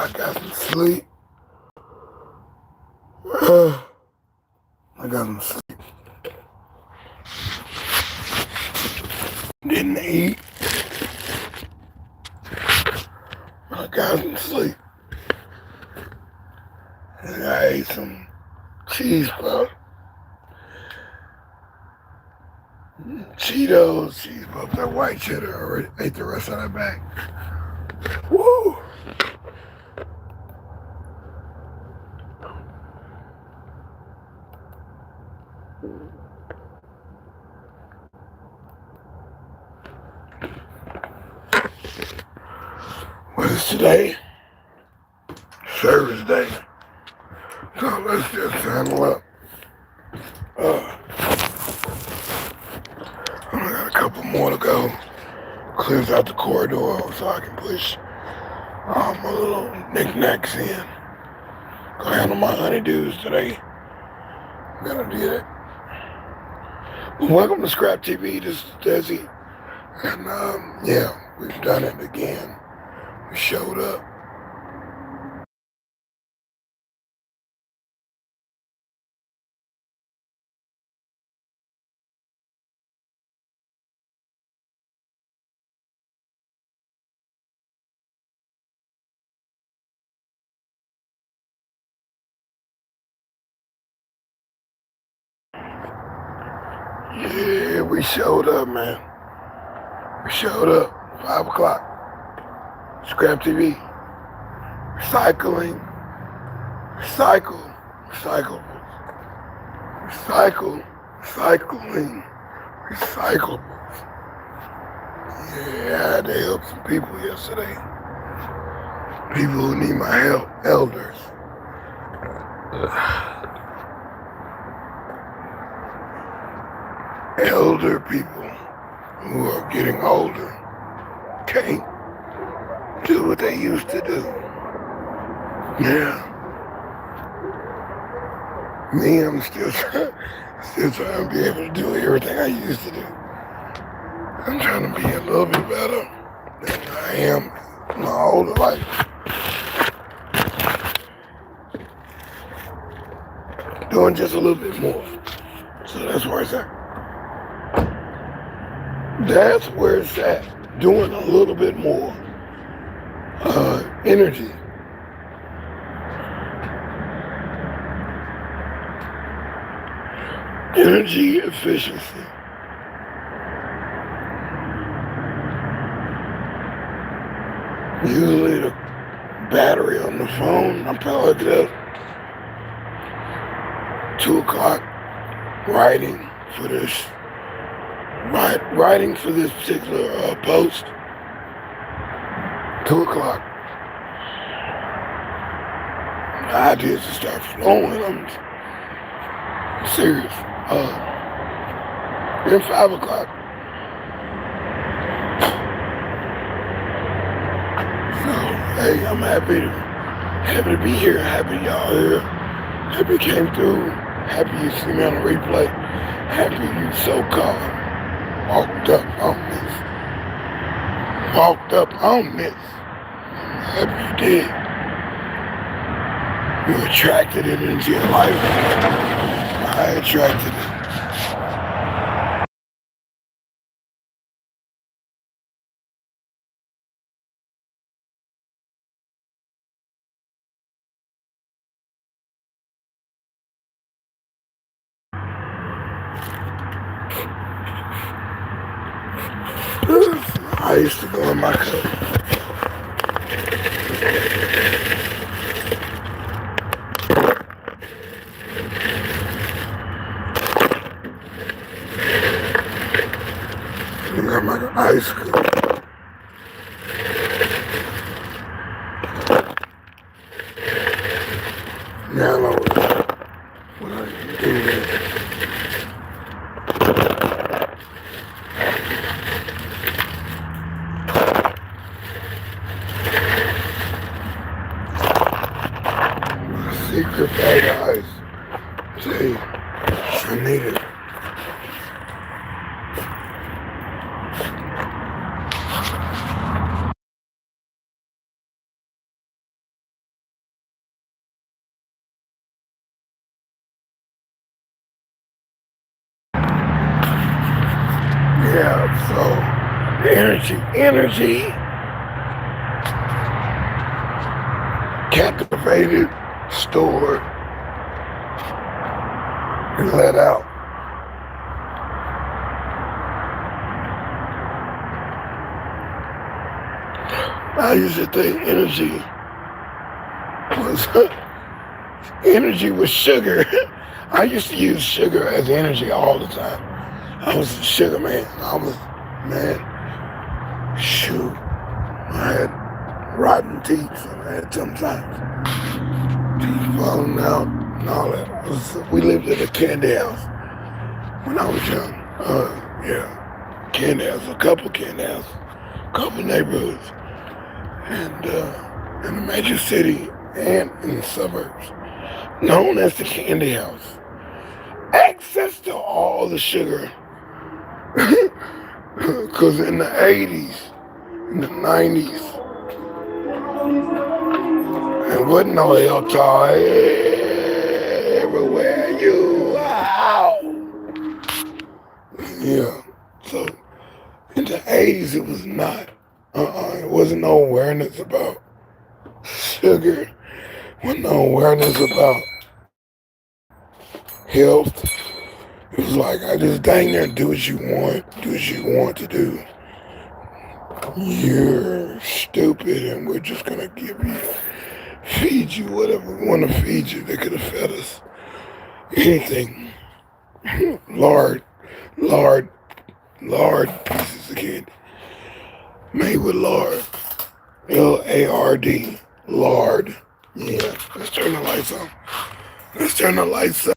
I got some sleep. I got some sleep. Didn't eat. I got some sleep. And I ate some cheese puffs. Cheetos, cheese puffs, that white cheddar. I already ate the rest of that bag. Woo! What is today? Service day. So let's just handle up. I got a couple more to go. Clears out the corridor so I can push my little knickknacks in. Go handle my honeydews today. Gonna do that. Welcome to ScrAp TV. This is deSz'e. And yeah, we've done it again. We showed up. Yeah, we showed up, man. We showed up. 5 o'clock. ScrAp TV. Recycling. Recycle. Recyclables. Recycle. Recycling. Recyclables. Yeah, I had to help some people yesterday. People who need my help. Elders. Elder people who are getting older can't do what they used to do. Yeah. Me, I'm still trying to be able to do everything I used to do. I'm trying to be a little bit better than I am in my older life. Doing just a little bit more. So that's where it's at. That's where it's at. Doing a little bit more. Energy. Energy efficiency. Usually the battery on the phone, I powered it up. 2 o'clock, writing for this particular post. 2 o'clock. The ideas to start flowing. I'm serious. Then 5 o'clock. So, hey, I'm happy to be here. Happy y'all here. Happy you came through. Happy you see me on the replay. Happy you so called walked up on this. Walked up on this. Happy you did. You attracted it into your life. I attracted it. I used to go in my cup. I got my ice cup. Now I know what I can do with it. Secret bag of ice. See, I need it. So, energy, captivated, stored, and let out. I used to think was energy was sugar. I used to use sugar as energy all the time. I was a sugar man. Man, shoot. I had rotten teeth, and I had sometimes teeth falling out and all that. We lived in a candy house when I was young. Yeah, candy house, a couple candy houses, a couple neighborhoods, and in a major city and in the suburbs, known as the candy house. Access to all the sugar, because in the 80s, in the 90s, and wasn't no hell tie everywhere you out. Yeah, so in the 80s it was not. It wasn't no awareness about sugar. Wasn't no awareness about health. It was like, I just dang there, do what you want, do what you want to do. You're stupid, and we're just gonna feed you whatever we want to feed you. They could have fed us anything. Lard, lard, lard pieces of candy made with lard. Lard. Lard. Yeah. Let's turn the lights on. Let's turn the lights on.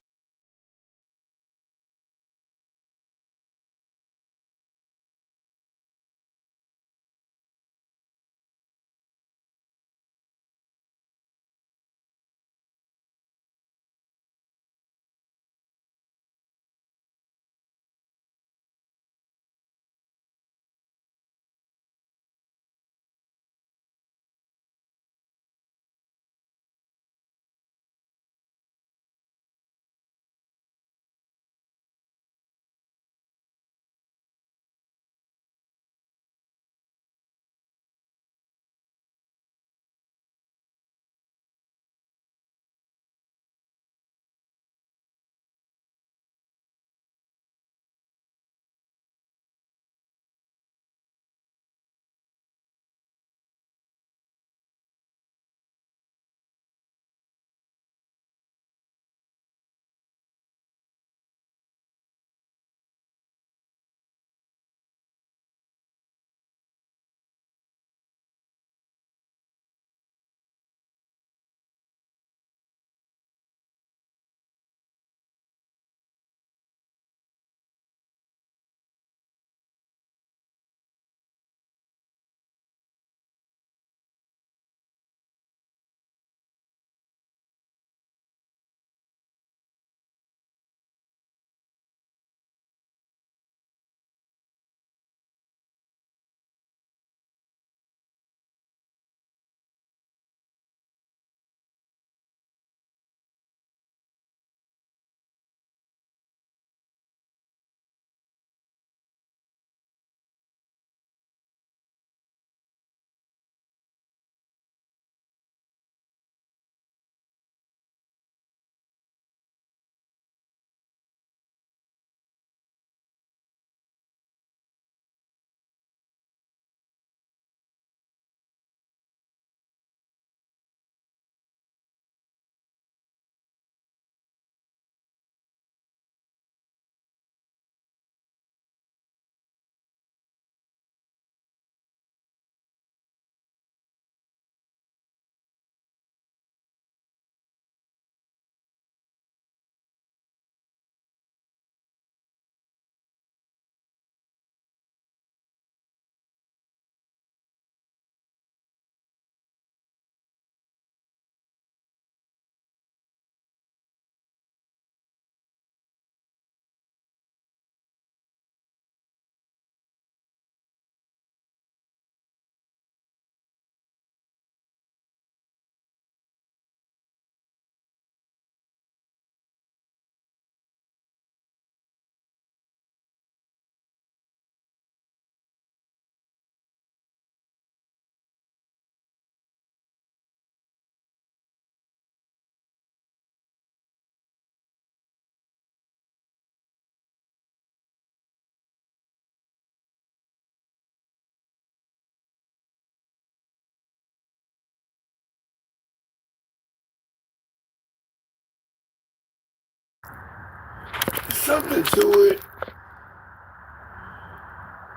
something to it.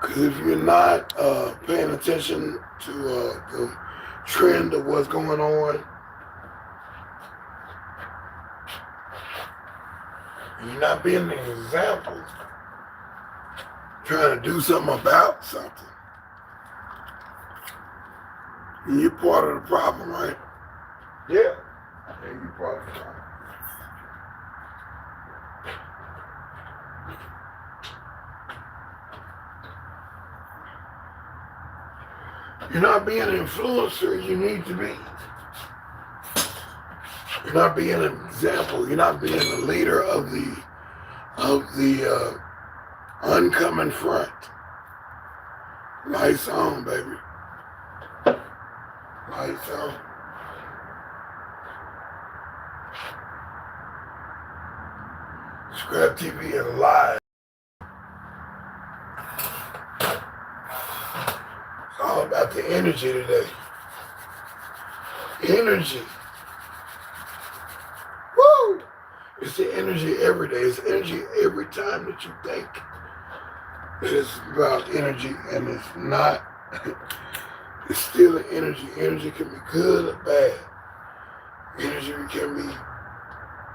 Because if you're not paying attention to the trend of what's going on, you're not being an example, trying to do something about something, and you're part of the problem, right? Yeah, you're part of the problem. You're not being an influencer you need to be. You're not being an example. You're not being the leader of the oncoming front. Lights on, baby. Lights on. ScrAp TV is live. It's all about the energy today. Energy. Woo! It's the energy every day. It's energy every time that you think. It's about energy, and it's not. It's still an energy. Energy can be good or bad. Energy can be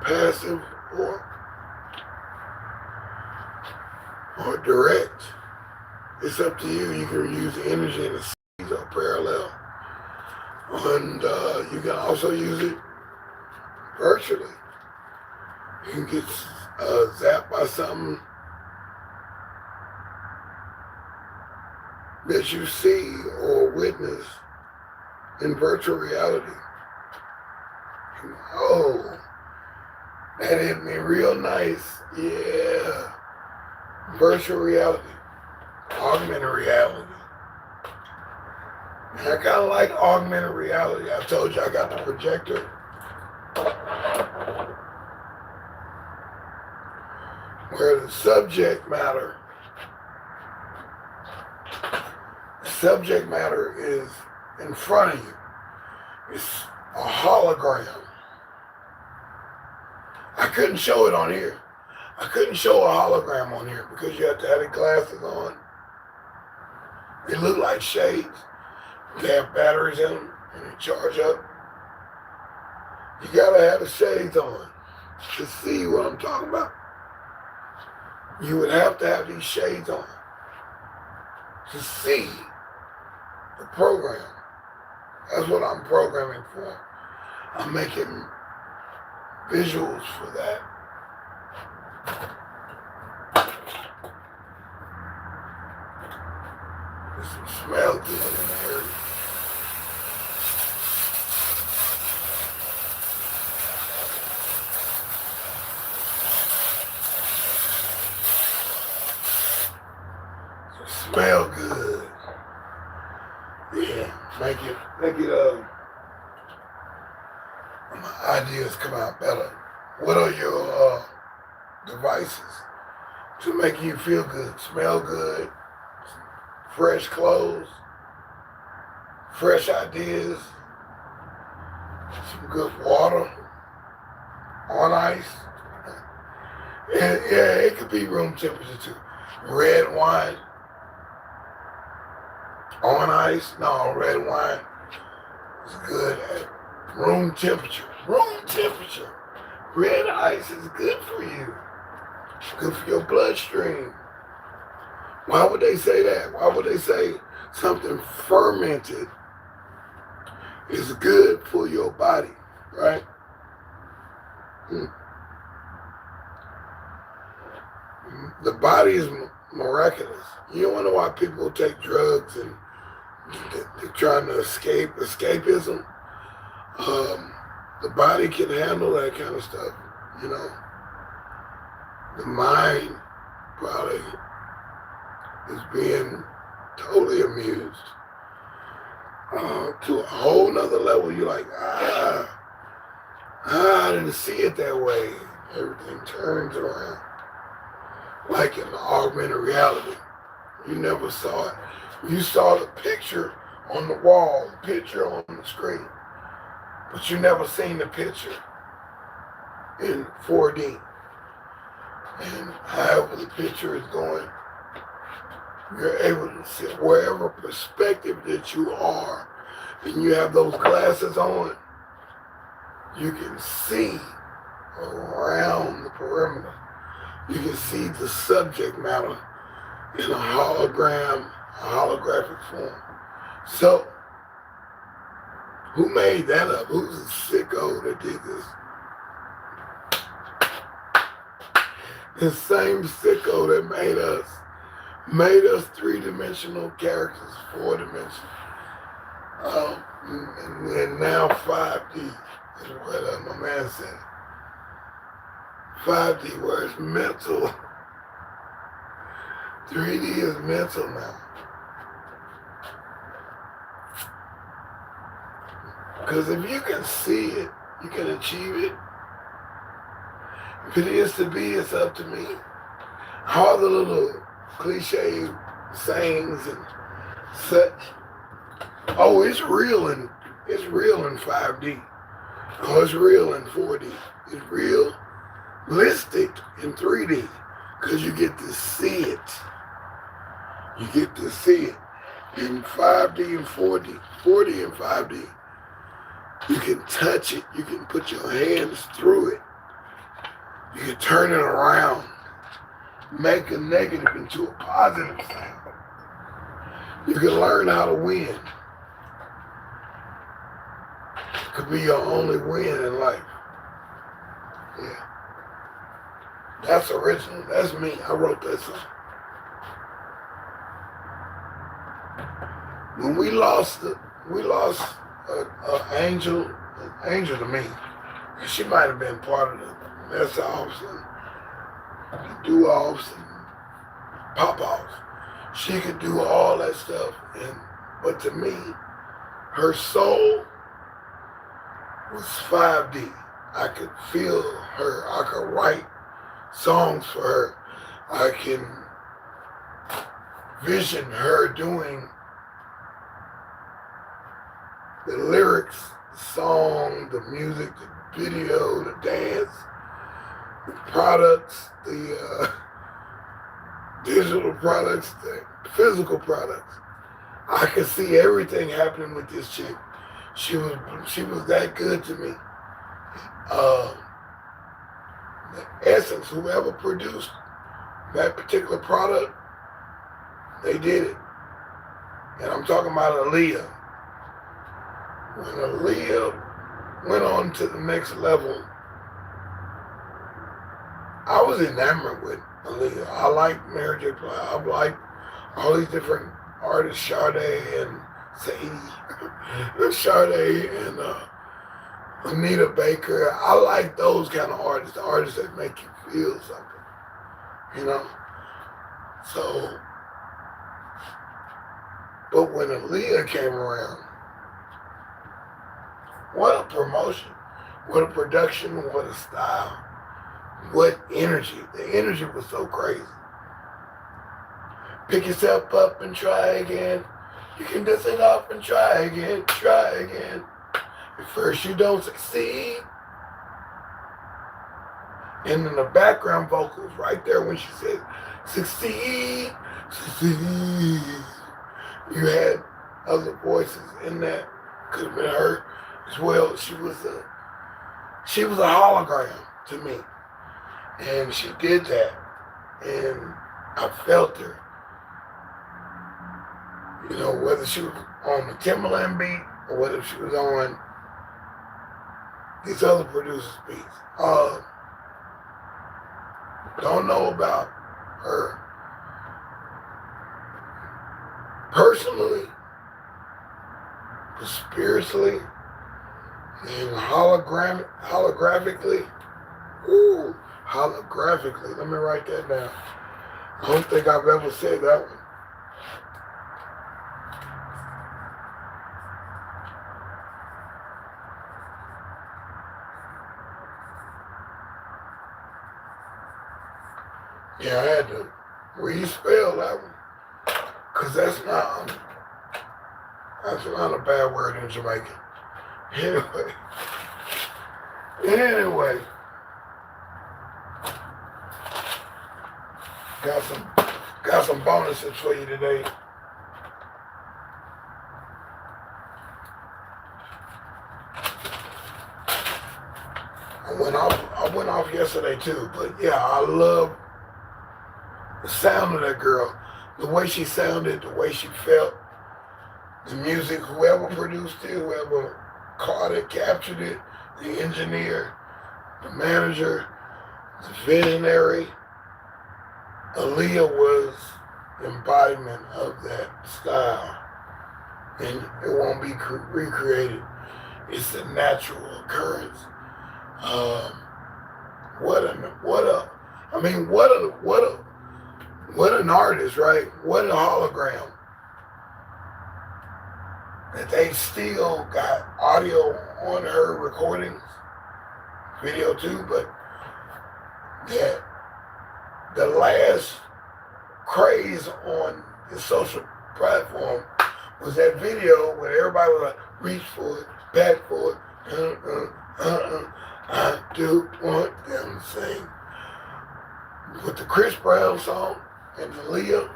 passive or direct. It's up to you. You can use energy in a series or parallel. And you can also use it virtually. You can get zapped by something that you see or witness in virtual reality. Oh, that hit me real nice. Yeah. Virtual reality. Augmented reality. And I kind of like augmented reality. I told you I got the projector. Where the subject matter is in front of you. It's a hologram. I couldn't show it on here. I couldn't show a hologram on here because you have to have the glasses on. They look like shades. They have batteries in them and they charge up. You gotta have the shades on to see what I'm talking about. You would have to have these shades on to see the program. That's what I'm programming for. I'm making visuals for that. There's some smell good in there. Smell good. Yeah, make it my ideas come out better. What are your devices to make you feel good, smell good, fresh clothes, fresh ideas, some good water on ice? And yeah, it could be room temperature too. Red wine on ice? No, red wine is good at room temperature. Room temperature. Red ice is good for you. Good for your bloodstream. Why would they say that? Why would they say something fermented is good for your body, right? The body is miraculous. You wonder why people take drugs and they're trying to escapism. The body can handle that kind of stuff, you know. The mind probably is being totally amused to a whole nother level. You're like, I didn't see it that way. Everything turns around. Like in the augmented reality. You never saw it. You saw the picture on the wall, the picture on the screen, but you never seen the picture in 4D. And however the picture is going, you're able to see wherever perspective that you are, and you have those glasses on, you can see around the perimeter. You can see the subject matter in a holographic form. So, who made that up? Who's the sicko that did this? The same sicko that made us three-dimensional characters, four-dimensional, and now 5D is what my man said. 5D, where it's mental. 3D is mental now. Because if you can see it, you can achieve it. If it is to be, it's up to me. All the little cliche sayings and such. Oh, it's real in 5D. Oh, it's real in 4D. It's realistic in 3D. Because you get to see it. You get to see it. In 5D and 4D, 4D and 5D, you can touch it. You can put your hands through it. You can turn it around. Make a negative into a positive sound. You can learn how to win. It could be your only win in life. Yeah. That's original. That's me. I wrote that song. When we lost an angel to me. She might have been part of the mess offs and the do-offs and pop-offs. She could do all that stuff, but to me, her soul was 5D. I could feel her. I could write songs for her. I can vision her doing the lyrics, the song, the music, the video, the dance, the products, the digital products, the physical products. I could see everything happening with this chick. She was that good to me. The essence, whoever produced that particular product, they did it. And I'm talking about Aaliyah. When Aaliyah went on to the next level, I was enamored with Aaliyah. I like Mary J. Blige. I like all these different artists, Sade and Sadie, Sade and Anita Baker. I like those kind of artists, the artists that make you feel something, you know? So, but when Aaliyah came around, what a promotion, what a production, what a style, what energy. The energy was so crazy. Pick yourself up and try again. You can dust it off and try again, try again. At first you don't succeed. And in the background vocals right there when she said, succeed, succeed. You had other voices in that, could have been her as well. She was a hologram to me. And she did that. And I felt her. You know, whether she was on the Timberland beat or whether she was on these other producers' beats. Don't know about her personally, but spiritually, and holographically. Ooh, holographically. Let me write that down. I don't think I've ever said that one. Yeah, I had to respell that one. Because that's not a bad word in Jamaican. Anyway. Got some bonuses for you today. I went off yesterday too, but yeah, I love the sound of that girl. The way she sounded, the way she felt, the music, whoever produced it, whoever caught it, captured it, the engineer, the manager, the visionary. Aaliyah was embodiment of that style, and it won't be recreated. It's a natural occurrence. What an artist, right? What a hologram. That they still got audio on her recordings, video too, but that the last craze on the social platform was that video where everybody was like, reach for it, back for it, I do want them to sing. With the Chris Brown song and the Leah,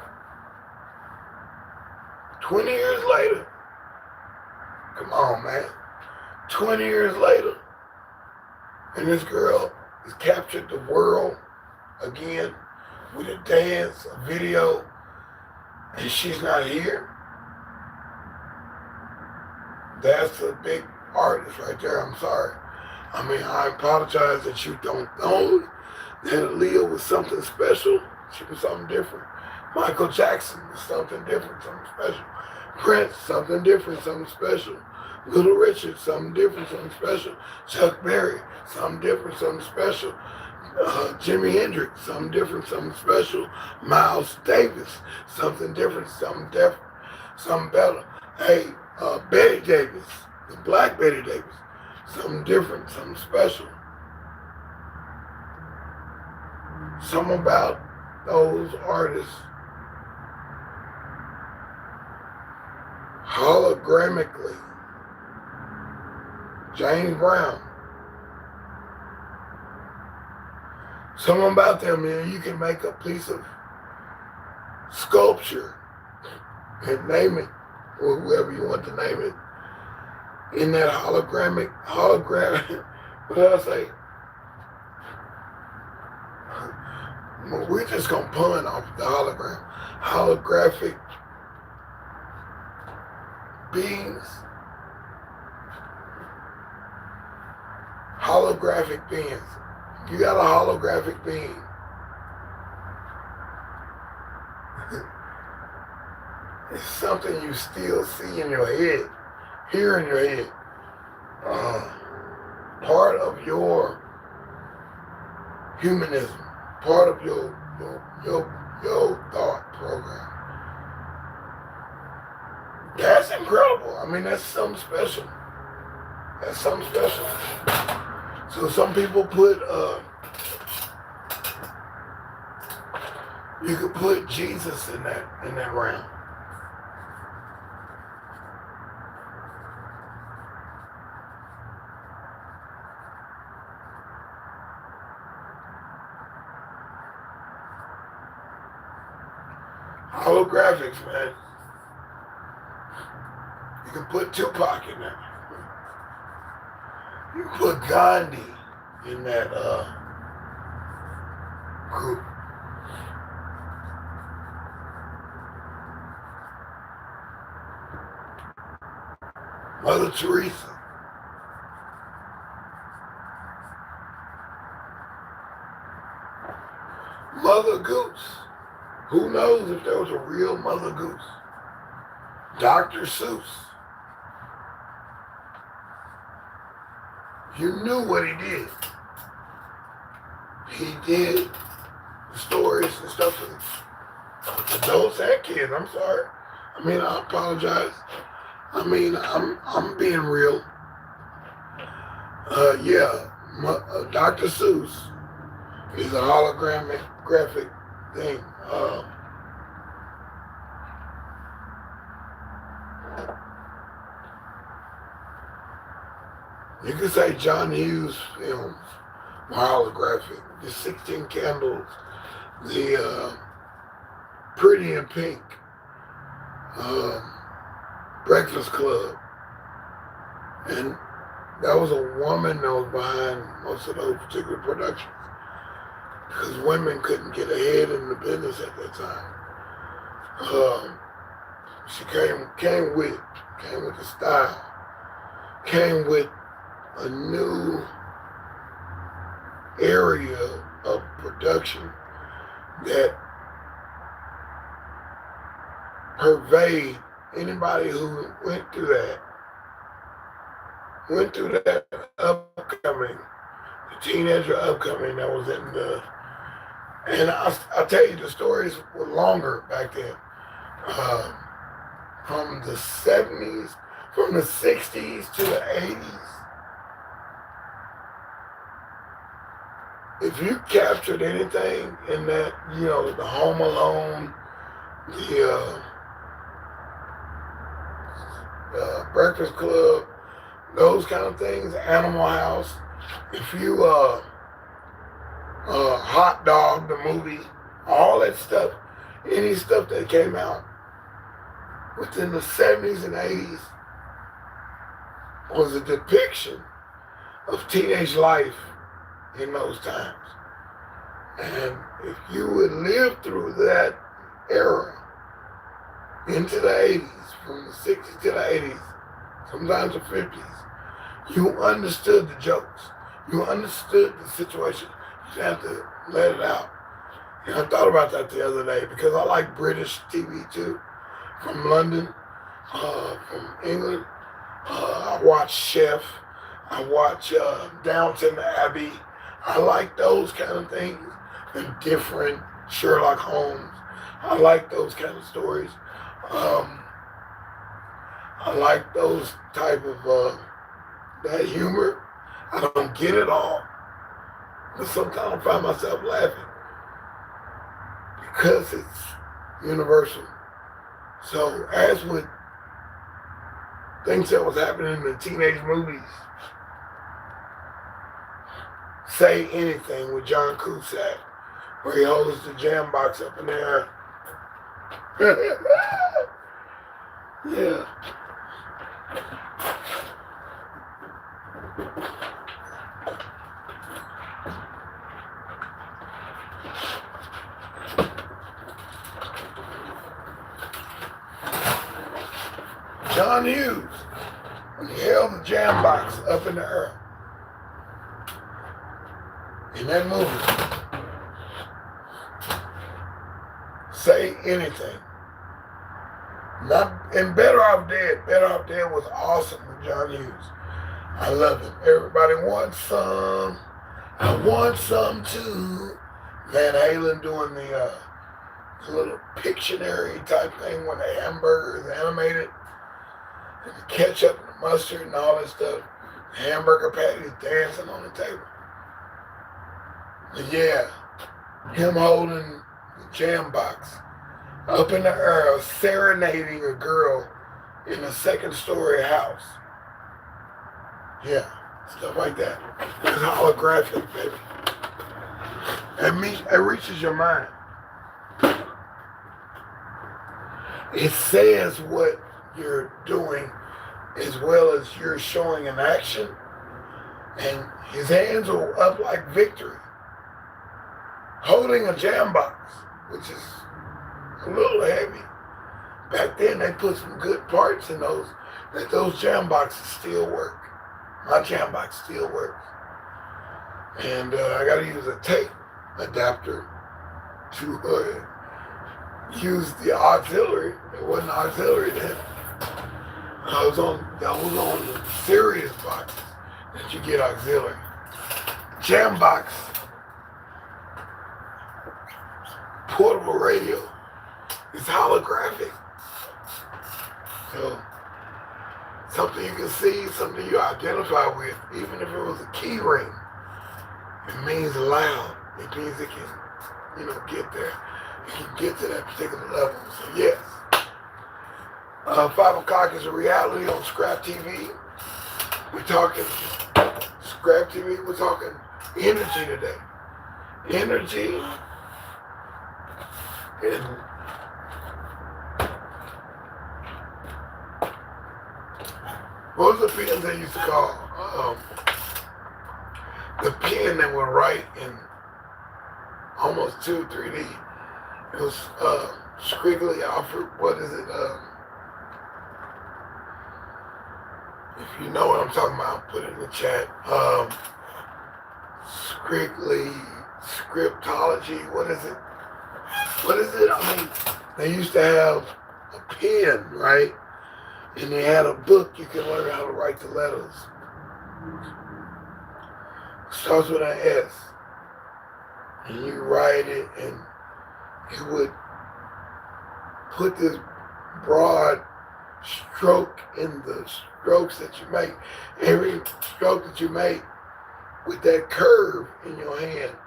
20 years later, come on, man. 20 years later, and this girl has captured the world again with a dance, a video, and she's not here. That's a big artist right there. I'm sorry. I mean, I apologize that you don't know that Aaliyah was something special. She was something different. Michael Jackson was something different, something special. Prince, something different, something special. Little Richard, something different, something special. Chuck Berry, something different, something special. Jimi Hendrix, something different, something special. Miles Davis, something different, something better. Hey, Betty Davis, the black Betty Davis, something different, something special. Something about those artists holographically. James Brown. Something about them, man, you can make a piece of sculpture and name it, or whoever you want to name it, in that hologram, what did I say? Well, we're just going to pun off the hologram. Holographic beings. Holographic beings. You got a holographic being. It's something you still see in your head, hear in your head. Part of your humanism, part of your thought program. That's incredible. I mean, that's something special. That's something special. So some people put, you could put Jesus in that realm. Holographics, man. You can put Tupac in there. You can put Gandhi in that group. Mother Teresa. Mother Goose. Who knows if there was a real Mother Goose? Dr. Seuss. You knew what he did. He did stories and stuff for adults and kids. I'm sorry. I mean, I apologize. I mean, I'm being real. Dr. Seuss is a holographic graphic thing. You could say John Hughes films were holographic. The 16 Candles, the Pretty in Pink, Breakfast Club, and that was a woman that was behind most of those particular productions because women couldn't get ahead in the business at that time. She came with the style, came with a new area of production that pervade anybody who went through that upcoming, the teenager upcoming that was in the, and I'll tell you the stories were longer back then. From the 70s, from the 60s to the 80s. If you captured anything in that, the Home Alone, the Breakfast Club, those kind of things, Animal House, if you Hot Dog, the movie, all that stuff, any stuff that came out within the 70s and 80s was a depiction of teenage life in those times. And if you would live through that era into the 80s, from the 60s to the 80s, sometimes the 50s, you understood the jokes. You understood the situation. You had to let it out. And I thought about that the other day because I like British TV too, from London, from England. I watch Chef. I watch Downton Abbey. I like those kind of things. And different Sherlock Holmes. I like those kind of stories. I like those type of that humor. I don't get it all, but sometimes I find myself laughing because it's universal. So as with things that was happening in the teenage movies, Say Anything with John Cusack, where he holds the jam box up in the air. Yeah. John Hughes, when he held the jam box up in the air in that movie, Say Anything. And Better Off Dead. Better Off Dead was awesome with John Hughes. I love it. Everybody wants some. I want some too. Van Halen doing the little Pictionary type thing when the hamburger is animated. And the ketchup and the mustard and all that stuff. The hamburger patties dancing on the table. But yeah, him holding the jam box up in the air, serenading a girl in a second-story house. Yeah, stuff like that. It's holographic, baby. It reaches your mind. It says what you're doing as well as you're showing in action. And his hands are up like victory. Holding a jam box, which is a little heavy. Back then they put some good parts in those, that those jam boxes still work. My jam box still works. And I gotta use a tape adapter to use the auxiliary. It wasn't auxiliary then. That was on the serious boxes that you get auxiliary. Jam box, portable radio. It's holographic. So, something you can see, something you identify with, even if it was a key ring. It means loud. It means it can, get there. It can get to that particular level. So yes. 5 o'clock is a reality on ScrAp TV. We're talking ScrAp TV. We're talking energy today. Energy and What was the pens they used to call? The pen that would write in almost 2-3D. It was squiggly Alfred. What is it? If you know what I'm talking about, put it in the chat. Squiggly scriptology. What is it? What is it? I mean, they used to have a pen, right? And they had a book you can learn how to write the letters. It starts with an S. And you write it, and it would put this broad stroke in the strokes that you make. Every stroke that you make with that curve in your hand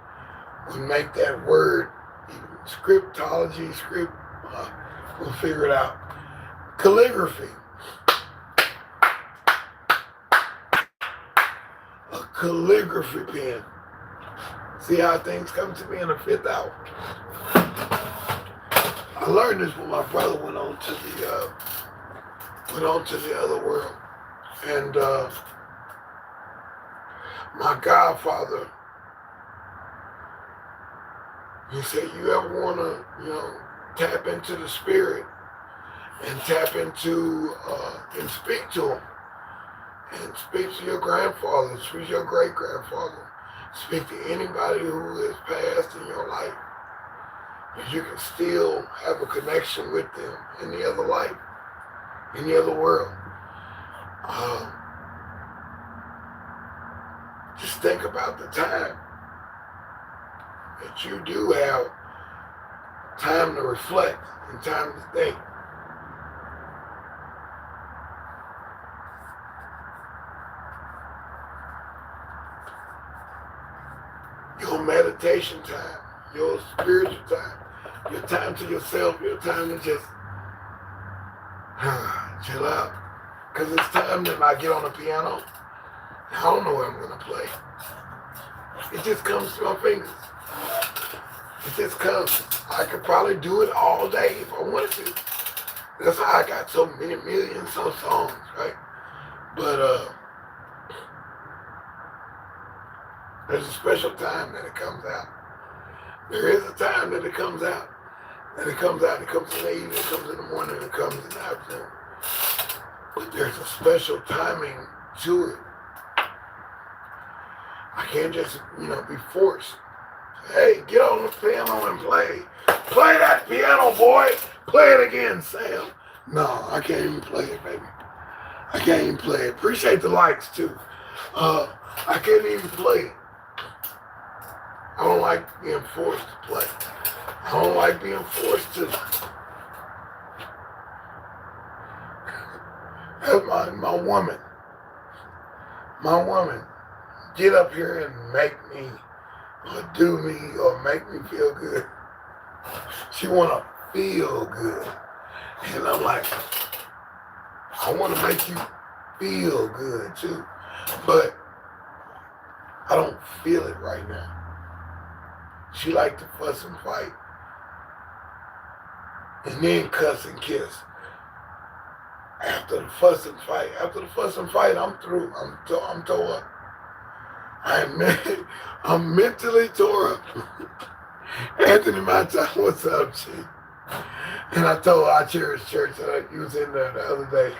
would make that word. Scriptology, we'll figure it out. Calligraphy. A calligraphy pen. See how things come to me in the 5th hour. I learned this when my brother went on to the other world. And my godfather, he said, you ever want to, tap into the spirit and tap into, and speak to him, and speak to your grandfather, speak to your great-grandfather, speak to anybody who has passed in your life, and you can still have a connection with them in the other life, in the other world. Just think about the time that you do have time to reflect and time to think. Your meditation time, your spiritual time, your time to yourself, your time to just chill out. Because it's time that I get on the piano, I don't know what I'm going to play. It just comes to my fingers. It just comes. I could probably do it all day if I wanted to. That's how I got so many millions of songs, right? But there's a special time that it comes out. There is a time that it comes out. And it comes out, it comes in the evening, it comes in the morning, it comes in the afternoon. But there's a special timing to it. I can't just, be forced. Hey, get on the piano and play. Play that piano, boy. Play it again, Sam. No, I can't even play it, baby. I can't even play it. Appreciate the likes, too. I can't even play it. I don't like being forced to play. I don't like being forced to. That's my woman. My woman. Get up here and make me, or do me, or make me feel good. She want to feel good. And I'm like, I want to make you feel good too. But I don't feel it right now. She like to fuss and fight. And then cuss and kiss. After the fuss and fight, I'm through. I'm tore up. I'm mentally tore up. Anthony, my time, what's up, G? And I told I Cherish Church that you was in there the other day.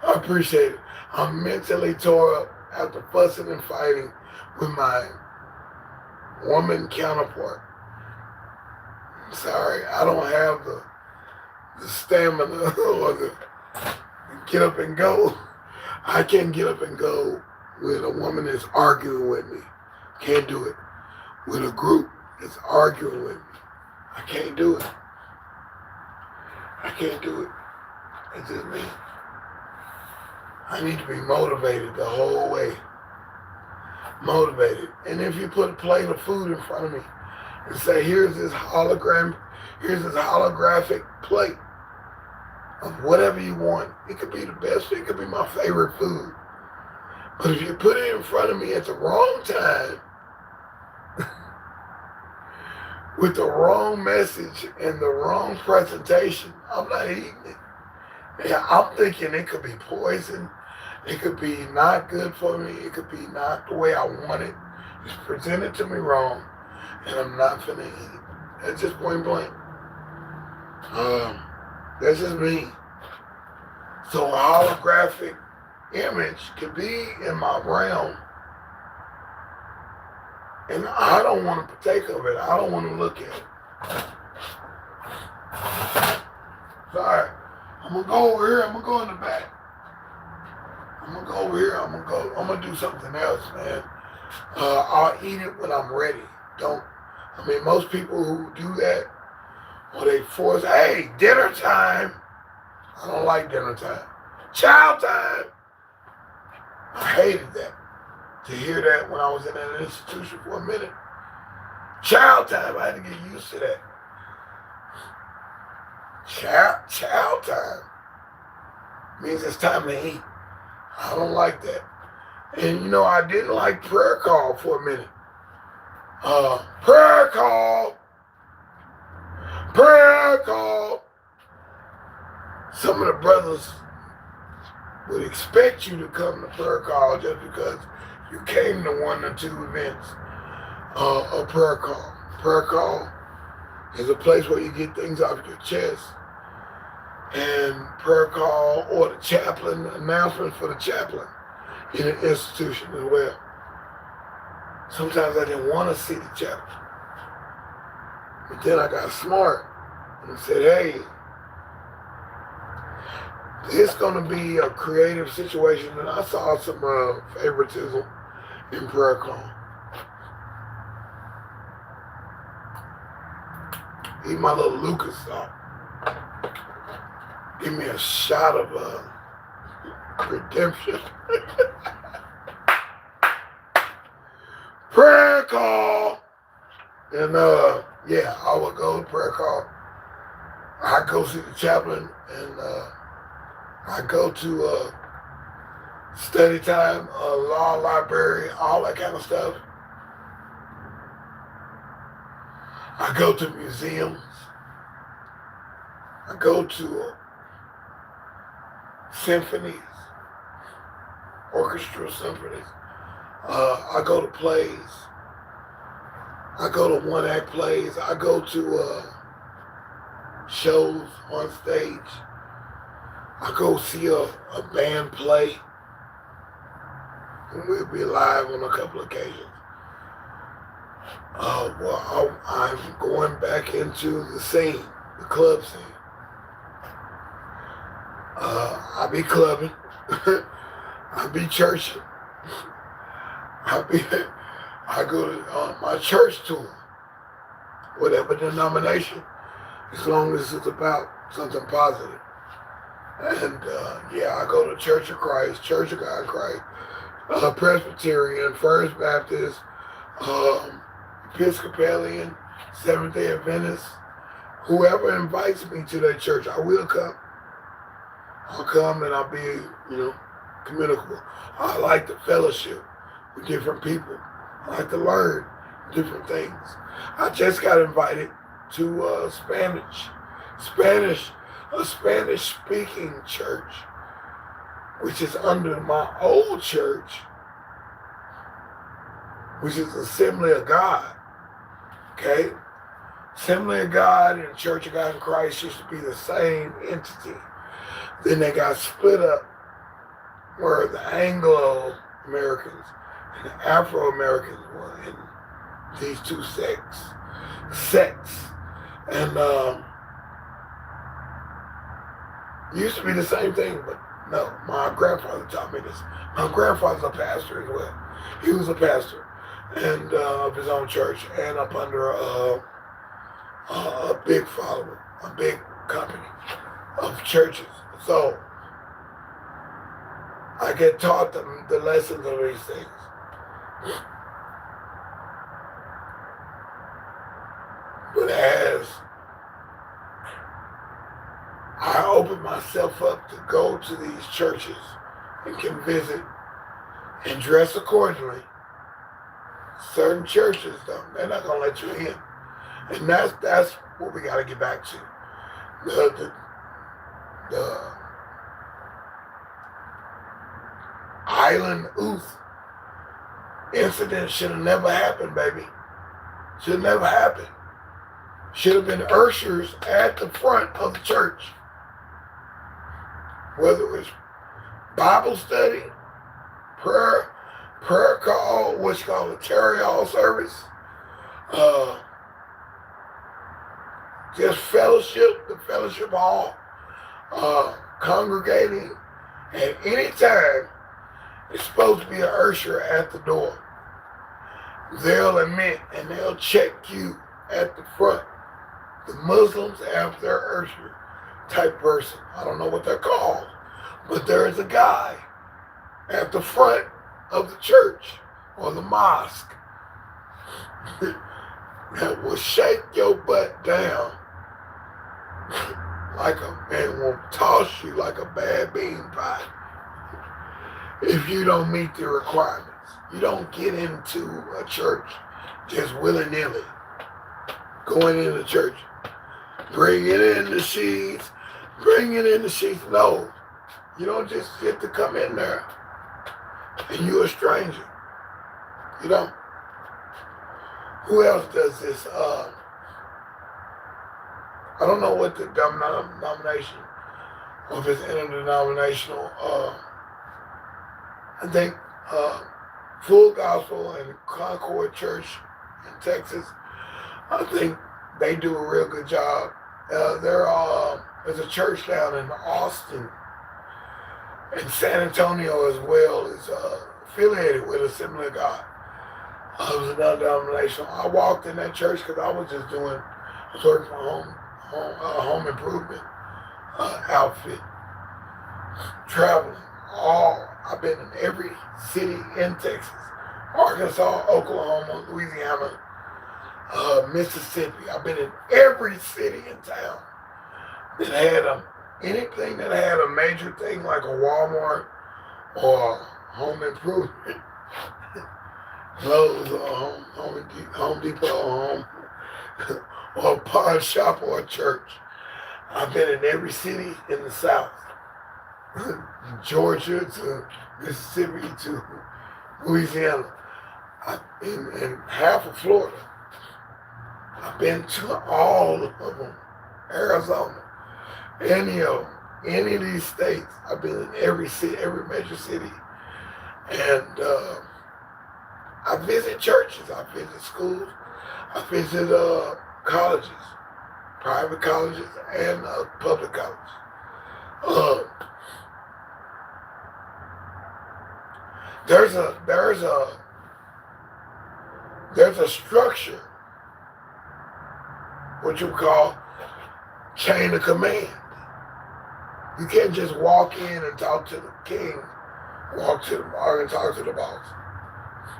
I appreciate it. I'm mentally tore up after fussing and fighting with my woman counterpart. Sorry, I don't have the stamina or the get up and go. I can't get up and go with a woman that's arguing with me. Can't do it. With a group that's arguing with me. I can't do it. I can't do it. It's just me. I need to be motivated the whole way. Motivated. And if you put a plate of food in front of me and say, here's this holographic plate of whatever you want. It could be the best, it could be my favorite food. But if you put it in front of me at the wrong time, with the wrong message and the wrong presentation, I'm not eating it. Yeah, I'm thinking it could be poison. It could be not good for me. It could be not the way I want it. It's presented to me wrong, and I'm not finna eat it. That's just point blank. That's just me. So a holographic image could be in my realm, and I don't want to partake of it. I don't want to look at it. Sorry. I'm gonna go over here. I'm gonna go in the back. I'm gonna go over here. I'm gonna do something else, man. I'll eat it when I'm ready. Most people who do that, or they force, hey, dinner time. I don't like dinner time. Child time. I hated that. To hear that when I was in an institution for a minute. Child time. I had to get used to that. Child time means it's time to eat. I don't like that. And I didn't like prayer call for a minute. Prayer call. Some of the brothers would expect you to come to prayer call just because you came to one or two events of prayer call. Prayer call is a place where you get things off your chest. And prayer call or the chaplain, announcements for the chaplain in an institution as well. Sometimes I didn't want to see the chaplain. But then I got smart and said, hey, it's going to be a creative situation. And I saw some favoritism in prayer call. Eat my little Lucas salt. Give me a shot of redemption. Prayer call. And yeah, I would go to prayer call. I go see the chaplain, and I go to study time, law library, all that kind of stuff. I go to museums. I go to symphonies, orchestral symphonies. I go to plays. I go to one-act plays. I go to shows on stage. I go see a band play. And we'll be live on a couple of occasions. Well, I'm going back into the scene, the club scene. I be clubbing. I be churching. I go to my church tour, whatever denomination, as long as it's about something positive. And yeah, I go to Church of Christ, Church of God in Christ, Presbyterian, First Baptist, Episcopalian, Seventh-day Adventist. Whoever invites me to that church, I will come. I'll come and I'll be, communicable. I like the fellowship with different people. I like to learn different things. I just got invited to a Spanish-speaking church, which is under my old church, which is Assembly of God. Okay? Assembly of God and Church of God in Christ used to be the same entity. Then they got split up where the Anglo-Americans and the Afro-Americans were in these two sects. And it used to be the same thing, but no, my grandfather taught me this. My grandfather's a pastor as well. He was a pastor and of his own church and up under a big follower, a big company of churches. So I get taught the lessons of these things. But as I open myself up to go to these churches and can visit and dress accordingly, certain churches, though, they're not going to let you in. And that's what we got to get back to. Island Uth incident should have never happened, baby. Should have never happened. Should have been ushers at the front of the church. Whether it was Bible study, prayer call, what's called a tarry hall service, just fellowship, the fellowship hall, congregating at any time. It's supposed to be an usher at the door. They'll admit and they'll check you at the front. The Muslims have their usher type person. I don't know what they're called, but there is a guy at the front of the church or the mosque that will shake your butt down like and will toss you like a bad bean pie if you don't meet the requirements. You don't get into a church just willy-nilly. Going into church, bringing in the sheets. No, you don't just get to come in there and you're a stranger. You don't. Who else does this? I don't know what the denomination, or if it's interdenominational. I think Full Gospel and Concord Church in Texas, I think they do a real good job. There's a church down in Austin and San Antonio as well is affiliated with Assembly of God. It was another denomination. I walked in that church because I was working for home improvement outfit, traveling. I've been in every city in Texas, Arkansas, Oklahoma, Louisiana, Mississippi. I've been in every city in town that had anything that had a major thing like a Walmart or home improvement, Lowe's or Home Depot or a pawn shop or a church. I've been in every city in the South, Georgia to Mississippi to Louisiana, and half of Florida. I've been to all of them, Arizona, any of these states. I've been in every city, every major city, and I visit churches, I visit schools, I visit colleges, private colleges and public colleges. There's a structure, what you call chain of command. You can't just walk in and talk to the king, walk to the bar and talk to the boss.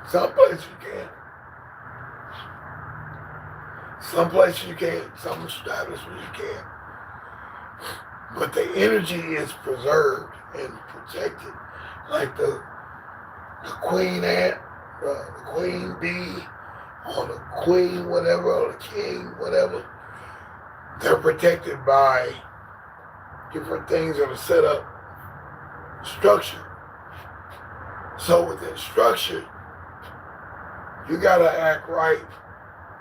Some places you can. Some places you can't. Some establishments you can't. But the energy is preserved and protected. Like the queen ant, the queen bee, or the queen whatever, or the king whatever. They're protected by different things that are set up, structure. So within structure, you gotta act right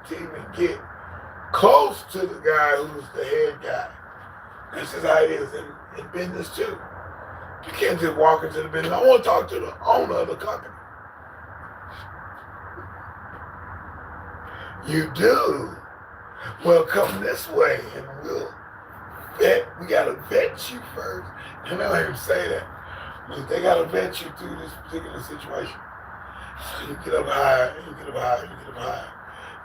to even get close to the guy who's the head guy. This is how it is in business too. You can't just walk into the business. I want to talk to the owner of the company. You do. Well, come this way and we gotta vet you first. And I don't even say that. But they gotta vet you through this particular situation. So you get up higher, you get up higher, you get up higher.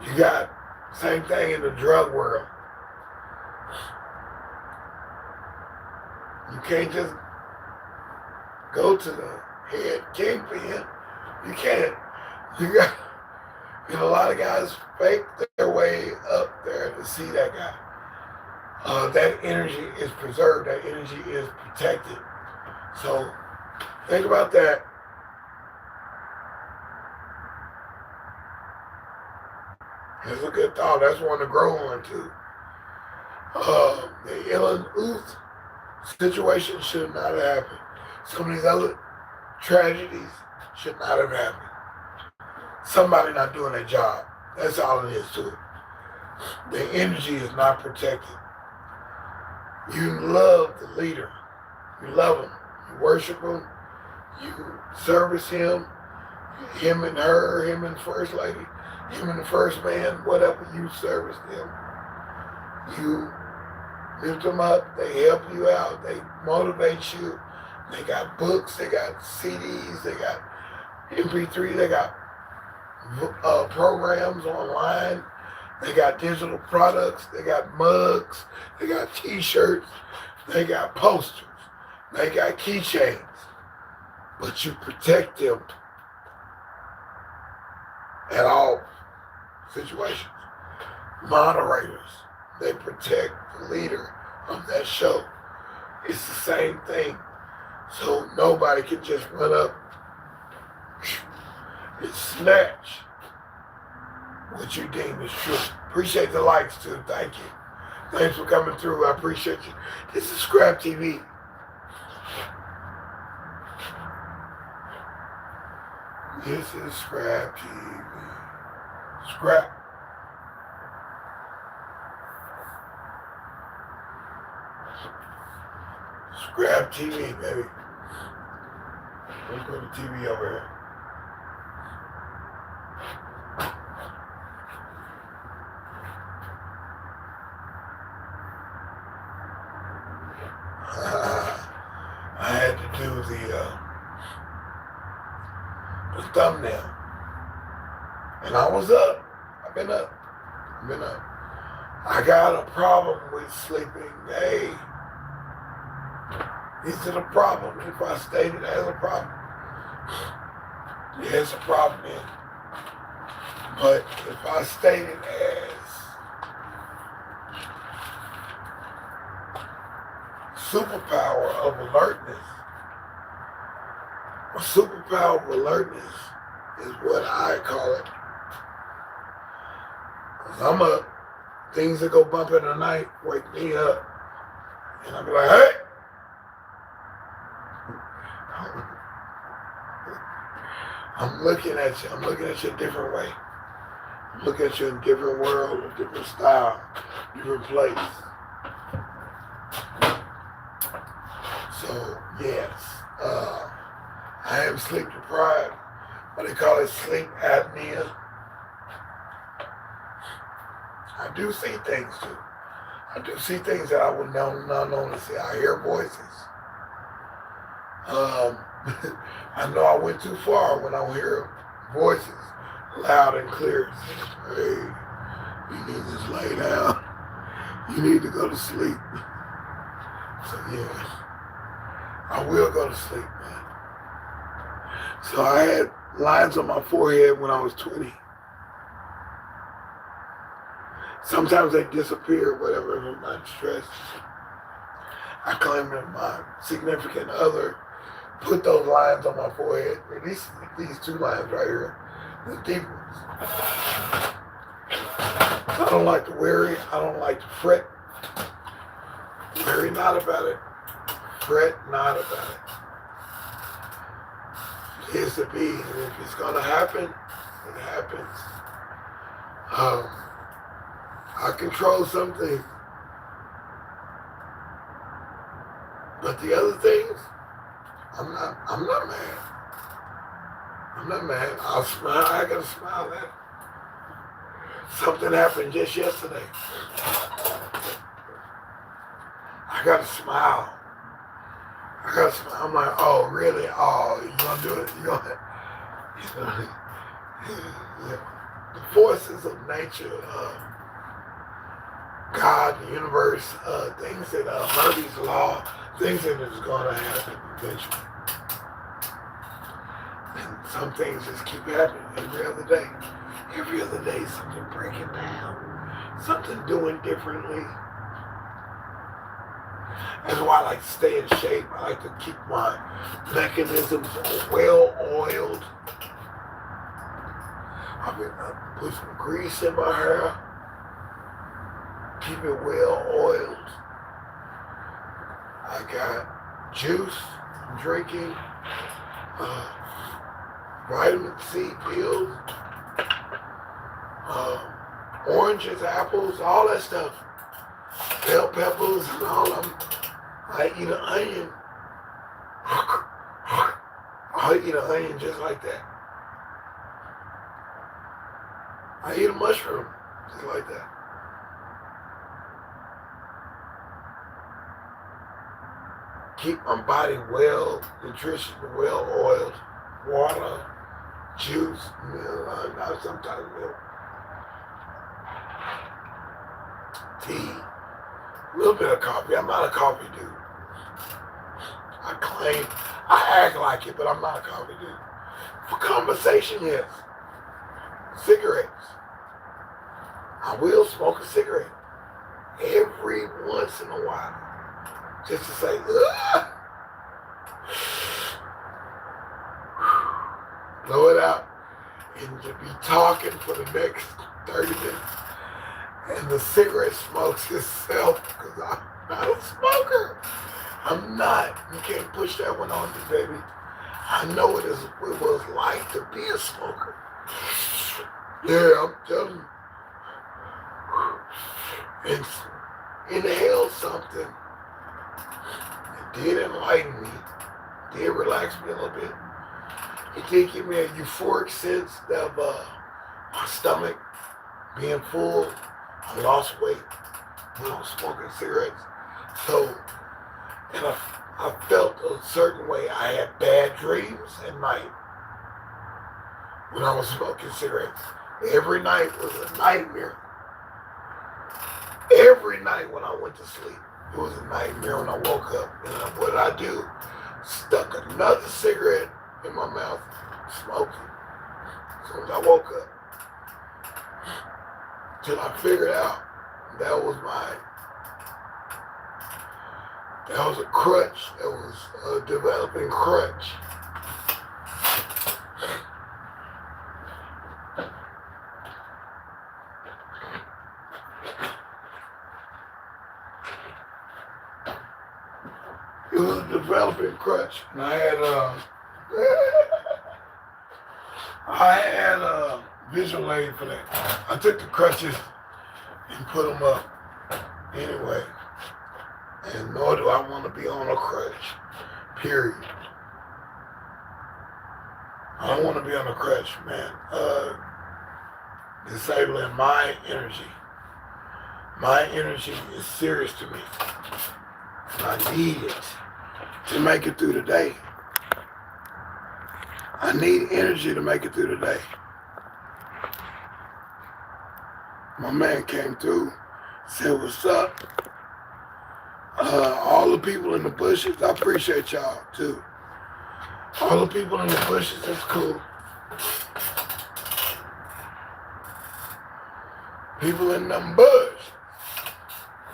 You got same thing in the drug world. You can't just go to the head kingpin. You can't. You got, a lot of guys fake their way up there to see that guy. That energy is preserved. That energy is protected. So think about that. That's a good thought. That's one to grow on too. The Ellen Uth situation should not have happened. Some of these other tragedies should not have happened. Somebody not doing their job. That's all it is to it. The energy is not protected. You love the leader. You love him. You worship him. You service him. Him and her, him and the first lady, him and the first man, whatever, you service them. You lift them up. They help you out. They motivate you. They got books. They got CDs. They got MP3. They got programs online. They got digital products. They got mugs. They got t-shirts. They got posters. They got keychains. But you protect them at all situations. Moderators, they protect the leader of that show. It's the same thing. So nobody can just run up and snatch what you deem is true. Appreciate the likes too. Thank you. Thanks for coming through. I appreciate you. This is ScrAp TV. This is ScrAp TV. ScrAp. ScrAp TV, baby. Let's put the TV over here. I had to do the thumbnail. And I was up. I've been up. I got a problem with sleeping. Hey, is it a problem if I state it as a problem? Yeah, it's a problem, man. But if I state it as superpower of alertness, a superpower of alertness is what I call it. Cause I'm up, things that go bump in the night wake me up, and I'll be like, hey! I'm looking at you. I'm looking at you a different way. I'm looking at you in a different world, a different style, different place. So, yes, I am sleep deprived. What they call it, sleep apnea. I do see things too. I do see things that I would not normally see. I hear voices. I know I went too far when I hear voices loud and clear. Hey, you need to just lay down. You need to go to sleep. So yeah, I will go to sleep, man. So I had lines on my forehead when I was 20. Sometimes they disappear, whatever, if I'm not stressed. I claim that my significant other put those lines on my forehead. These two lines right here, the deep ones. I don't like to worry. I don't like to fret. Worry not about it. Fret not about it. It is to be, and if it's gonna happen, it happens. I control some things, but the other things, I'm not mad. I'm not mad. I'll smile. I gotta smile at it. Something happened just yesterday. I gotta smile. I'm like, oh, really? Oh, you gonna do it? Yeah. The forces of nature, God, the universe, things that Murphy's Law, things that is gonna happen eventually. And some things just keep happening every other day. Every other day, something breaking down, something doing differently. That's why I like to stay in shape. I like to keep my mechanisms well oiled. I put some grease in my hair. Keep it well oiled. I got juice I'm drinking. vitamin C pills, oranges, apples, all that stuff, bell peppers and all of them. I eat an onion. I eat an onion just like that. I eat a mushroom just like that. Keep my body well nutritious, well oiled. Water, juice, milk, sometimes milk, tea, a little bit of coffee. I'm not a coffee dude. I act like it, but I'm not a coffee dude. For conversation, yes. Cigarettes. I will smoke a cigarette every once in a while, just to say, ugh. Blow it out, and to be talking for the next 30 minutes. And the cigarette smokes itself, because I'm not a smoker. I'm not. You can't push that one on me, baby. I know what it was like to be a smoker. Yeah, I'm telling you. And inhale something. It did enlighten me. It did relax me a little bit. It did give me a euphoric sense of my stomach being full. I lost weight when I was smoking cigarettes. So, and I felt a certain way. I had bad dreams at night when I was smoking cigarettes. Every night was a nightmare. Every night when I went to sleep, it was a nightmare when I woke up. And what did I do? Stuck another cigarette in my mouth, smoking. As soon as I woke up. Till I figured out that was a crutch. That was a developing crutch. It was a developing crutch. And I had a visual aid for that. I took the crutches and put them up anyway. And nor do I want to be on a crutch, period. I don't want to be on a crutch, man. Disabling my energy. My energy is serious to me. I need it to make it through the day. I need energy to make it through the day. My man came through, said, "What's up?" All the people in the bushes, I appreciate y'all too. All the people in the bushes, that's cool. People in them bush,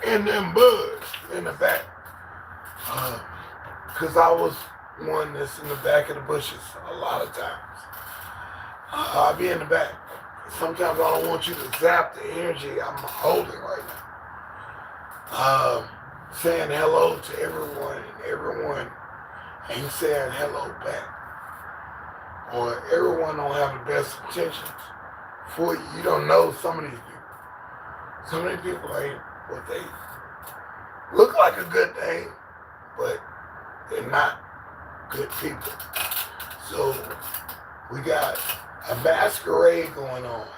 in the back. Because I was one that's in the back of the bushes a lot of times. I'll be in the back. Sometimes I don't want you to zap the energy I'm holding right now. Saying hello to everyone, and everyone ain't saying hello back. Or everyone don't have the best intentions for you. You don't know some of these people. Some of these people ain't what they look like a good thing, but they're not good people. So we got a masquerade going on.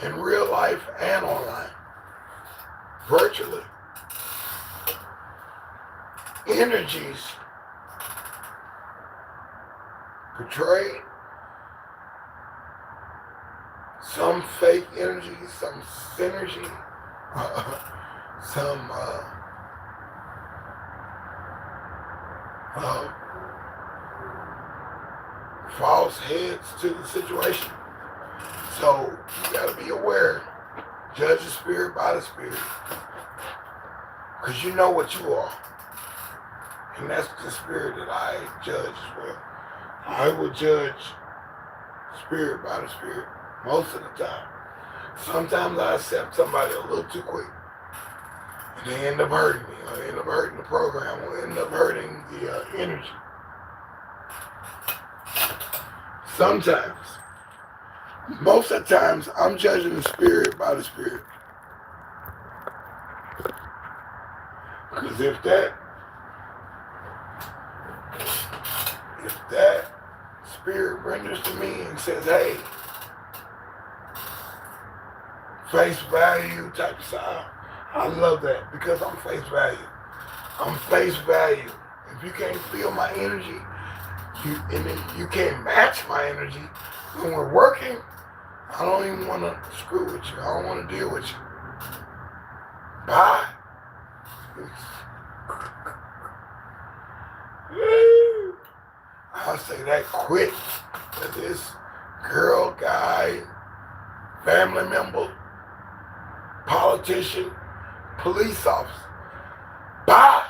In real life and online, virtually. Energies portrayed, some fake energy, some synergy, some false heads to the situation. So you gotta be aware. Judge the spirit by the spirit. Because you know what you are. And that's the spirit that I judge as well. I will judge spirit by the spirit most of the time. Sometimes I accept somebody a little too quick. And they end up hurting me, or they end up hurting the program, or end up hurting the energy. Sometimes, most of the times, I'm judging the spirit by the spirit. Because if that spirit renders to me and says, hey, face value type of style, I love that because I'm face value. I'm face value. If you can't feel my energy, you can't match my energy, when we're working, I don't even want to screw with you. I don't want to deal with you. Bye. I'll say that quick to this girl, guy, family member, politician, police officer. Bye.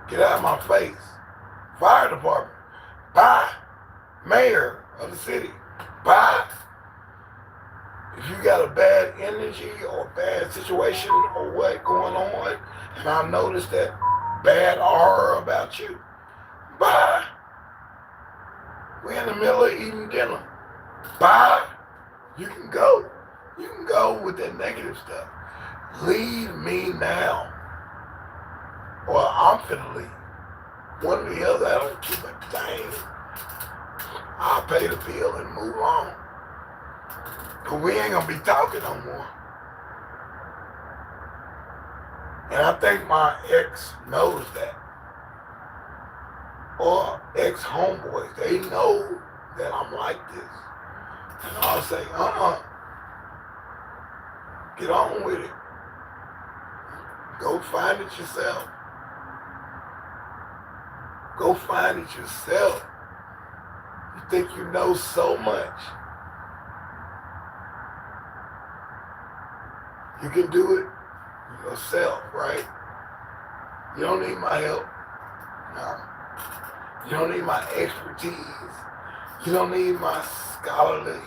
Get out of my face. Fire department. Bye. Mayor of the city. Bye. If you got a bad energy or bad situation or what going on, and I notice that bad aura about you, bye. We're in the middle of eating dinner. Bye. You can go. You can go with that negative stuff. Leave me now. Or I'm finna leave. One or the other, I don't keep a dang. I'll pay the bill and move on. But we ain't gonna be talking no more. And I think my ex knows that. Or ex-homeboys, they know that I'm like this. And I'll say, get on with it. Go find it yourself. Go find it yourself. You think you know so much. You can do it yourself, right? You don't need my help. No. You don't need my expertise. You don't need my scholarly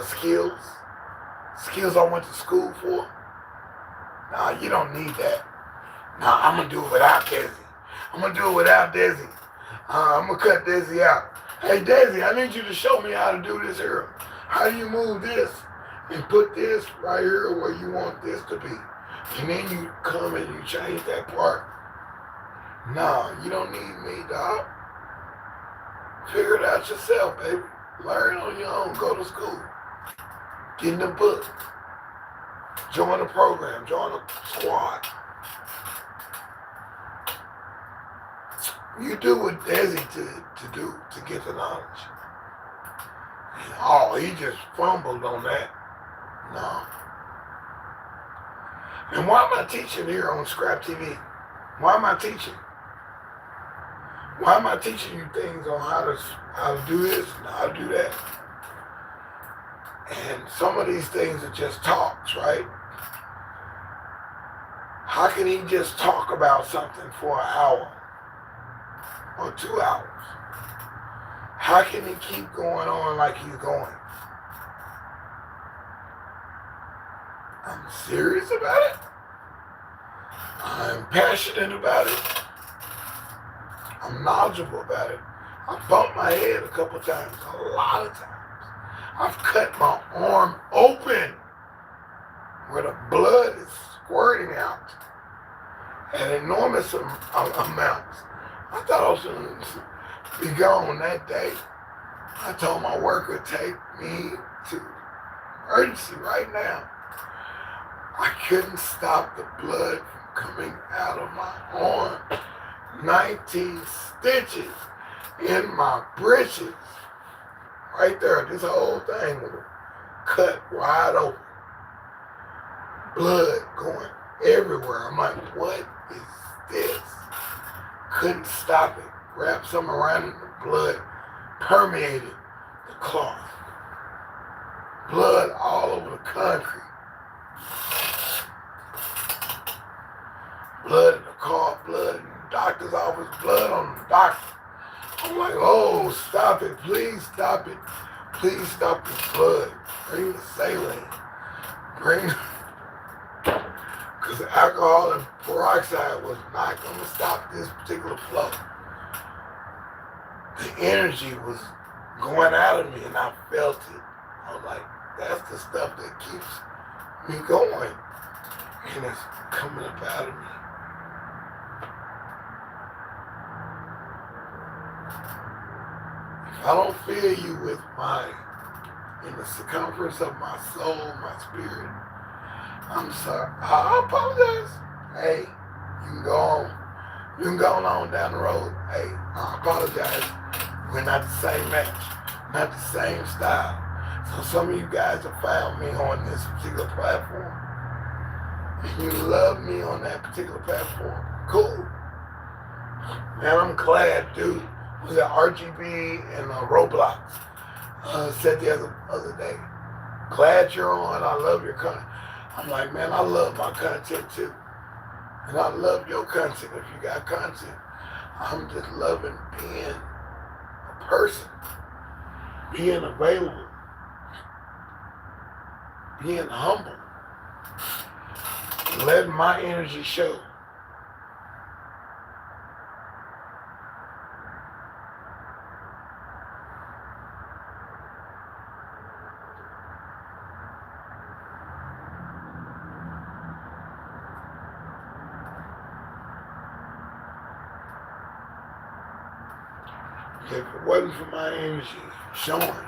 skills. Skills I went to school for. Nah, you don't need that. Nah, I'm going to do it without DeSz'e. I'm going to do it without DeSz'e. I'm going to cut DeSz'e out. Hey, DeSz'e, I need you to show me how to do this here. How do you move this and put this right here where you want this to be? And then you come and you change that part. Nah, you don't need me, dog. Figure it out yourself, baby. Learn on your own. Go to school. Get in the book. Join the program. Join the squad. You do what DeSz'e to do to get the knowledge. Oh, he just fumbled on that. No. And why am I teaching here on ScrAp TV? Why am I teaching? Why am I teaching you things on how to do this and how to do that? And some of these things are just talks, right? How can he just talk about something for an hour or 2 hours? How can he keep going on like he's going? I'm serious about it. I'm passionate about it. I'm knowledgeable about it. I bumped my head a couple times, a lot of times. I've cut my arm open where the blood is squirting out at enormous amounts. I thought I was going to be gone that day. I told my worker, take me to emergency right now. I couldn't stop the blood from coming out of my arm. 19 stitches in my britches. Right there, this whole thing was cut wide open. Blood going everywhere. I'm like, what is this? Couldn't stop it. Wrapped something around it, the blood permeated the cloth. Blood all over the concrete. Blood in the car, blood in the doctor's office, blood on the doctor. I'm like, oh, stop it. Please stop it. Please stop this blood. Bring the saline. bring, because alcohol and peroxide was not going to stop this particular flow. The energy was going out of me and I felt it. I was like, that's the stuff that keeps me going. And it's coming up out of me. If I don't feel you with in the circumference of my soul, my spirit, I'm sorry. I apologize. Hey, you can go on. You can go on down the road. Hey, I apologize. We're not the same match, not the same style. So some of you guys have found me on this particular platform. And you love me on that particular platform. Cool. Man, I'm glad, dude. Was it RGB and Roblox? Said the other day. Glad you're on. I love your content. I'm like, man, I love my content too. And I love your content if you got content. I'm just loving being a person, being available, being humble, letting my energy show. If it wasn't for my energy showing,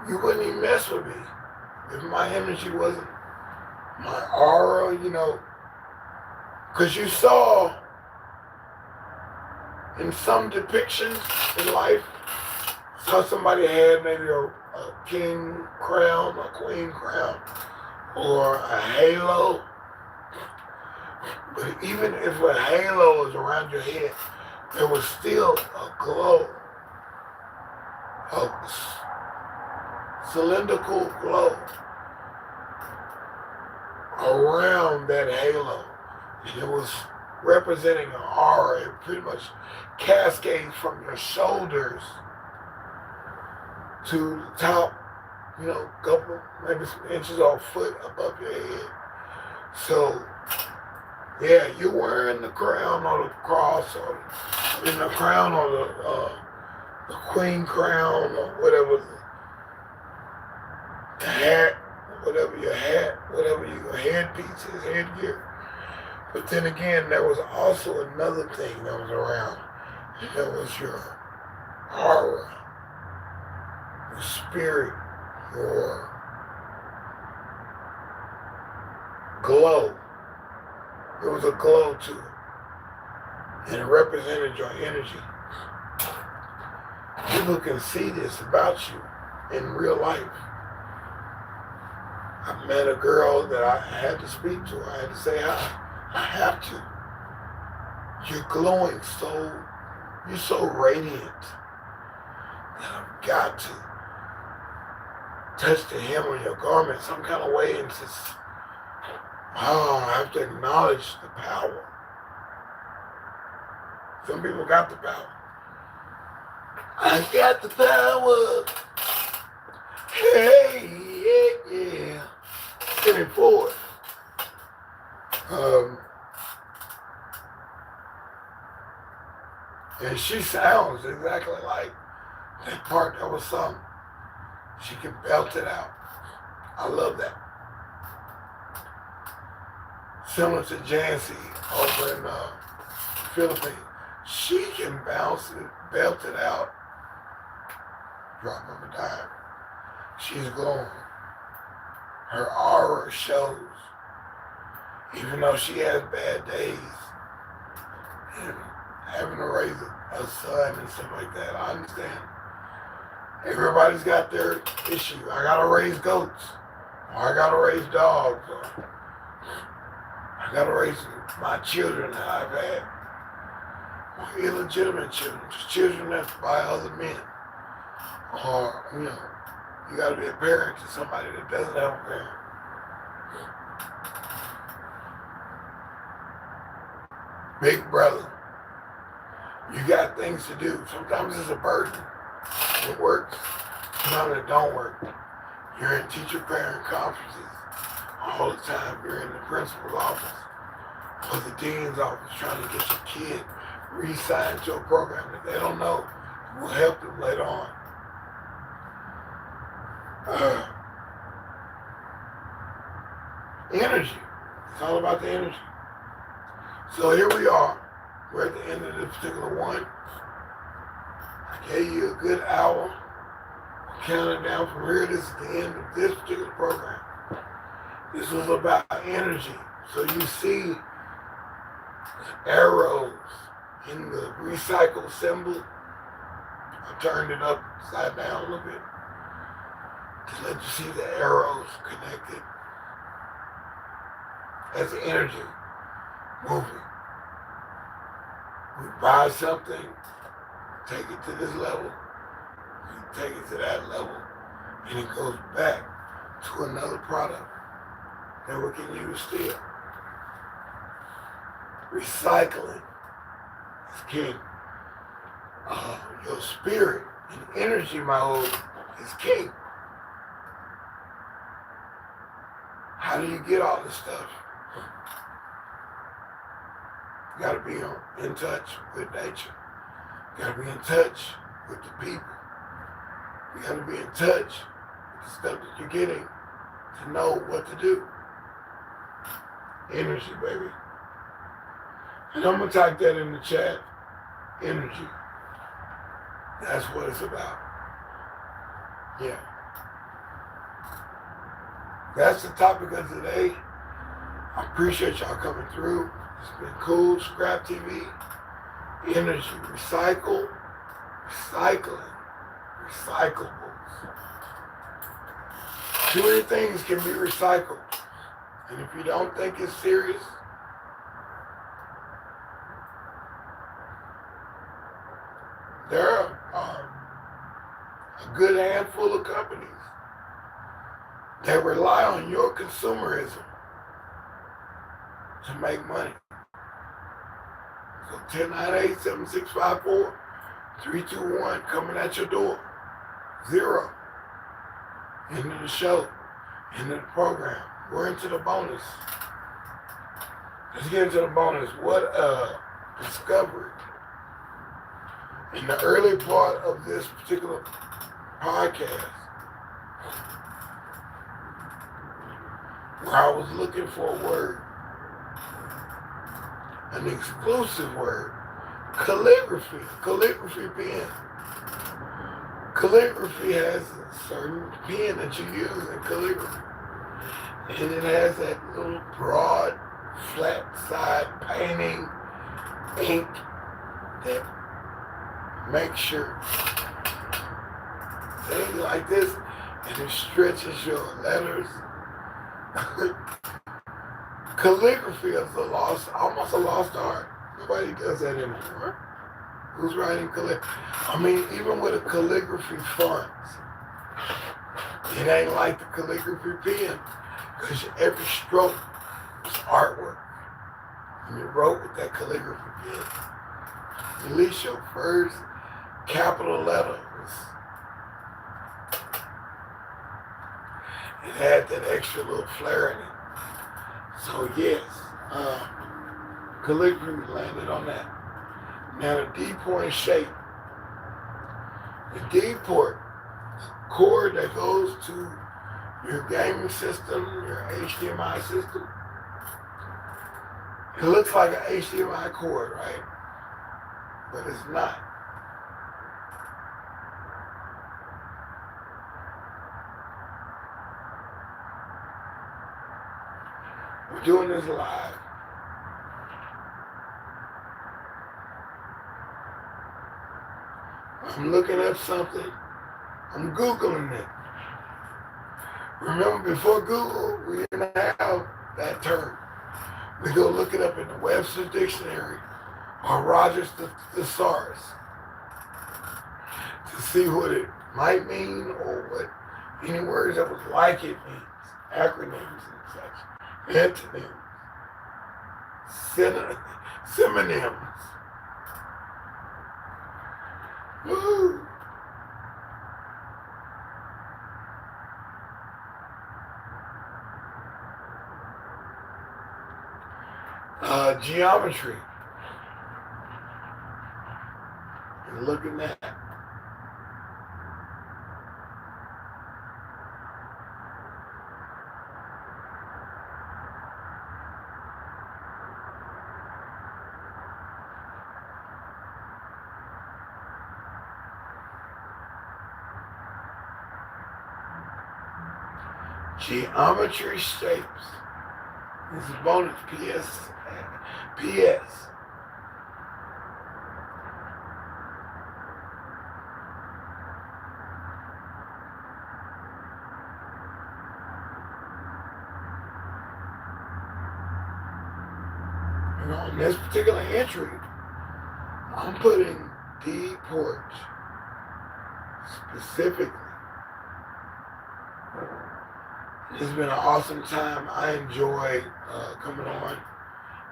you wouldn't even mess with me. If my energy wasn't, my aura, because you saw in some depictions in life, saw somebody had maybe a king crown, a queen crown, or a halo. But even if a halo is around your head, there was still a glow, a cylindrical glow around that halo. And it was representing an aura. It pretty much cascades from your shoulders to the top, couple, maybe some inches or a foot above your head. So, yeah, you're wearing the crown or the cross or the crown or the queen crown or whatever, the hat, whatever your hat, whatever your headpiece is, headgear. But then again, there was also another thing that was around, and that was your aura, your spirit, your glow. There was a glow to it, and it represented your energy. People can see this about you in real life. I met a girl that I had to speak to. I had to say hi. I have to. You're glowing you're so radiant that I've got to touch the hem of your garment some kind of way and just, I have to acknowledge the power. Some people got the power. I got the power. Hey, yeah. Stepping forward. And she sounds exactly like that part that was sung. She can belt it out. I love that. Similar to Jancy over in the Philippines. She can bounce it, belt it out, drop of a dime. She's glowing. Her aura shows. Even though she has bad days and having to raise a son and stuff like that, I understand. Everybody's got their issue. I gotta raise goats, or I gotta raise dogs, or I gotta raise my children that I've had, or illegitimate children, just children that's by other men, or you gotta be a parent to somebody that doesn't have a parent. Big brother, you got things to do. Sometimes it's a burden. It works. Sometimes it don't work. You're in teacher-parent conferences all the time. You're in the principal's office or the dean's office trying to get your kid re-signed to a program that they don't know will help them later on. Energy. It's all about the energy. So here we are. We're at the end of this particular one. I gave you a good hour. Counting down from here. This is the end of this particular program. This was about energy. So you see arrows in the recycle symbol. I turned it upside down a little bit to let you see the arrows connected. That's energy moving. We buy something, take it to this level, we take it to that level, and it goes back to another product that we can use still. Recycling is king. Your spirit and energy mode is king. How do you get all this stuff? You gotta be in touch with nature. You gotta be in touch with the people. You gotta be in touch with the stuff that you're getting to know what to do. Energy, baby. And I'm gonna type that in the chat. Energy. That's what it's about. Yeah. That's the topic of today. I appreciate y'all coming through. It's been cool. ScrAp TV. Energy. Recycle. Recycling. Recyclables. Too many things can be recycled. And if you don't think it's serious, there are a good handful of companies that rely on your consumerism to make money. So 1098-7654-321 coming at your door. 0. Into the show. Into the program. We're into the bonus. Let's get into the bonus. What a discovery. In the early part of this particular podcast, where I was looking for a word, an exclusive word, calligraphy pen. Calligraphy has a certain pen that you use in calligraphy. And it has that little broad, flat side painting ink that makes sure things like this, and it stretches your letters. Calligraphy is almost a lost art. Nobody does that anymore. Who's writing calligraphy? I mean, even with a calligraphy font, it ain't like the calligraphy pen, because every stroke is artwork. When you wrote with that calligraphy pen, at least your first capital letter it had that extra little flair in it. So yes, calligraphy landed on that. Now the D-point shape. The D-port, the cord that goes to your gaming system, your HDMI system, it looks like an HDMI cord, right? But it's not. We're doing this live. I'm looking up something. I'm Googling it. Remember, before Google, we didn't have that term. We go look it up in the Webster's Dictionary or Rogers Thesaurus to see what it might mean or what any words that was like it means, acronyms and such, antonyms, synonyms. Woo! Geometry. And look at that. Geometry shapes. This is bonus PS. PS. And on this particular entry, I'm putting D porch specifically. It's been an awesome time. I enjoy coming on,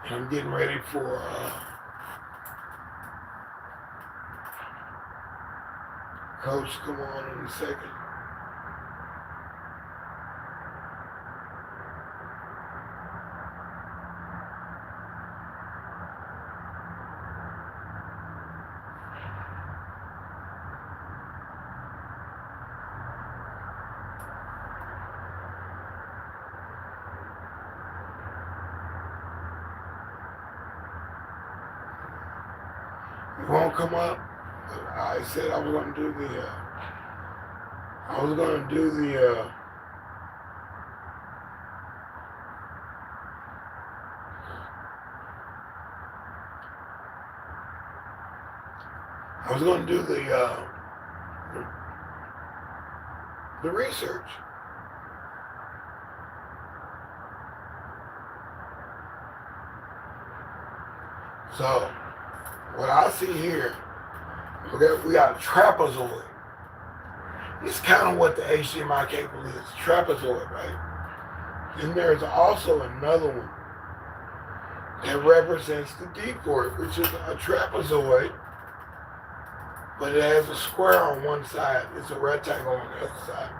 and I'm getting ready for Coach to come on in a second. It won't come up. But I said I was going to do the. I was going to do the. I was going to do the research. So, what I see here, we got a trapezoid. It's kind of what the HDMI cable is, trapezoid, right? Then there's also another one that represents the D port, which is a trapezoid, but it has a square on one side. It's a rectangle on the other side.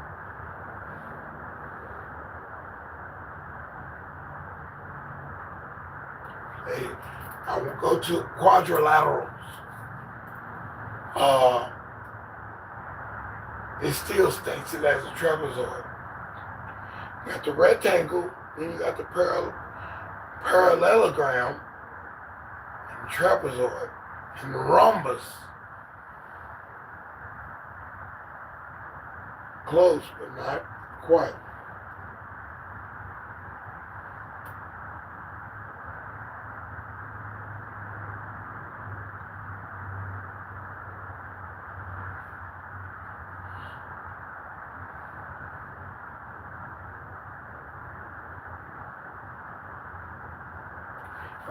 Hey, I will go to quadrilaterals. It still states it as a trapezoid. You got the rectangle, then you got the parallelogram, and the trapezoid, and the rhombus. Close, but not quite.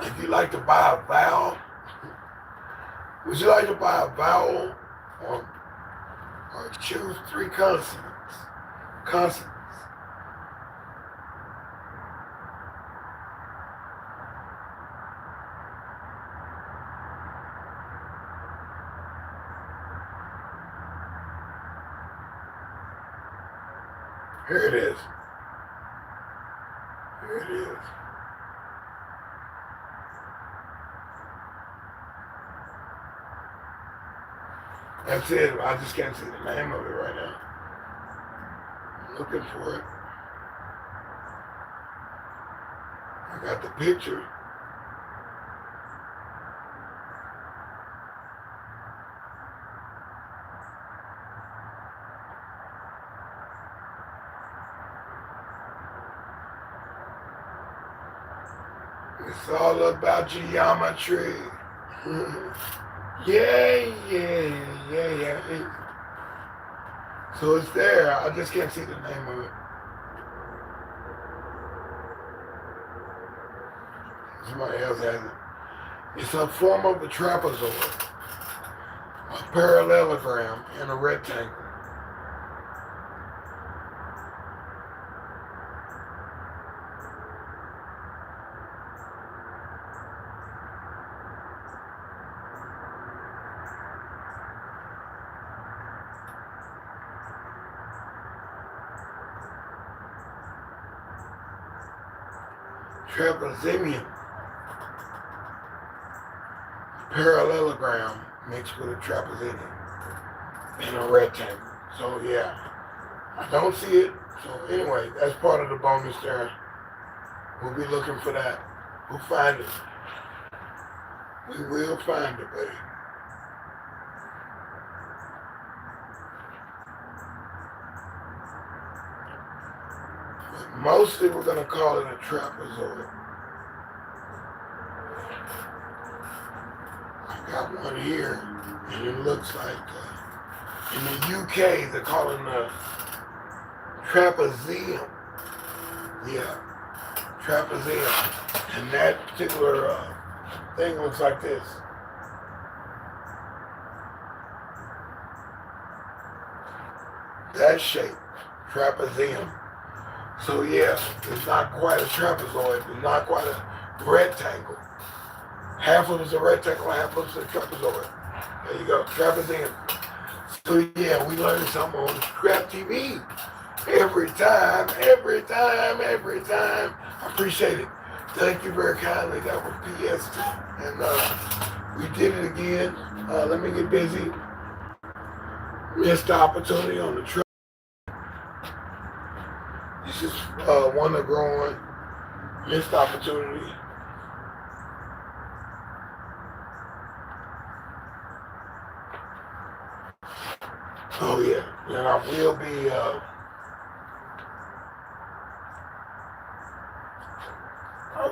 If you like to buy a vowel, would you like to buy a vowel or choose 3 consonants? Consonants. Here it is. Here it is. That's it. I just can't see the name of it right now. I'm looking for it. I got the picture. It's all about geometry. Yeah. So it's there. I just can't see the name of it. Somebody else has it. It's a form of a trapezoid, a parallelogram, and a rectangle. Trapezium. parallelogram mixed with a trapezium and a rectangle. So yeah, I don't see it. So anyway, that's part of the bonus there. We'll be looking for that. We'll find it. We will find it, buddy. But mostly we're going to call it a trapezoid. I got one here, and it looks like in the UK they're calling a trapezium. Yeah, trapezium. And that particular thing looks like this. That shape, trapezium. So yeah, it's not quite a trapezoid, it's not quite a rectangle. Half of it's a rectangle, half of it's a trapezoid. There you go, trapezium. So yeah, we learn something on ScrAp TV. Every time. I appreciate it. Thank you very kindly. That was PS. And we did it again. Let me get busy. Missed the opportunity on the truck. This is one of growing. Missed opportunity. Oh yeah. And I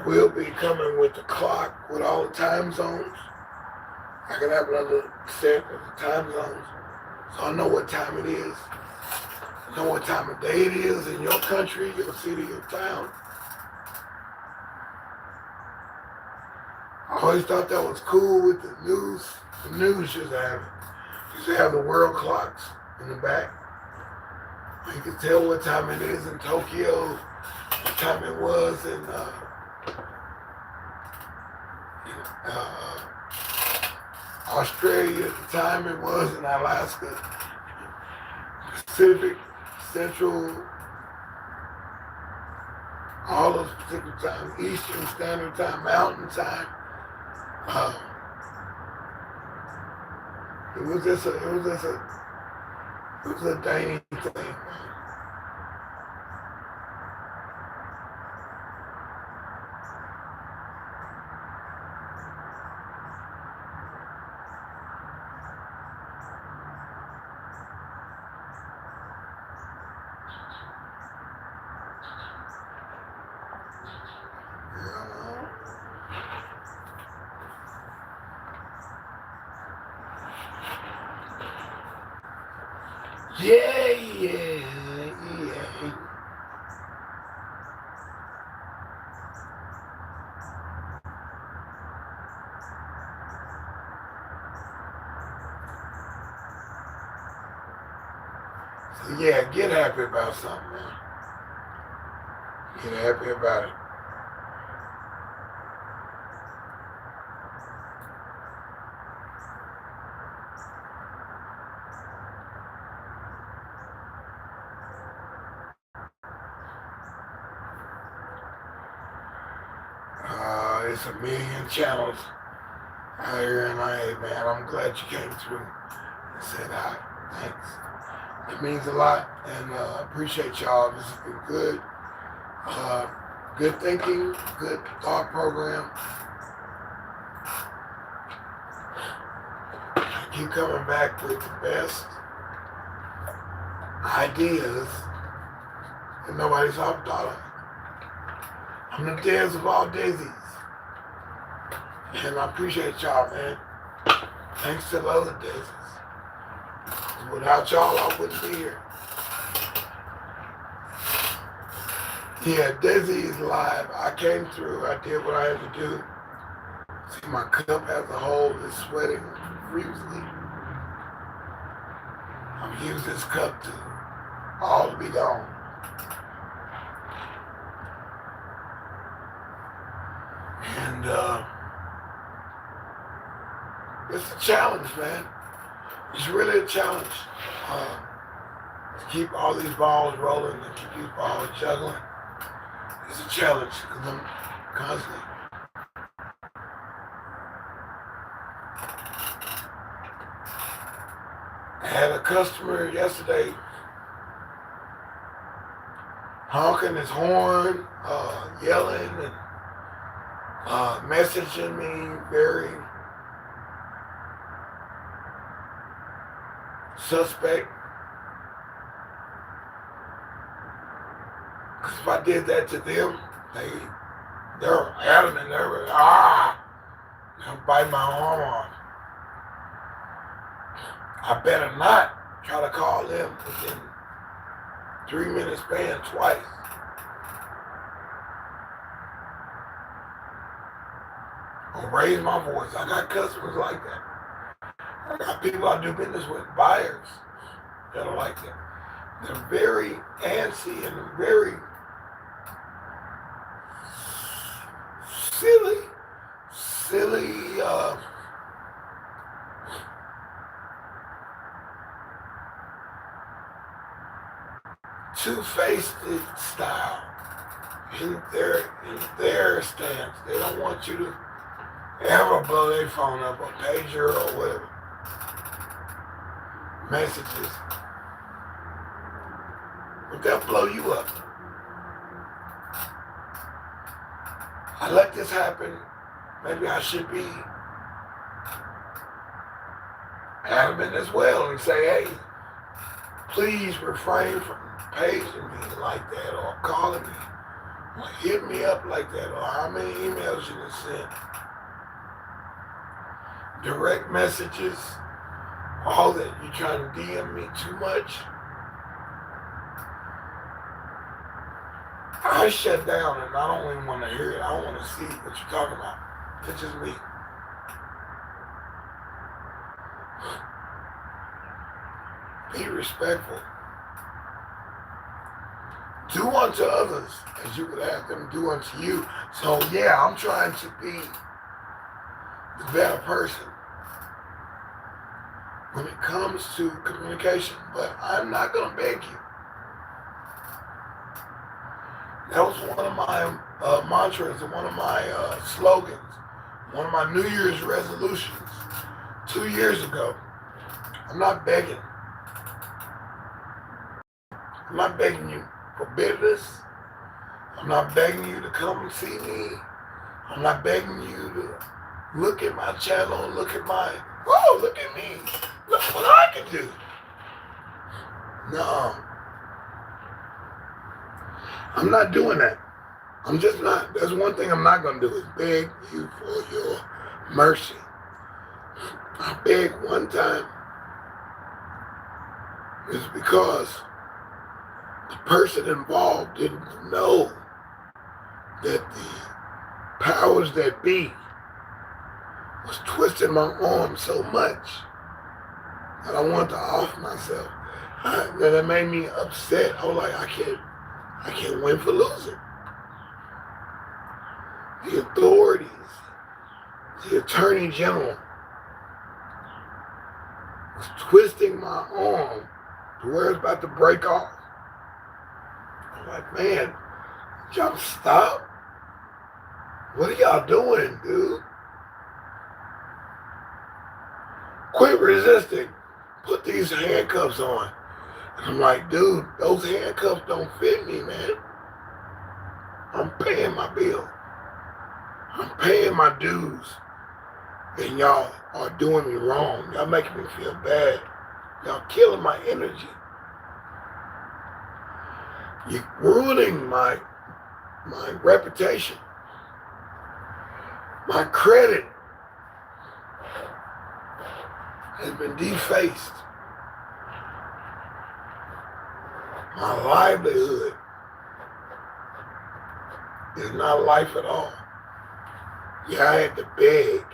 will be coming with the clock with all the time zones. I can have another set of the time zones, so I know what time it is. I know what time of day it is in your country, your city, your town. I always thought that was cool with the news. The news used to have the world clocks in the back. You can tell what time it is in Tokyo, what time it was in Australia, the time it was in Alaska, Pacific, Central, all those particular times, Eastern Standard Time, Mountain Time. It was a dang thing. Yeah. So yeah, get happy about something, man. Get happy about it. It's a million channels out here, and hey, man, I'm glad you came through and said hi. Thanks. It means a lot, and I appreciate y'all. This has been good. Good thinking, good thought program. I keep coming back with the best ideas that nobody's thought of. I'm the deSz'e of all daisies. And I appreciate y'all, man. Thanks to the other deSz'es. Without y'all, I wouldn't be here. Yeah, deSz'e is live. I came through. I did what I had to do. See, my cup has a hole. It's sweating profusely. I'm gonna use this cup to all to be gone. And it's a challenge, man. It's really a challenge to keep all these balls rolling and keep these balls juggling. It's a challenge because I'm constantly had a customer yesterday honking his horn, yelling and messaging me very suspect. Because if I did that to them, they're adamant, they'll bite my arm off. I better not try to call them within 3 minutes span twice. Or raise my voice. I got customers like that. I got people I do business with, buyers, that are like that. They're very antsy and very silly, two-faced style in their stance. They don't want you to ever blow their phone up or pager or whatever. Messages. But they'll blow you up. I let this happen. Maybe I should be adamant as well and say, hey, please refrain from paging me like that or calling me or hit me up like that or how many emails you can send. Direct messages, all that. You trying to DM me too much. I shut down and I don't even want to hear it. I don't want to see what you're talking about. It's just me. Be respectful. Do unto others as you would have them do unto you. So yeah, I'm trying to be the better person when it comes to communication, but I'm not going to beg you. That was one of my mantras and one of my slogans, one of my New Year's resolutions 2 years ago. I'm not begging. I'm not begging you for business. I'm not begging you to come and see me. I'm not begging you to look at my channel, look at look at me. Look what I can do. No. I'm not doing that. I'm just not. There's one thing I'm not going to do is beg you for your mercy. I begged one time. It's because the person involved didn't know that the powers that be was twisting my arm so much that I wanted to off myself. That made me upset. I was like, I can't win for losing. The authorities, the Attorney General, was twisting my arm to where it's about to break off. I'm like, man, y'all stop. What are y'all doing, dude? Quit resisting. Put these handcuffs on. And I'm like, dude, those handcuffs don't fit me, man. I'm paying my bill. I'm paying my dues. And y'all are doing me wrong. Y'all making me feel bad. Y'all killing my energy. You're ruining my reputation. My credit has been defaced. My livelihood is not life at all. Yeah, I had to beg.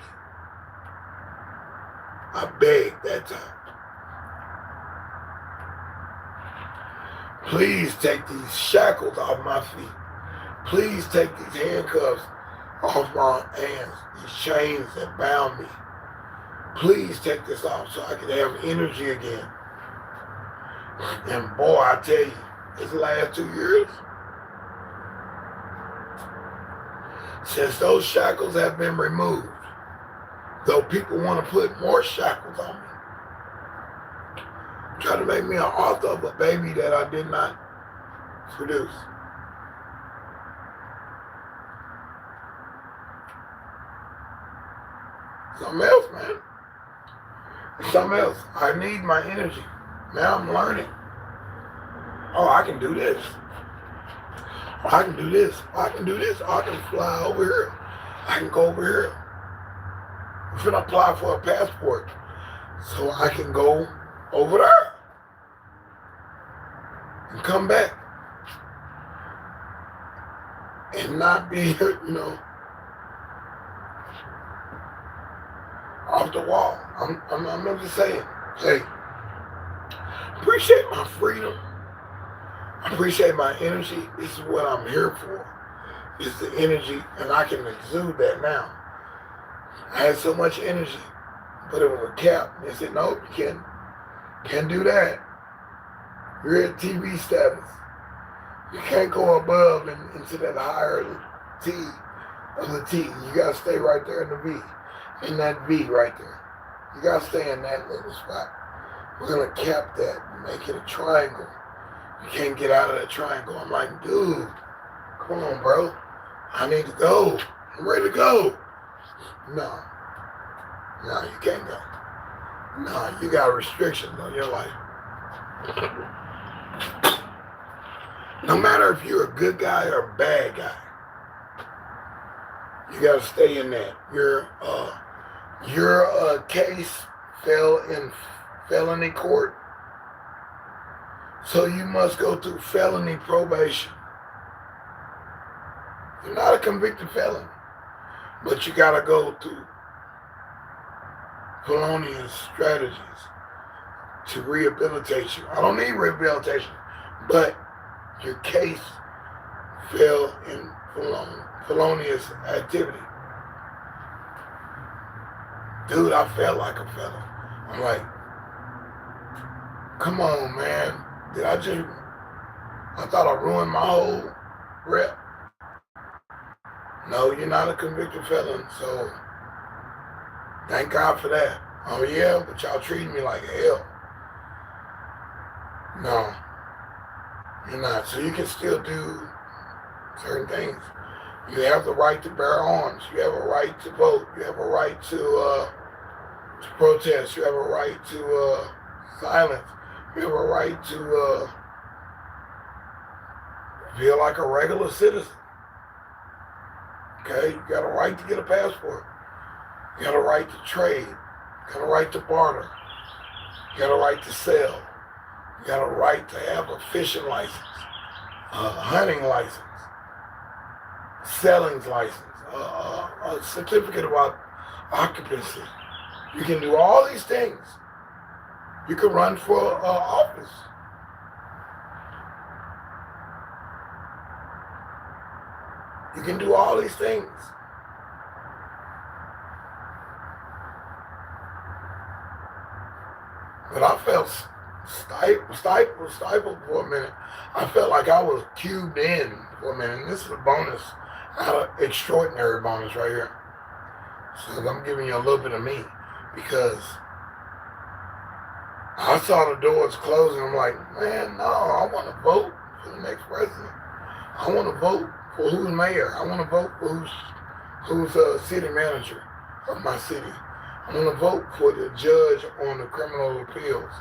I begged that time. Please take these shackles off my feet. Please take these handcuffs off my hands, these chains that bound me. Please take this off so I can have energy again. And boy, I tell you, this last 2 years, since those shackles have been removed, though people want to put more shackles on me, Try to make me an author of a baby that I did not produce. Something else, man. Something else. I need my energy. Now I'm learning. Oh, I can do this. Oh, I can do this. Oh, I can do this. Oh, I can fly over here. I can go over here. I'm finna apply for a passport so I can go over there and come back and not be, off the wall. I'm just saying, hey, appreciate my freedom. I appreciate my energy. This is what I'm here for. It's the energy, and I can exude that now. I had so much energy, but it was a cap. They said, nope, you can't do that. You're at TV status. You can't go above and into that higher T of the T. You gotta stay right there in the V. In that V right there. You gotta stay in that little spot. We're gonna cap that and make it a triangle. You can't get out of that triangle. I'm like, dude, come on, bro. I need to go. I'm ready to go. No, you can't go. No, you got restrictions on your life. No matter if you're a good guy or a bad guy, you gotta stay in that. Your case fell in felony court, so you must go through felony probation. You're not a convicted felon, but you gotta go through felonious strategies to rehabilitate you. I don't need rehabilitation, but your case fell in felonious activity. Dude, I felt like a felon. I'm like, come on, man. I thought I ruined my whole rep. No, you're not a convicted felon, so thank God for that. Oh yeah, but y'all treating me like hell. No, you're not. So you can still do certain things. You have the right to bear arms. You have a right to vote. You have a right to protest. You have a right to silence. You have a right to feel like a regular citizen. Okay? You got a right to get a passport. You got a right to trade. You got a right to barter. You got a right to sell. You got a right to have a fishing license, a hunting license, selling license, a certificate about occupancy. You can do all these things. You can run for office. You can do all these things. But I felt stifled for a minute. I felt like I was cubed in for a minute. And this is a bonus, not an extraordinary bonus right here. So I'm giving you a little bit of me because I saw the doors closing. I'm like, man, no, I want to vote for the next president. I want to vote for who's mayor. I want to vote for who's city manager of my city. I want to vote for the judge on the criminal appeals.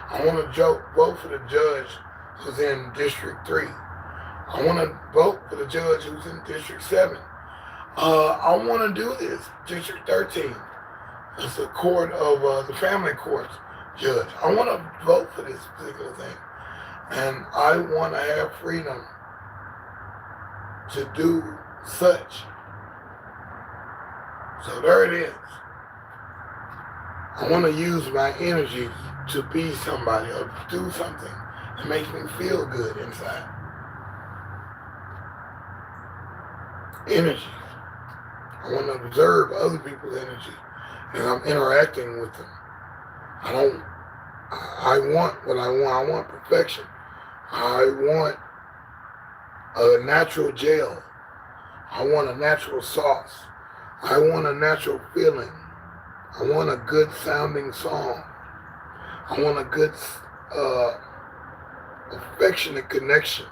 I want to vote for the judge who's in District 3. I want to vote for the judge who's in District 7. I want to do this. District 13. It's the court of the family courts judge. I want to vote for this particular thing. And I want to have freedom to do such. So there it is. I want to use my energy to be somebody or do something that makes me feel good inside. Energy. I want to observe other people's energy and I'm interacting with them. I want what I want. I want perfection. I want a natural gel. I want a natural sauce. I want a natural feeling. I want a good sounding song. I want a good uh, affectionate connection.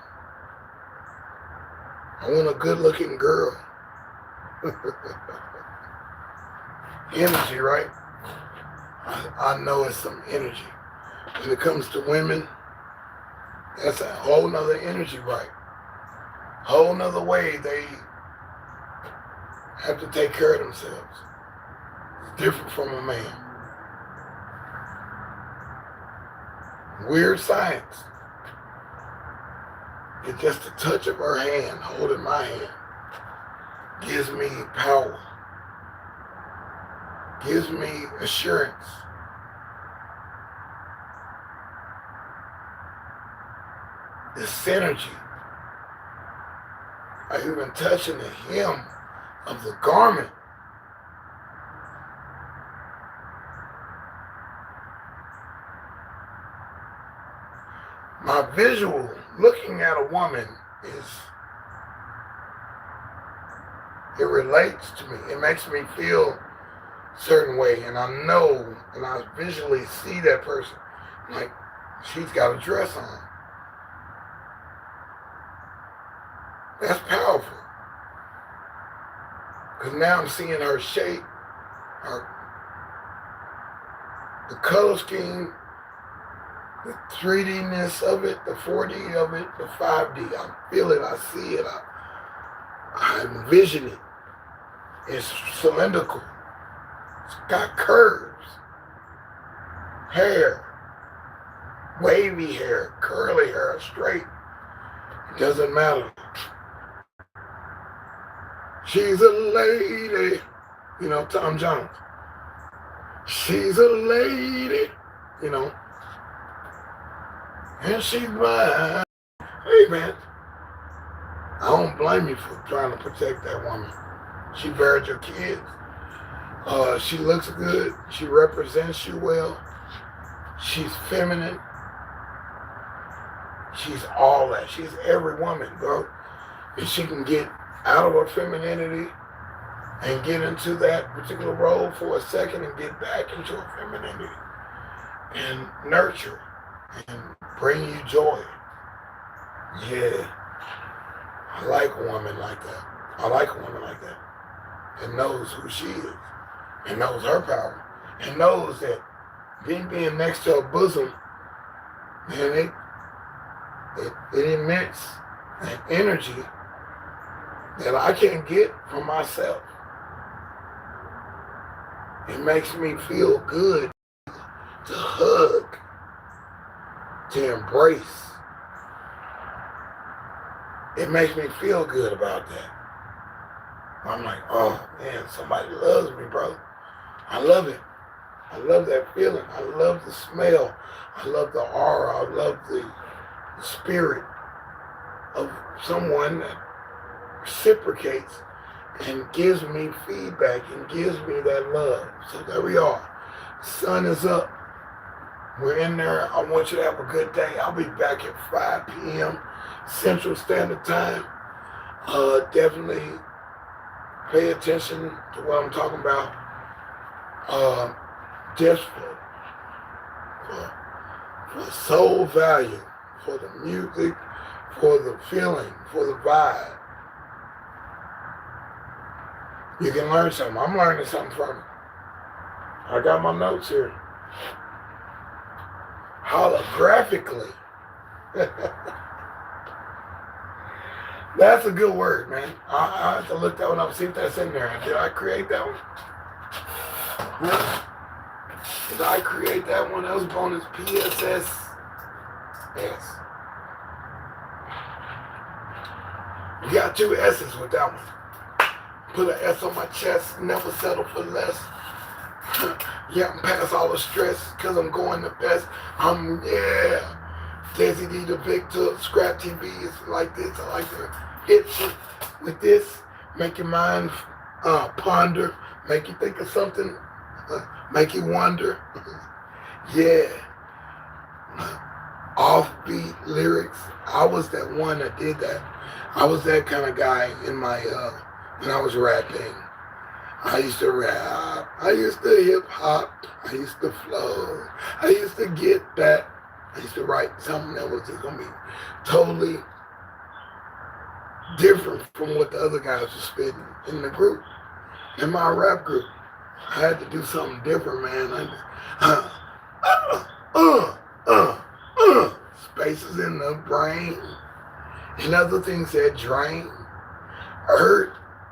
I want a good-looking girl. Energy, right? I know it's some energy. When it comes to women, that's a whole nother energy, right? Whole nother way they have to take care of themselves. It's different from a man. Weird science. It's just a touch of her hand, holding my hand, gives me power, gives me assurance. This synergy. I even touching the hem of the garment. My visual looking at a woman it relates to me. It makes me feel a certain way, and I know, and I visually see that person. Like, she's got a dress on. That's powerful. Because now I'm seeing her shape, the color scheme, the 3D-ness of it, the 4D of it, the 5D. I feel it, I see it, I envision it. It's cylindrical. It's got curves. Hair. Wavy hair, curly hair, straight. It doesn't matter. She's a lady. You know, Tom Jones. She's a lady. You know. And she's mine. Hey, man. I don't blame you for trying to protect that woman. She buried your kids. She looks good. She represents you well. She's feminine. She's all that. She's every woman, bro. If she can get out of her femininity and get into that particular role for a second and get back into her femininity and nurture and bring you joy. Yeah. I like a woman like that. I like a woman like that. And knows who she is. And knows her power. And knows that being next to her bosom, man, it emits an energy that I can't get from myself. It makes me feel good to hug, to embrace. It makes me feel good about that. I'm like, oh man, somebody loves me, bro. I love it. I love that feeling. I love the smell. I love the aura. I love the spirit of someone that reciprocates and gives me feedback and gives me that love. So there we are. Sun is up. We're in there. I want you to have a good day. I'll be back at 5 p.m. Central Standard Time. Definitely pay attention to what I'm talking about. Just for soul value, for the music, for the feeling, for the vibe. You can learn something. I'm learning something from it. I got my notes here. Holographically. That's a good word, man. I have to look that one up, see if that's in there. Did I create that one? Did I create that one? That was bonus PSS. Yes. You got 2 S's with that one. Put an S on my chest, never settle for less. Yeah, I'm past all the stress, cause I'm going the best. DeSz'e the Victor, ScrAp TV is like this. I like to hit you with this, make your mind ponder, make you think of something, make you wonder. Yeah. Offbeat lyrics. I was that one that did that. I was that kind of guy in my, when I was rapping. I used to rap. I used to hip hop. I used to flow. I used to get that. I used to write something that was just going to be totally different from what the other guys were spitting in the group, in my rap group. I had to do something different, man. Spaces in the brain and other things that drain.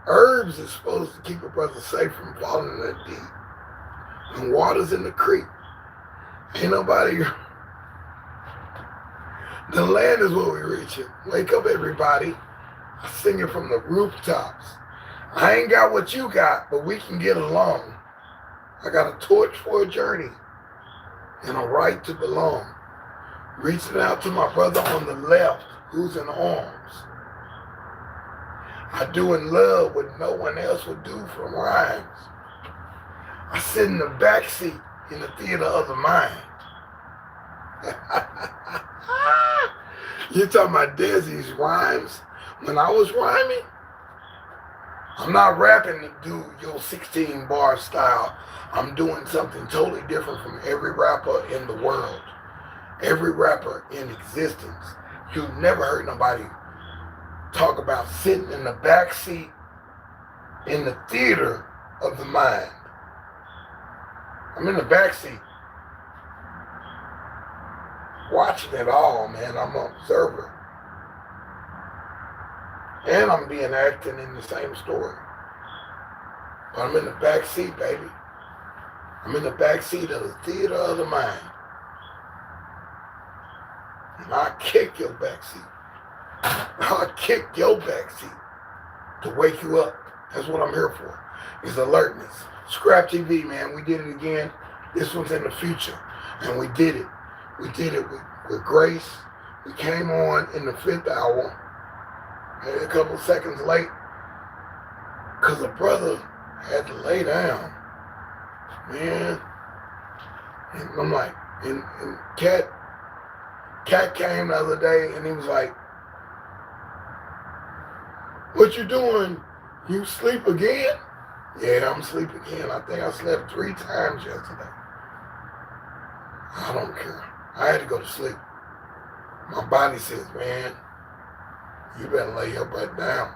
Herbs is supposed to keep a brother safe from falling in the deep. And water's in the creek. Ain't nobody. The land is where we reach it. Wake up, everybody. I sing it from the rooftops. I ain't got what you got, but we can get along. I got a torch for a journey and a right to belong. Reaching out to my brother on the left who's in arms. I do in love what no one else would do from rhymes. I sit in the back seat in the theater of the mind. You talking about deSz'e's rhymes? When I was rhyming, I'm not rapping to do your 16 bar style. I'm doing something totally different from every rapper in the world. Every rapper in existence. You've never heard nobody talk about sitting in the back seat in the theater of the mind. I'm in the back seat, watching it all, man. I'm an observer. And I'm being acting in the same story. But I'm in the back seat, baby. I'm in the back seat of the theater of the mind. And I kick your back seat. I'll kick your back seat to wake you up. That's what I'm here for, is alertness. ScrAp TV, man, we did it again. This one's in the future, and we did it. We did it with grace. We came on in the 5th hour, maybe a couple seconds late, because a brother had to lay down, man. And I'm like, and Cat came the other day, and he was like, "What you doing? You sleep again?" Yeah, I'm sleeping again. I think I slept 3 times yesterday. I don't care. I had to go to sleep. My body says, man, you better lay your butt down.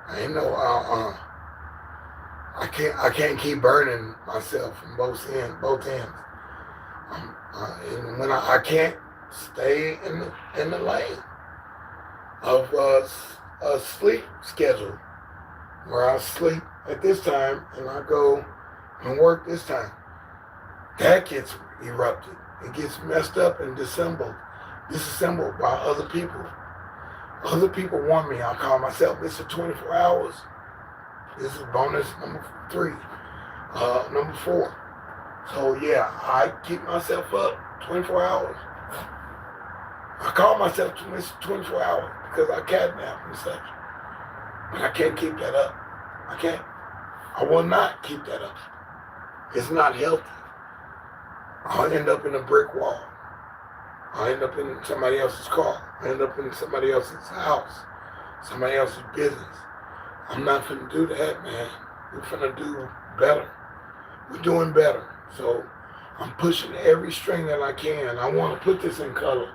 I ain't no I can't keep burning myself from both ends. And when I can't stay in the lane of a sleep schedule where I sleep at this time and I go and work this time. That gets erupted. It gets messed up and disassembled by other people. Other people want me. I call myself Mr. 24 Hours. This is bonus number 3. Number 4. So yeah, I keep myself up 24 hours. I call myself Mr. 24 Hours because I catnap and such. But I can't keep that up. I can't. I will not keep that up. It's not healthy. I'll end up in a brick wall. I'll end up in somebody else's car. I'll end up in somebody else's house. Somebody else's business. I'm not finna do that, man. We're finna do better. We're doing better. So I'm pushing every string that I can. I want to put this in color.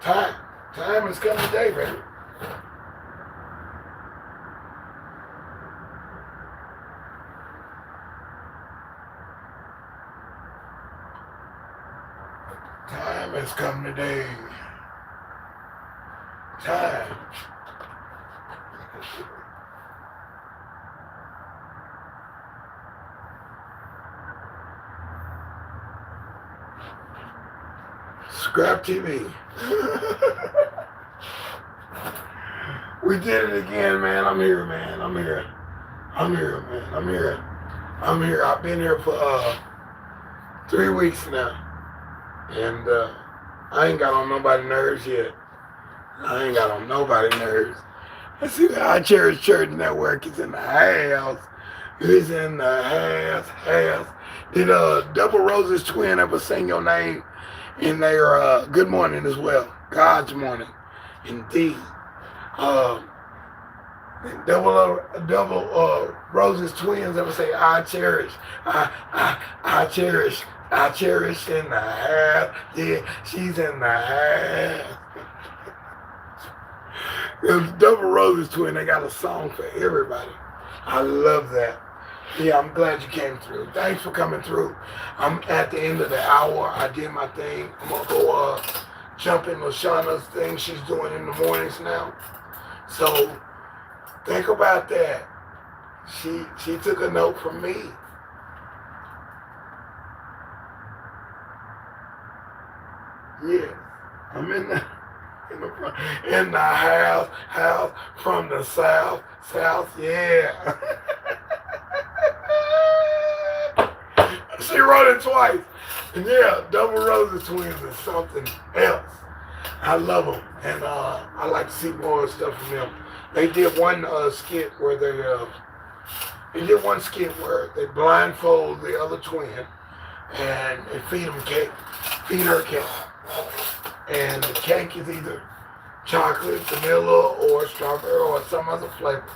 Time has come today, baby. Time has come today. Time. ScrAp TV. We did it again, man. I'm here, man. I'm here, man. I'm here. I've been here for 3 weeks now. And I ain't got on nobody's nerves yet. I ain't got on nobody's nerves. I see the I Cherish Church Network is in the house. It's in the house. Did Double Rose's twin ever sing your name in their Good Morning as well? God's Morning, indeed. Double Roses twins ever say, I cherish, I cherish, I cherish in the house. Yeah, she's in the house. The Double Roses twin, they got a song for everybody. I love that. Yeah, I'm glad you came through. Thanks for coming through. I'm at the end of the hour. I did my thing. I'm gonna go jump in Lashana's thing she's doing in the mornings now. So think about that. She took a note from me. Yeah, I'm in the house from the south, yeah. She wrote it twice. And yeah, Double Roses twins is something else. I love them, and I like to see more stuff from them. They did one skit where they blindfold the other twin and feed her cake. And the cake is either chocolate, vanilla, or strawberry, or some other flavor.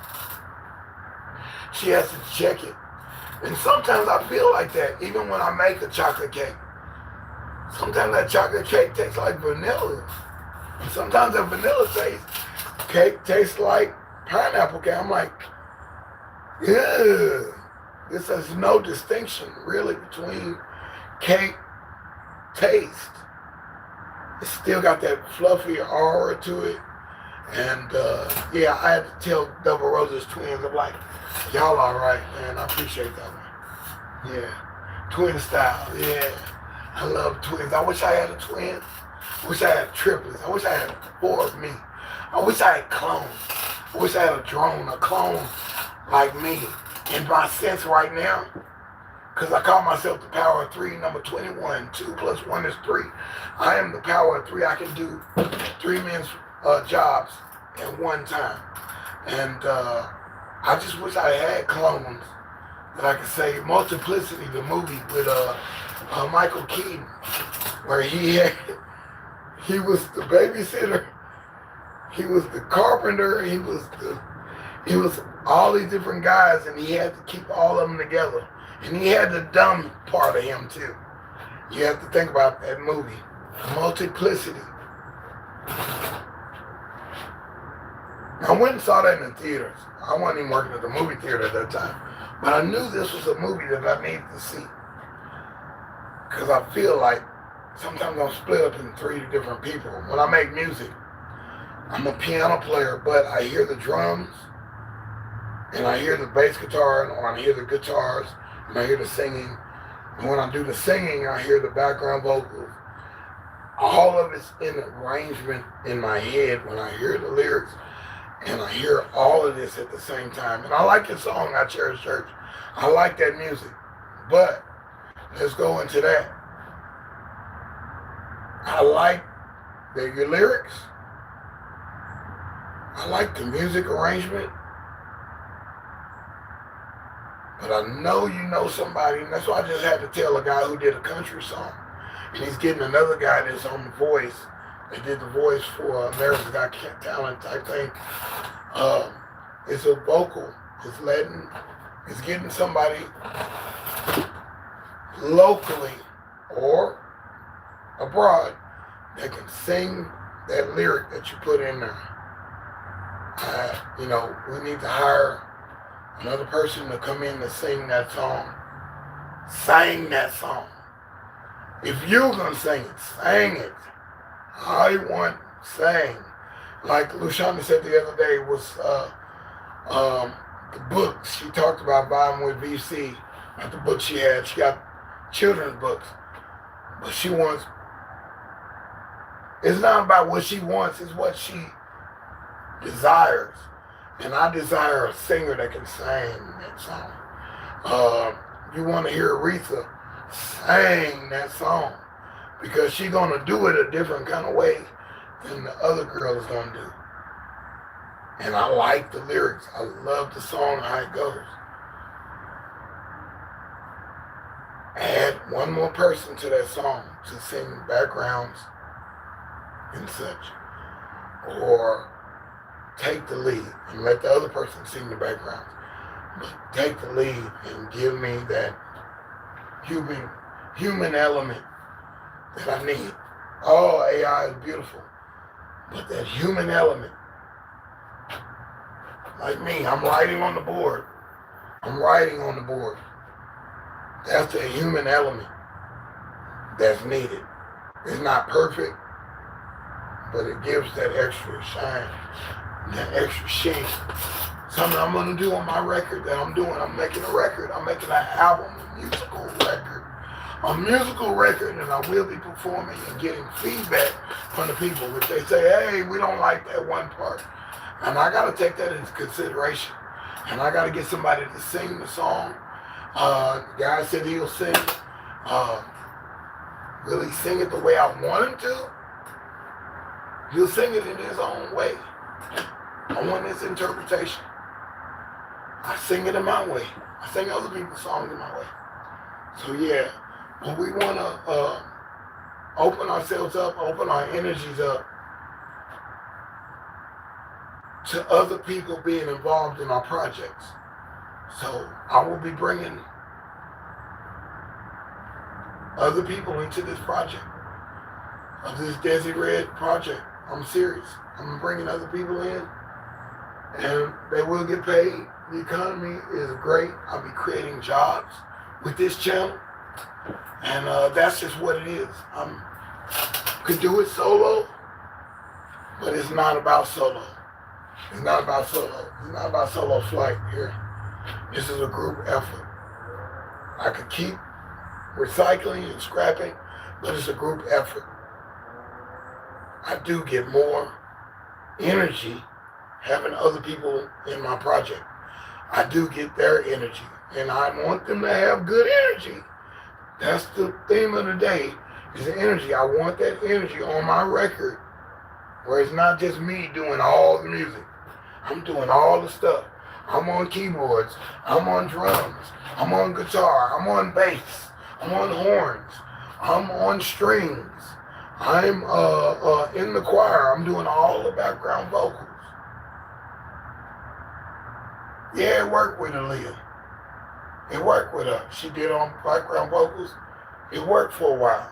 She has to check it. And sometimes I feel like that, even when I make a chocolate cake. Sometimes that chocolate cake tastes like vanilla. And sometimes that vanilla cake tastes like pineapple cake. I'm like, yeah. There's no distinction, really, between cake taste. It's still got that fluffy aura to it. And yeah, I had to tell Double Roses twins, I'm like, y'all all right, man. I appreciate that one. Yeah. Twin style, yeah. I love twins. I wish I had a twin. I wish I had triplets. I wish I had 4 of me. I wish I had clones. I wish I had a clone like me. In my sense right now, because I call myself the power of 3, number 21. 2 plus 1 is 3. I am the power of 3. I can do 3 men's jobs at one time. And I just wish I had clones that I could say. Multiplicity, the movie with Michael Keaton, where he was the babysitter, he was the carpenter, he was all these different guys, and he had to keep all of them together. And he had the dumb part of him too. You have to think about that movie, Multiplicity. I went and saw that in the theaters. I wasn't even working at the movie theater at that time. But I knew this was a movie that I needed to see. Because I feel like sometimes I'm split up in 3 different people. When I make music, I'm a piano player, but I hear the drums, and I hear the bass guitar, or I hear the guitars, and I hear the singing. And when I do the singing, I hear the background vocals. All of it's in arrangement in my head when I hear the lyrics. And I hear all of this at the same time. And I like your song, I Cherish Church. I like that music. But let's go into that. I like your lyrics. I like the music arrangement. But I know you know somebody, and that's why I just had to tell a guy who did a country song. And he's getting another guy that's on The Voice. They did the voice for America's Got Talent type thing. It's a vocal. It's getting somebody locally or abroad that can sing that lyric that you put in there. We need to hire another person to come in to sing that song. Sing that song. If you're going to sing it, sing it. I want sang. Like Lushana said the other day was the books. She talked about buying with VC. Not the books she had. She got children's books. But she wants, it's not about what she wants, it's what she desires. And I desire a singer that can sing that song. You want to hear Aretha sing that song, because she's going to do it a different kind of way than the other girl is going to do. And I like the lyrics. I love the song, how it goes. Add one more person to that song to sing backgrounds and such. Or take the lead and let the other person sing the background. But take the lead and give me that human element that I need. Oh, AI is beautiful, but that human element, like me, I'm writing on the board. That's the human element that's needed. It's not perfect, but it gives that extra shine, that extra sheen. Something I'm gonna do on my record that I'm doing. I'm making a record. I'm making an album, a musical record, and I will be performing and getting feedback from the people. If they say, hey, we don't like that one part, and I gotta take that into consideration. And I gotta get somebody to sing the song. The guy said he'll sing. Will he sing it the way I want him to? He'll sing it in his own way. I want his interpretation. I sing it in my way. I sing other people's songs in my way. So yeah, when we want to open ourselves up, open our energies up to other people being involved in our projects. So I will be bringing other people into this project, of this DeSz'e project. I'm serious. I'm bringing other people in, and they will get paid. The economy is great. I'll be creating jobs with this channel, and that's just what it is. Could do it solo, but it's not about solo. It's not about solo. It's not about solo flight here. This is a group effort. I could keep recycling and scrapping, but it's a group effort. I do get more energy having other people in my project. I do get their energy, and I want them to have good energy. That's the theme of the day, is the energy. I want that energy on my record, where it's not just me doing all the music. I'm doing all the stuff. I'm on keyboards, I'm on drums, I'm on guitar, I'm on bass, I'm on horns, I'm on strings, I'm in the choir, I'm doing all the background vocals. Yeah, it worked with Aaliyah. It worked with her. She did on background vocals. It worked for a while.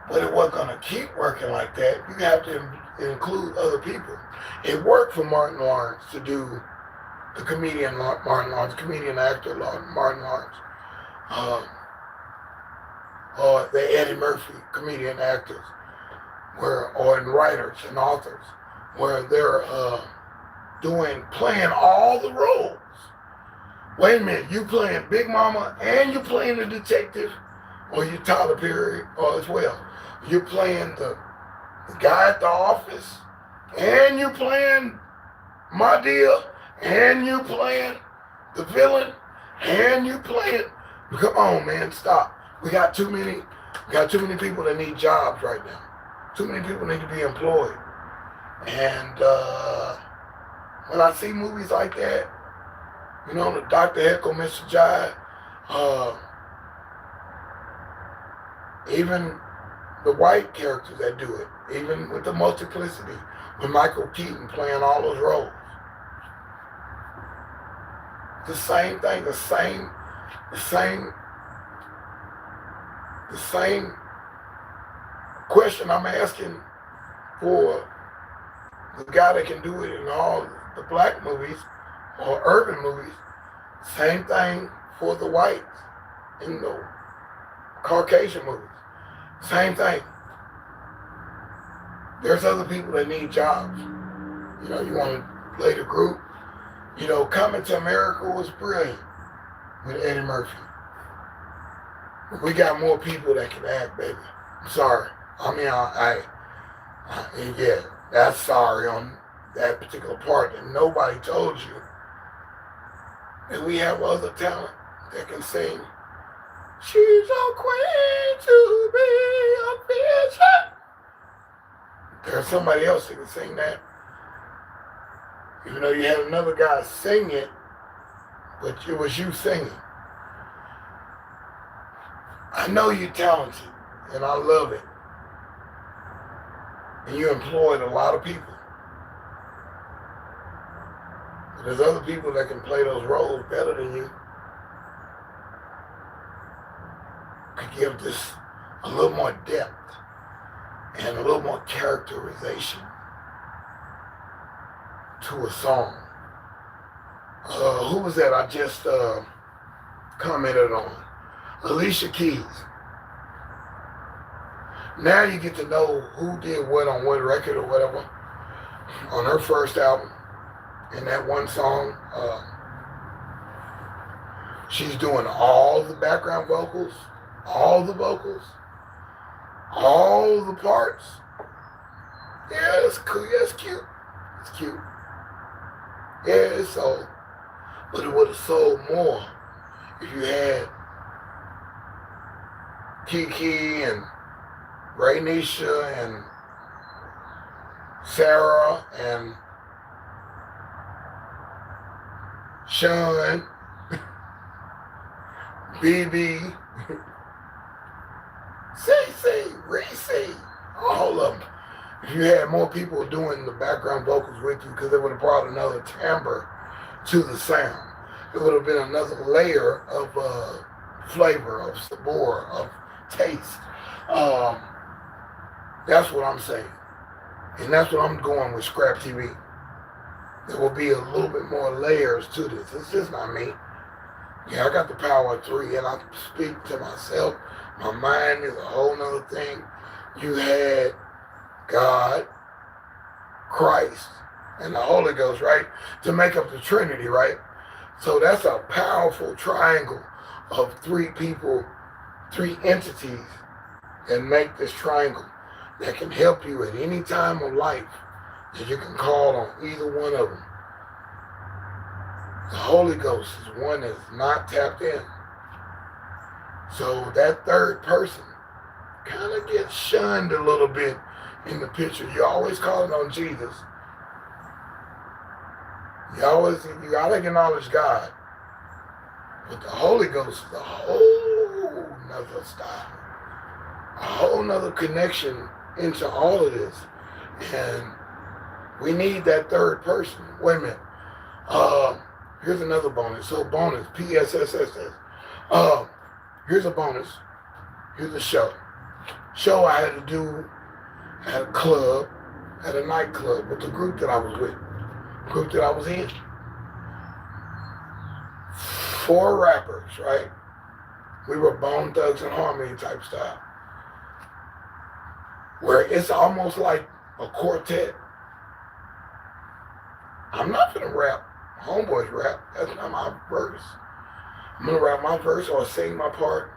But it wasn't gonna keep working like that. You have to include other people. It worked for Martin Lawrence to do the comedian Martin Lawrence, comedian actor Martin Lawrence, or the Eddie Murphy comedian actors, or in writers and authors, where they're playing all the roles. Wait a minute, you playing Big Mama and you playing the detective, or you Tyler Perry as well. You're playing the guy at the office, and you're playing my deal, and you're playing the villain, and you're playing. Come on, man, stop. We got too many people that need jobs right now. Too many people need to be employed. And when I see movies like that, you know, the Dr. Heckle, Mr. Jive, even the white characters that do it, even with the multiplicity, with Michael Keaton playing all those roles. The same thing, the same question I'm asking for the guy that can do it in all the black movies or urban movies. Same thing for the whites in the Caucasian movies. Same thing. There's other people that need jobs. You know, you want to play the group. You know, Coming to America was brilliant with Eddie Murphy. We got more people that can act, baby. I'm sorry. I mean, yeah, that's sorry on that particular part. And nobody told you that we have other talent that can sing. She's a queen to be a vision. There's somebody else that can sing that. Even though you had another guy sing it, but it was you singing. I know you're talented, and I love it. and you employed a lot of people. But there's other people that can play those roles better than you. Could give this a little more depth and a little more characterization to a song. Who was that I just commented on? Alicia Keys. Now you get to know who did what on what record or whatever on her first album. In that one song, she's doing all the background vocals, all the vocals, all the parts. Yeah, it's cool. Yeah, it's cute. It's cute. Yeah, it's sold. But it would have sold more if you had Kiki and Raynisha and Sarah and Sean, BB, CC, Reese, all of them. If you had more people doing the background vocals with you, because it would have brought another timbre to the sound. It would have been another layer of flavor, of sabor, of taste. That's what I'm saying. And that's what I'm going with ScrAp TV. There will be a little bit more layers to this. It's just not me. Yeah, I got the power of three, and I speak to myself. My mind is a whole nother thing. You had God, Christ, and the Holy Ghost, right? To make up the Trinity, right? So that's a powerful triangle of three people, three entities that make this triangle that can help you at any time of life that you can call on either one of them. The Holy Ghost is one that's not tapped in. So that third person kind of gets shunned a little bit in the picture. You're always calling on Jesus. You gotta acknowledge God. But the Holy Ghost is a whole nother style. A whole nother connection into all of this. And we need that third person. Wait a minute. Here's another bonus. So bonus, PSSSS. Here's a bonus. Here's a show. Show I had to do at a club, at a nightclub with the group that I was with. Group that I was in. 4 rappers, right? We were Bone Thugs and Harmony type style. Where it's almost like a quartet. I'm not gonna rap Homeboy's rap. That's not my verse. I'm gonna rap my verse or sing my part,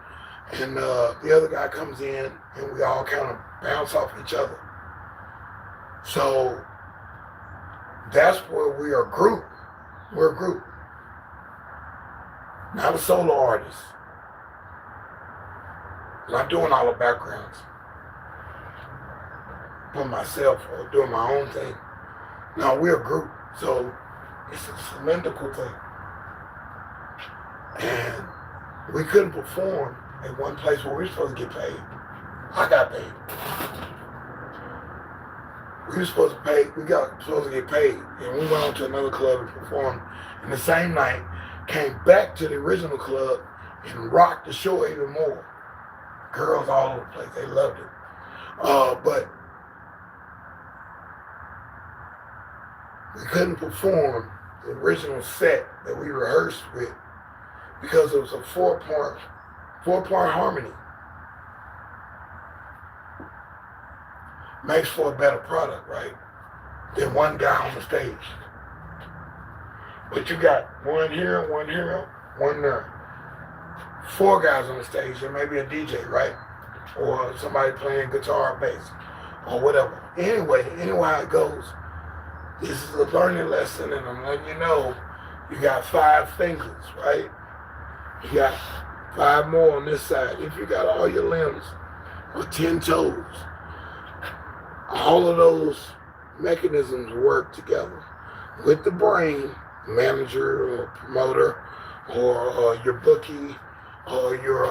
and the other guy comes in, and we all kind of bounce off each other. So that's where we are a group. We're a group, not a solo artist. Not doing all the backgrounds for myself or doing my own thing. No, we're a group. So it's a cylindrical thing. And we couldn't perform at one place where we were supposed to get paid. I got paid. We were supposed to get paid. And we went on to another club and performed. And the same night, came back to the original club and rocked the show even more. Girls all over the place, they loved it. But we couldn't perform the original set that we rehearsed with because it was a four-part harmony. Makes for a better product, right? Than one guy on the stage. But you got one here, one there. 4 guys on the stage, and maybe a DJ, right? Or somebody playing guitar or bass, or whatever. Anyway how it goes. This is a learning lesson, and I'm letting you know, you got 5 fingers, right? You got 5 more on this side. If you got all your limbs, or 10 toes, all of those mechanisms work together with the brain, manager or promoter, or your bookie, or your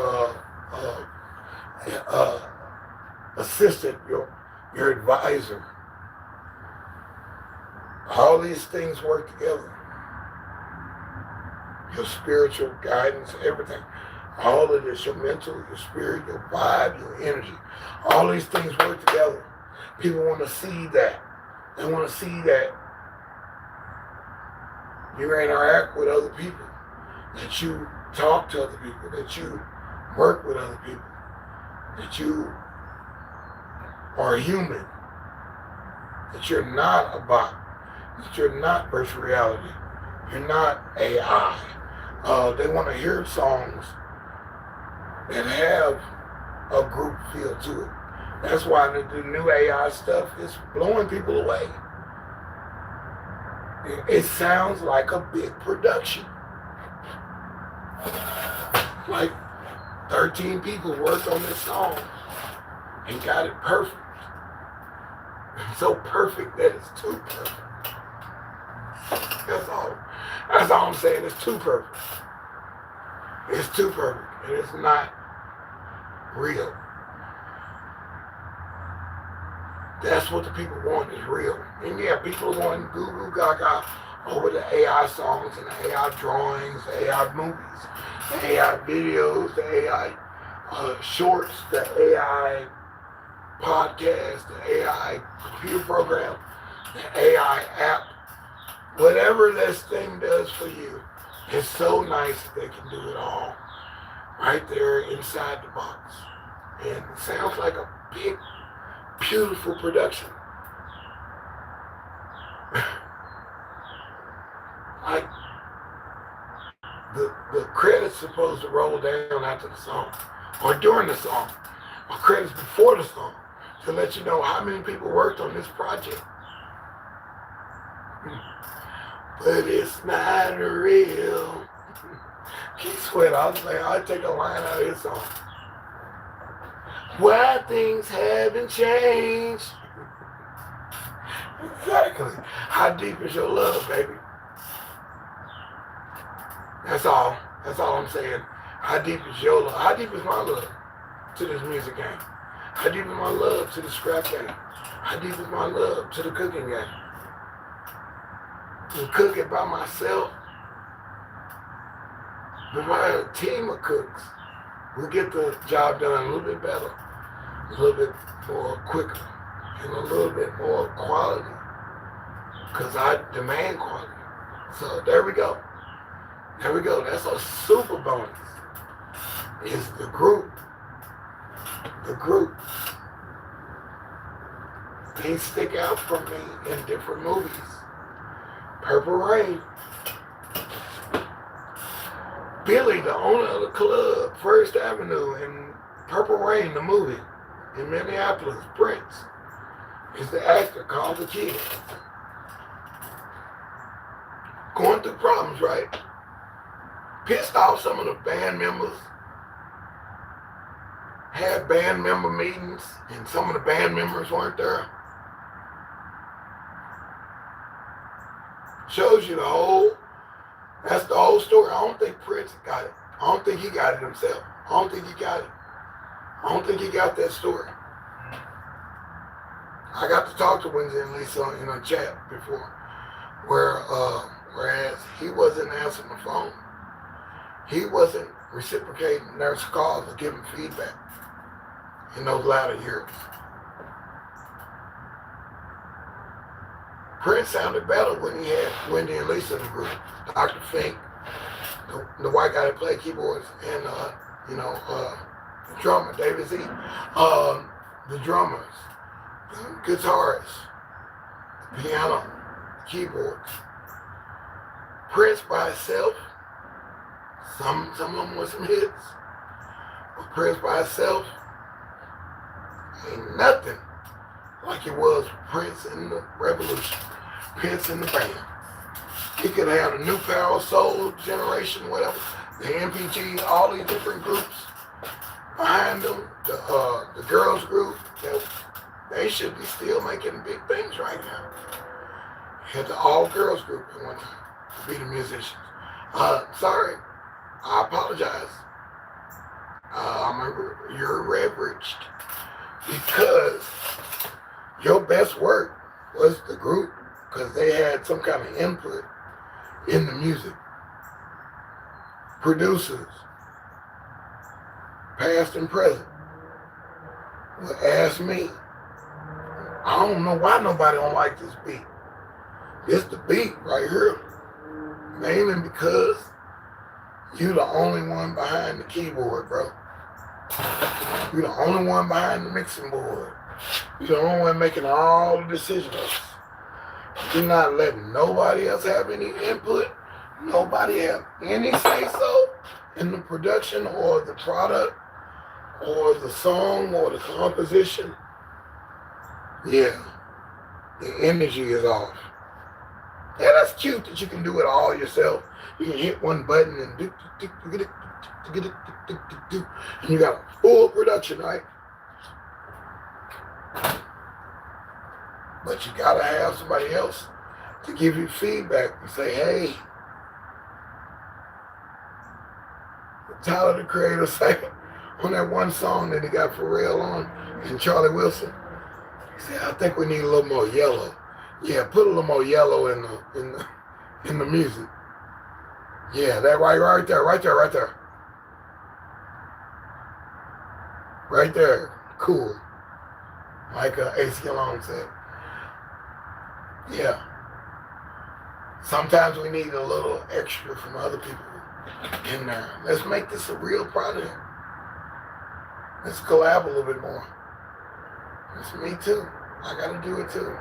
assistant, your advisor. All these things work together. Your spiritual guidance, everything. All of this, your mental, your spirit, your vibe, your energy. All these things work together. People want to see that. They want to see that you interact with other people, that you talk to other people, that you work with other people, that you are human, that you're not a bot, that you're not virtual reality, you're not AI. They want to hear songs that have a group feel to it. That's why the new AI stuff is blowing people away. It sounds like a big production. Like 13 people worked on this song and got it perfect. So perfect that it's too perfect. That's all I'm saying. It's too perfect. It's too perfect. And it's not real. That's what the people want, is real. And yeah, people are going goo goo gaga over the AI songs and the AI drawings, the AI movies, the AI videos, the AI shorts, the AI podcast, the AI computer program, the AI app. Whatever this thing does for you, it's so nice that they can do it all right there inside the box. And it sounds like a big, beautiful production. Like the credits supposed to roll down after the song, or during the song, or credits before the song, to let you know how many people worked on this project. But it's not real. Keith Sweat, I was like, I'd take a line out of his song. Why things haven't changed. Exactly. How deep is your love, baby? That's all. That's all I'm saying. How deep is your love? How deep is my love to this music game? How deep is my love to the ScrAp game? How deep is my love to the cooking game? To cook it by myself, if I had a team of cooks, we'll get the job done a little bit better, a little bit more quicker, and a little bit more quality, because I demand quality. So there we go. There we go. That's a super bonus. It's the group. The group. Things stick out from me in different movies. Purple Rain. Billy, the owner of the club, First Avenue, in Purple Rain, the movie, in Minneapolis, Prince, is the actor called the Kid. Going through problems, right? Pissed off some of the band members. Had band member meetings, and some of the band members weren't there. Shows you that's the whole story. I don't think Prince got it. I don't think he got it himself. I don't think he got it. I don't think he got that story. I got to talk to Wednesday and Lisa in a chat before, whereas he wasn't answering the phone. He wasn't reciprocating their calls or giving feedback in those latter years. Prince sounded better when he had Wendy and Lisa in the group. Dr. Fink, the white guy that played keyboards, and the drummer, deSz'e, the drummers, the guitarists, the piano, keyboards. Prince by himself, some of them were some hits, but Prince by himself ain't nothing like it was Prince in the Revolution, Prince in the band. He could have a New Power Soul generation, whatever, the MPG, all these different groups behind them, the girls group, they should be still making big things right now. Had the all girls group at one time to be the musicians. Sorry, I apologize. You're leveraged because Your best work was the group because they had some kind of input in the music. Producers, past and present, will ask me, I don't know why nobody don't like this beat. It's the beat right here. Mainly because you're the only one behind the keyboard, bro. You're the only one behind the mixing board. You're the only one making all the decisions. You're not letting nobody else have any input. Nobody have any say-so in the production or the product or the song or the composition. Yeah, the energy is off. Yeah, that's cute that you can do it all yourself. You can hit one button and and you got a full production, right? But you gotta have somebody else to give you feedback and say, hey, Tyler the Creator sang on that one song that he got Pharrell on and Charlie Wilson. He said, I think we need a little more yellow. Yeah, put a little more yellow in the music. Yeah, that right there. Right there. Cool. Like A.C. Long said. Yeah. Sometimes we need a little extra from other people in there. Let's make this a real project. Let's collab a little bit more. It's me too. I gotta do it too.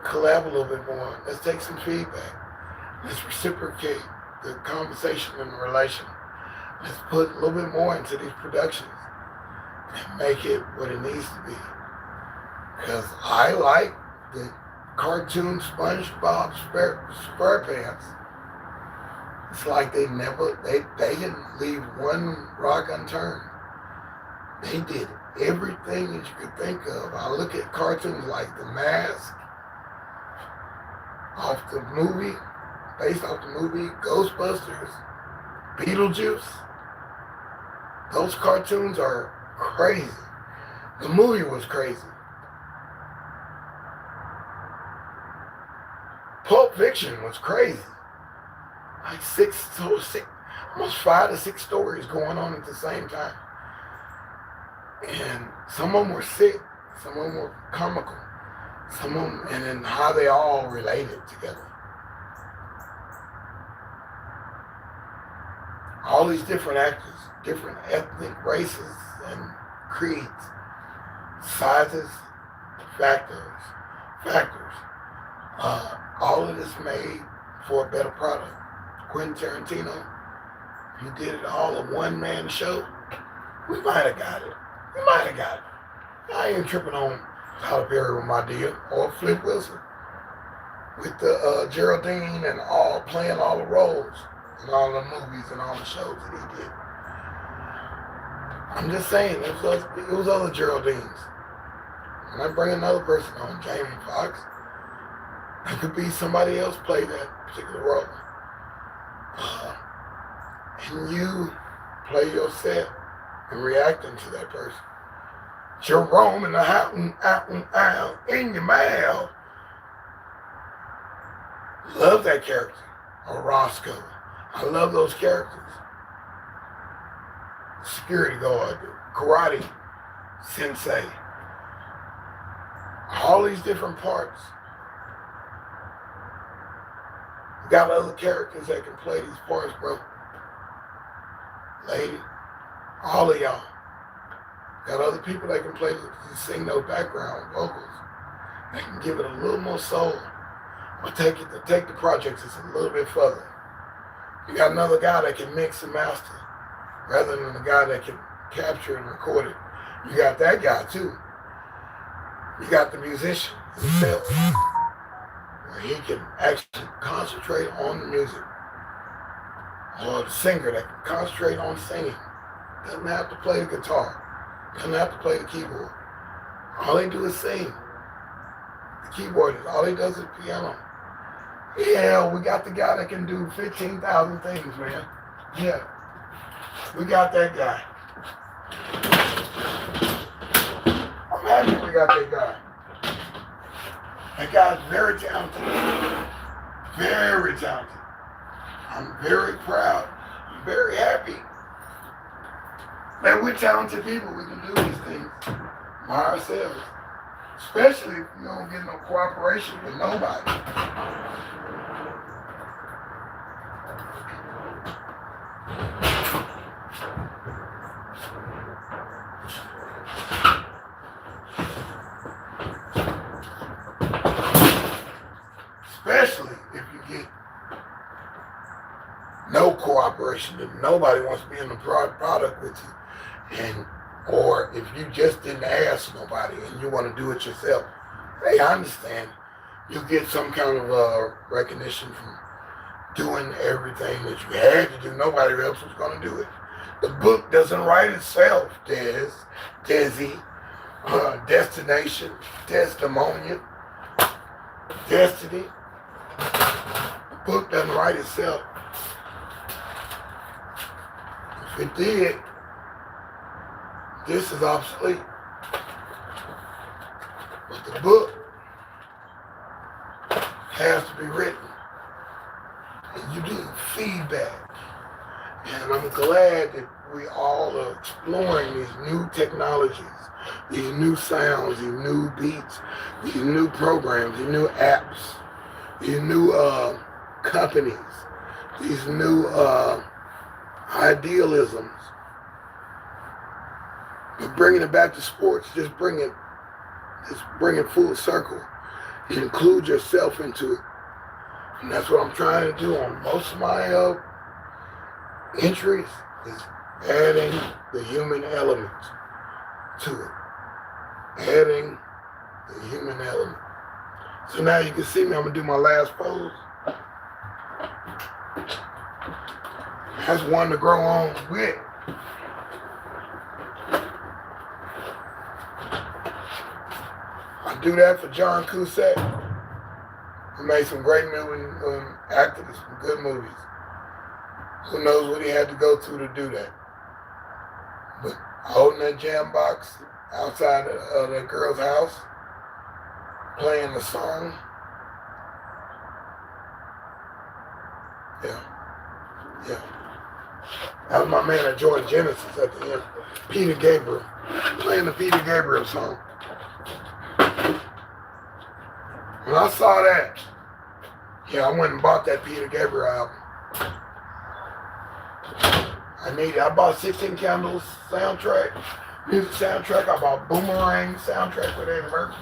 Collab a little bit more. Let's take some feedback. Let's reciprocate the conversation and the relation. Let's put a little bit more into these productions and make it what it needs to be. Because I like the cartoon SpongeBob SquarePants. It's like they didn't leave one rock unturned. They did everything that you could think of. I look at cartoons like The Mask, based off the movie, Ghostbusters, Beetlejuice. Those cartoons are crazy. The movie was crazy. Pulp Fiction was crazy. Like almost 5 to 6 stories going on at the same time. And some of them were sick, some of them were comical, some of them, and then how they all related together. All these different actors, different ethnic races and creeds, sizes, factors. All of this made for a better product. Quentin Tarantino, he did it all a one-man show. We might have got it. I ain't tripping on Tyler Perry with my deal, or Flip Wilson with the Geraldine and all playing all the roles in all the movies and all the shows that he did. I'm just saying, it was other Geraldines. When I bring another person on, Jamie Foxx, it could be somebody else play that particular role. And you play your set and reacting to that person. Jerome in the out in your mouth. Love that character. Or Roscoe. I love those characters. Security guard, karate sensei. All these different parts. You got other characters that can play these parts, bro. Lady, all of y'all. Got other people that can play, sing those background vocals. They can give it a little more soul. Or take the project just a little bit further. You got another guy that can mix and master, rather than the guy that can capture and record it. You got that guy too. You got the musician himself, where he can actually concentrate on the music. Or the singer that can concentrate on singing. Doesn't have to play the guitar. Doesn't have to play the keyboard. All they do is sing. The keyboard, all he does is piano. Yeah, we got the guy that can do 15,000 things, man. Yeah, we got that guy. I'm happy we got that guy. That guy's very talented. Very talented. I'm very proud. I'm very happy. Man, we're talented people. We can do these things by ourselves. Especially if you don't get no cooperation with nobody. Especially if you get no cooperation, if nobody wants to be in the product with you, and or if you just didn't ask nobody and you want to do it yourself, hey, I understand. You get some kind of recognition from doing everything that you had to do. Nobody else was going to do it. The book doesn't write itself, deSz'e, destination, testimonial, destiny. The book doesn't write itself. If it did, this is obsolete. But the book has to be written. And you need feedback. And I'm glad that we all are exploring these new technologies, these new sounds, these new beats, these new programs, these new apps, these new companies, these new idealisms. But bringing it back to sports, just bring it full circle. You include yourself into it. And that's what I'm trying to do on most of my entries, is adding the human element to it. Adding the human element. So now you can see me, I'm going to do my last pose. That's one to grow on with. I do that for John Cusack, who made some great movies, acted in some good movies. Who knows what he had to go through to do that. But holding that jam box outside of that girl's house, playing the song. Yeah. That was my man at George Genesis at the end. Peter Gabriel. Playing the Peter Gabriel song. When I saw that, I went and bought that Peter Gabriel album. I bought 16 Candles soundtrack, music soundtrack. I bought Boomerang soundtrack with Eddie Murphy.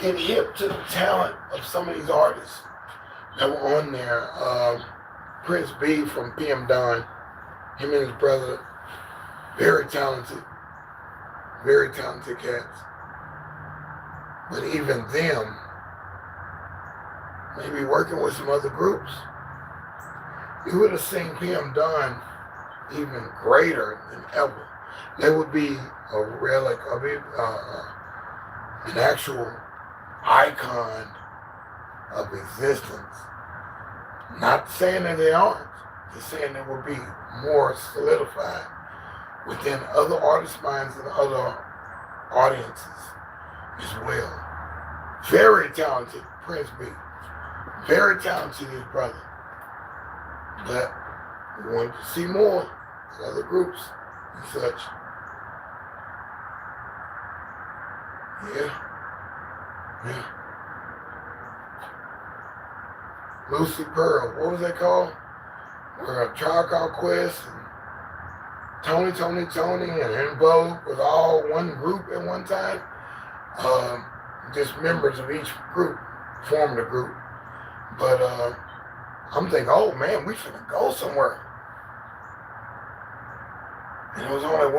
Get hip to the talent of some of these artists that were on there. Prince B from PM Dawn, him and his brother, very talented cats. But even them, maybe working with some other groups, you would have seen PM Dawn even greater than ever. They would be a relic of it, an actual icon of existence. Not saying that they aren't, just saying they will be more solidified within other artists' minds and other audiences as well. Very talented, Prince B. Very talented, his brother. But we wanted to see more in other groups and such. Yeah. Lucy Pearl, what was that called? Where a Tribe Called Quest and Tony and En Vogue was all one group at one time. Just members of each group formed a group. But I'm thinking, oh man, we finna go somewhere. And it was only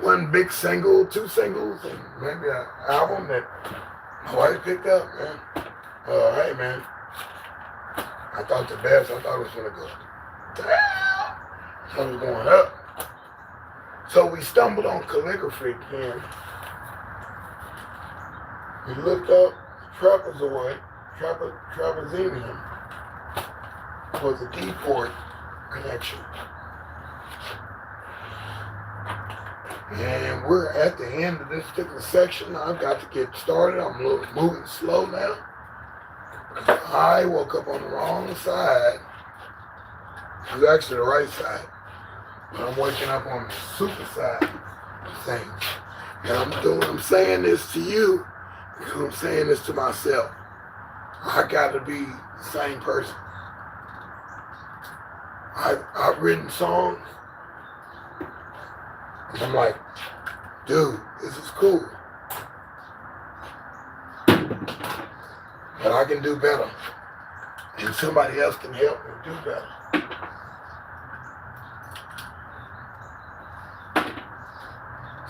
one big single, 2 singles, and maybe an album that nobody picked up, man. Hey man, I thought the best. I thought it was gonna go down. I thought it was going up. So we stumbled on calligraphy again. We looked up trapezium was a D-port connection. And we're at the end of this particular section. I've got to get started. I'm a little moving slow now. I woke up on the wrong side. It was actually the right side. But I'm waking up on the super side of things. And I'm saying this to you because I'm saying this to myself. I got to be the same person. I've written songs. And I'm like, dude, this is cool. But I can do better. And somebody else can help me do better.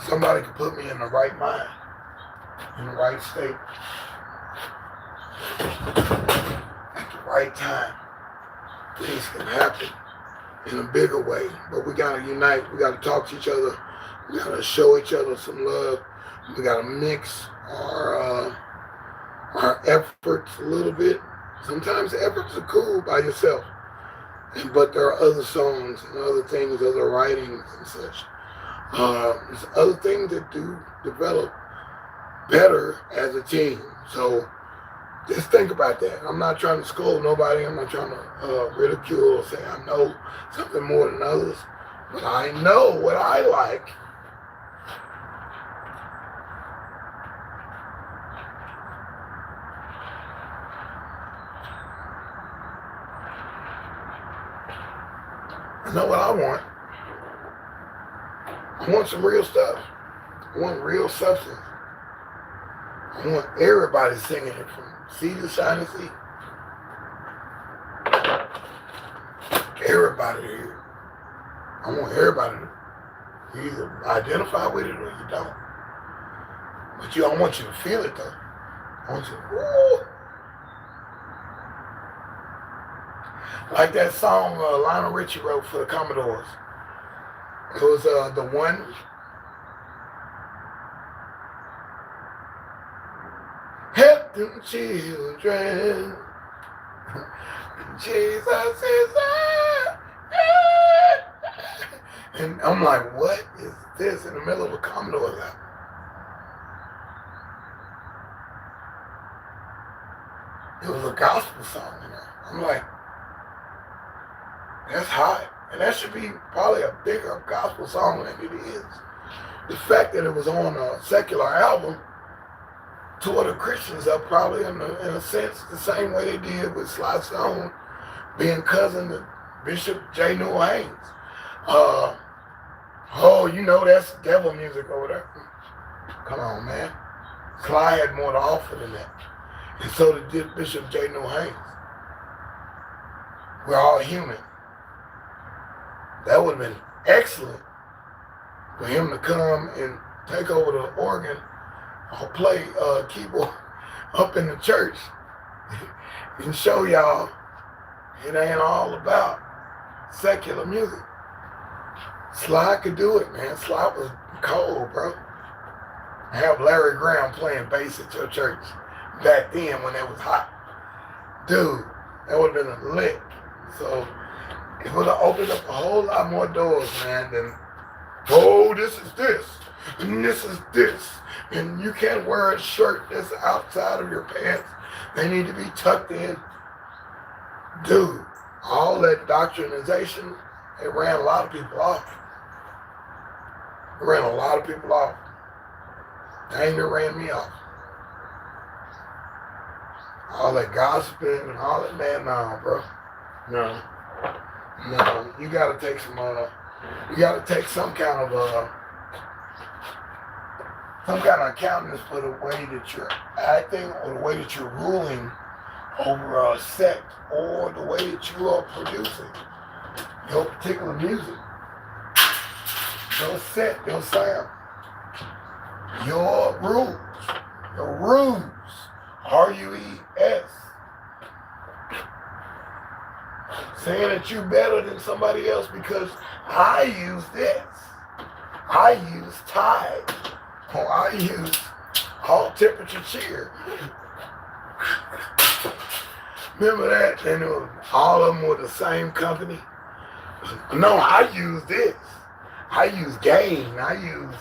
Somebody can put me in the right mind, in the right state, at the right time. Things can happen in a bigger way, but we gotta unite. We gotta talk to each other. We gotta show each other some love. We gotta mix our efforts a little bit. Sometimes efforts are cool by yourself, but there are other songs and other things, other writings and such. There's other things that do develop better as a team. So just think about that. I'm not trying to scold nobody. I'm not trying to ridicule or say I know something more than others. But I know what I like. I know what I want. I want some real stuff. I want real substance. I want everybody singing it from sea to shining sea. Everybody to hear it. I want everybody to either identify with it or you don't. But I want you to feel it though. I want you to, woo! Like that song Lionel Richie wrote for the Commodores. It was the one. Help them children. Jesus is there. And I'm like, what is this in the middle of a Commodore album? It was a gospel song, you know. I'm like, that's hot. And that should be probably a bigger gospel song than it is. The fact that it was on a secular album tore the Christians up probably in a sense the same way they did with Sly Stone being cousin to Bishop J. Newell Haynes. Oh, you know that's devil music over there. Come on, man. Sly had more to offer than that. And so did Bishop J. Newell Haynes. We're all human. That would have been excellent for him to come and take over the organ or play keyboard up in the church and show y'all it ain't all about secular music. Sly could do it, man. Sly was cold, bro. Have Larry Graham playing bass at your church back then when it was hot. Dude, that would have been a lick. So it would have opened up a whole lot more doors, man, than, oh, this is this, and this is this, and you can't wear a shirt that's outside of your pants. They need to be tucked in. Dude, all that doctrinization, it ran a lot of people off. It ran a lot of people off. Dang, it ran me off. All that gossiping and all that, man, no, bro. No, you gotta take some, some kind of accountance for the way that you're acting or the way that you're ruling over a sect or the way that you are producing your particular music, your set, your sound, your rules, R-U-E-S. Saying that you're better than somebody else because I use this. I use Tide. Or I use all temperature cheer. Remember that? And it was, all of them were the same company. No, I use this. I use Gain. I use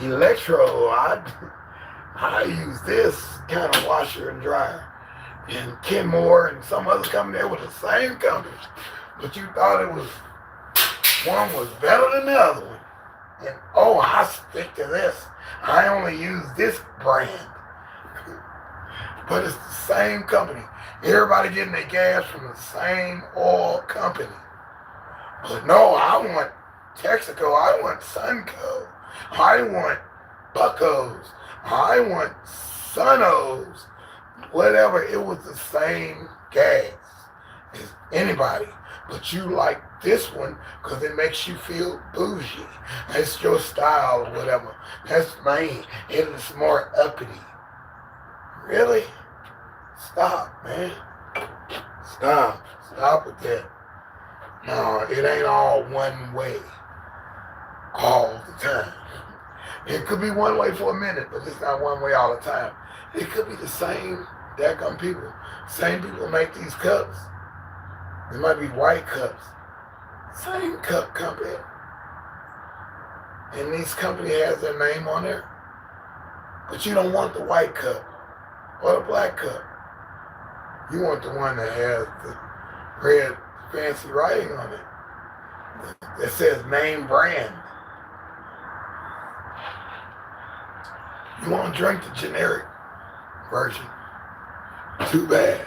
Electro. I use this kind of washer and dryer. And Kenmore and some other company, they were the same company. But you thought it was, one was better than the other one. And oh, I stick to this. I only use this brand. But it's the same company. Everybody getting their gas from the same oil company. But no, I want Texaco, I want Sunco, I want Buccos, I want Sonos, whatever. It was the same gas as anybody. But you like this one because it makes you feel bougie. That's your style or whatever. That's mine. It is more uppity. Really? Stop, man. Stop. Stop with that. No, it ain't all one way all the time. It could be one way for a minute, but it's not one way all the time. It could be the same daggum people. Same people make these cups. It might be white cups. Same cup company. And this company has their name on there. But you don't want the white cup or the black cup. You want the one that has the red fancy writing on it that says name brand. You want to drink the generic version. Too bad.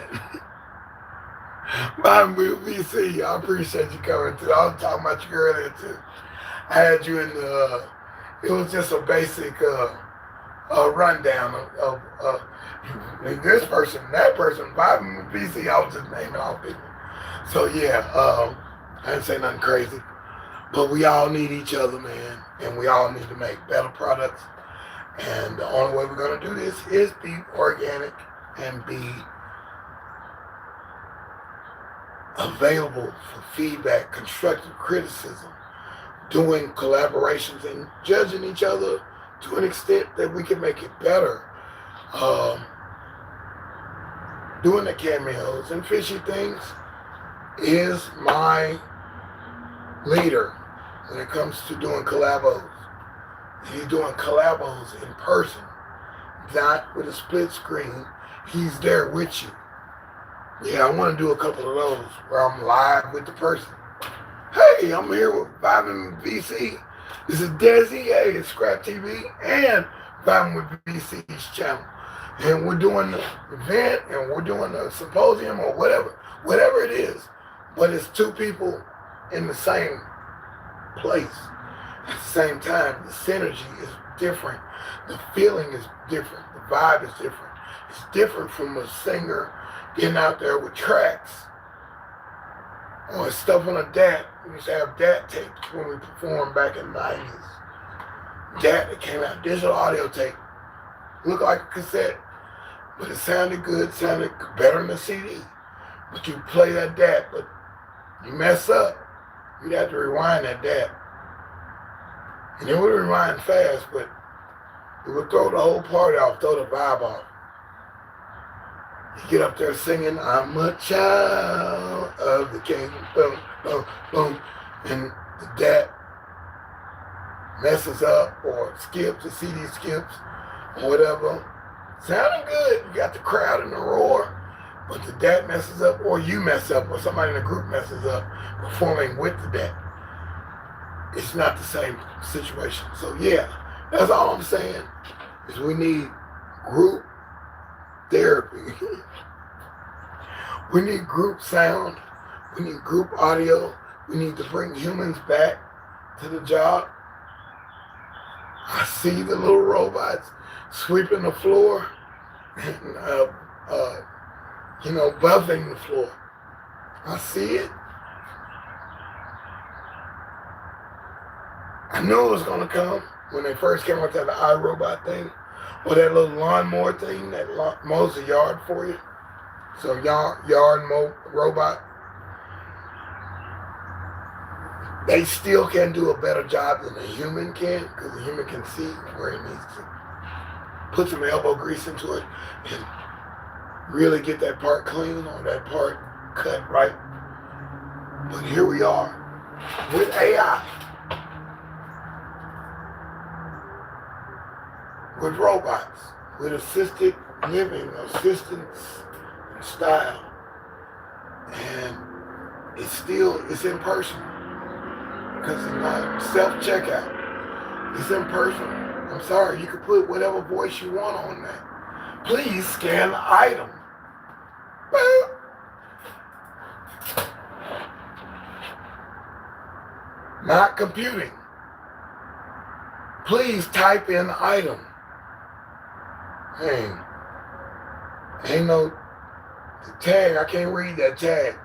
Bye, VC. I appreciate you coming through. I was talking about you earlier too. I had you in the, it was just a basic rundown of this person, that person, Biden, VC. I was just naming all people. So yeah, I didn't say nothing crazy. But we all need each other, man. And we all need to make better products. And the only way we're going to do this is be organic and be available for feedback, constructive criticism, doing collaborations and judging each other to an extent that we can make it better. Doing the cameos and fishy things is my leader when it comes to doing collabos. He's doing collabos in person, not with a split screen. He's there with you. Yeah, I want to do a couple of those where I'm live with the person. Hey, I'm here with Vibing with VC. This is deSz'e, it's ScrAp TV, and Vibing with VC's channel. And we're doing the event, and we're doing the symposium, or whatever it is. But it's two people in the same place. At the same time, the synergy is different. The feeling is different. The vibe is different. It's different from a singer getting out there with tracks or stuff on a DAT. We used to have DAT tapes when we performed back in the 90s. DAT, it came out, digital audio tape. Looked like a cassette, but it sounded good, sounded better than a CD. But you play that DAT, but you mess up, you'd have to rewind that DAT. And it would rewind fast, but it would throw the whole party off, throw the vibe off. You get up there singing, I'm a child of the king, boom, boom, boom, and the DAT messes up or skips, the CD skips, or whatever. Sounding good, you got the crowd in the roar, but the DAT messes up, or you mess up, or somebody in the group messes up, performing with the DAT. It's not the same situation. So yeah, that's all I'm saying, is we need group therapy. We need group sound. We need group audio. We need to bring humans back to the job. I see the little robots sweeping the floor and, buffing the floor. I see it. I knew it was going to come when they first came out with that iRobot thing, or that little lawnmower thing that mows the yard for you. So yard mow robot. They still can do a better job than a human can, because the human can see where it needs to put some elbow grease into it and really get that part clean or that part cut right. But here we are. with AI, with robots, with assisted living, assistance style, and it's impersonal because it's not self-checkout. It's impersonal. I'm sorry, you can put whatever voice you want on that. Please scan the item. Not computing. Please type in the item. Hey, ain't no the tag. I can't read that tag.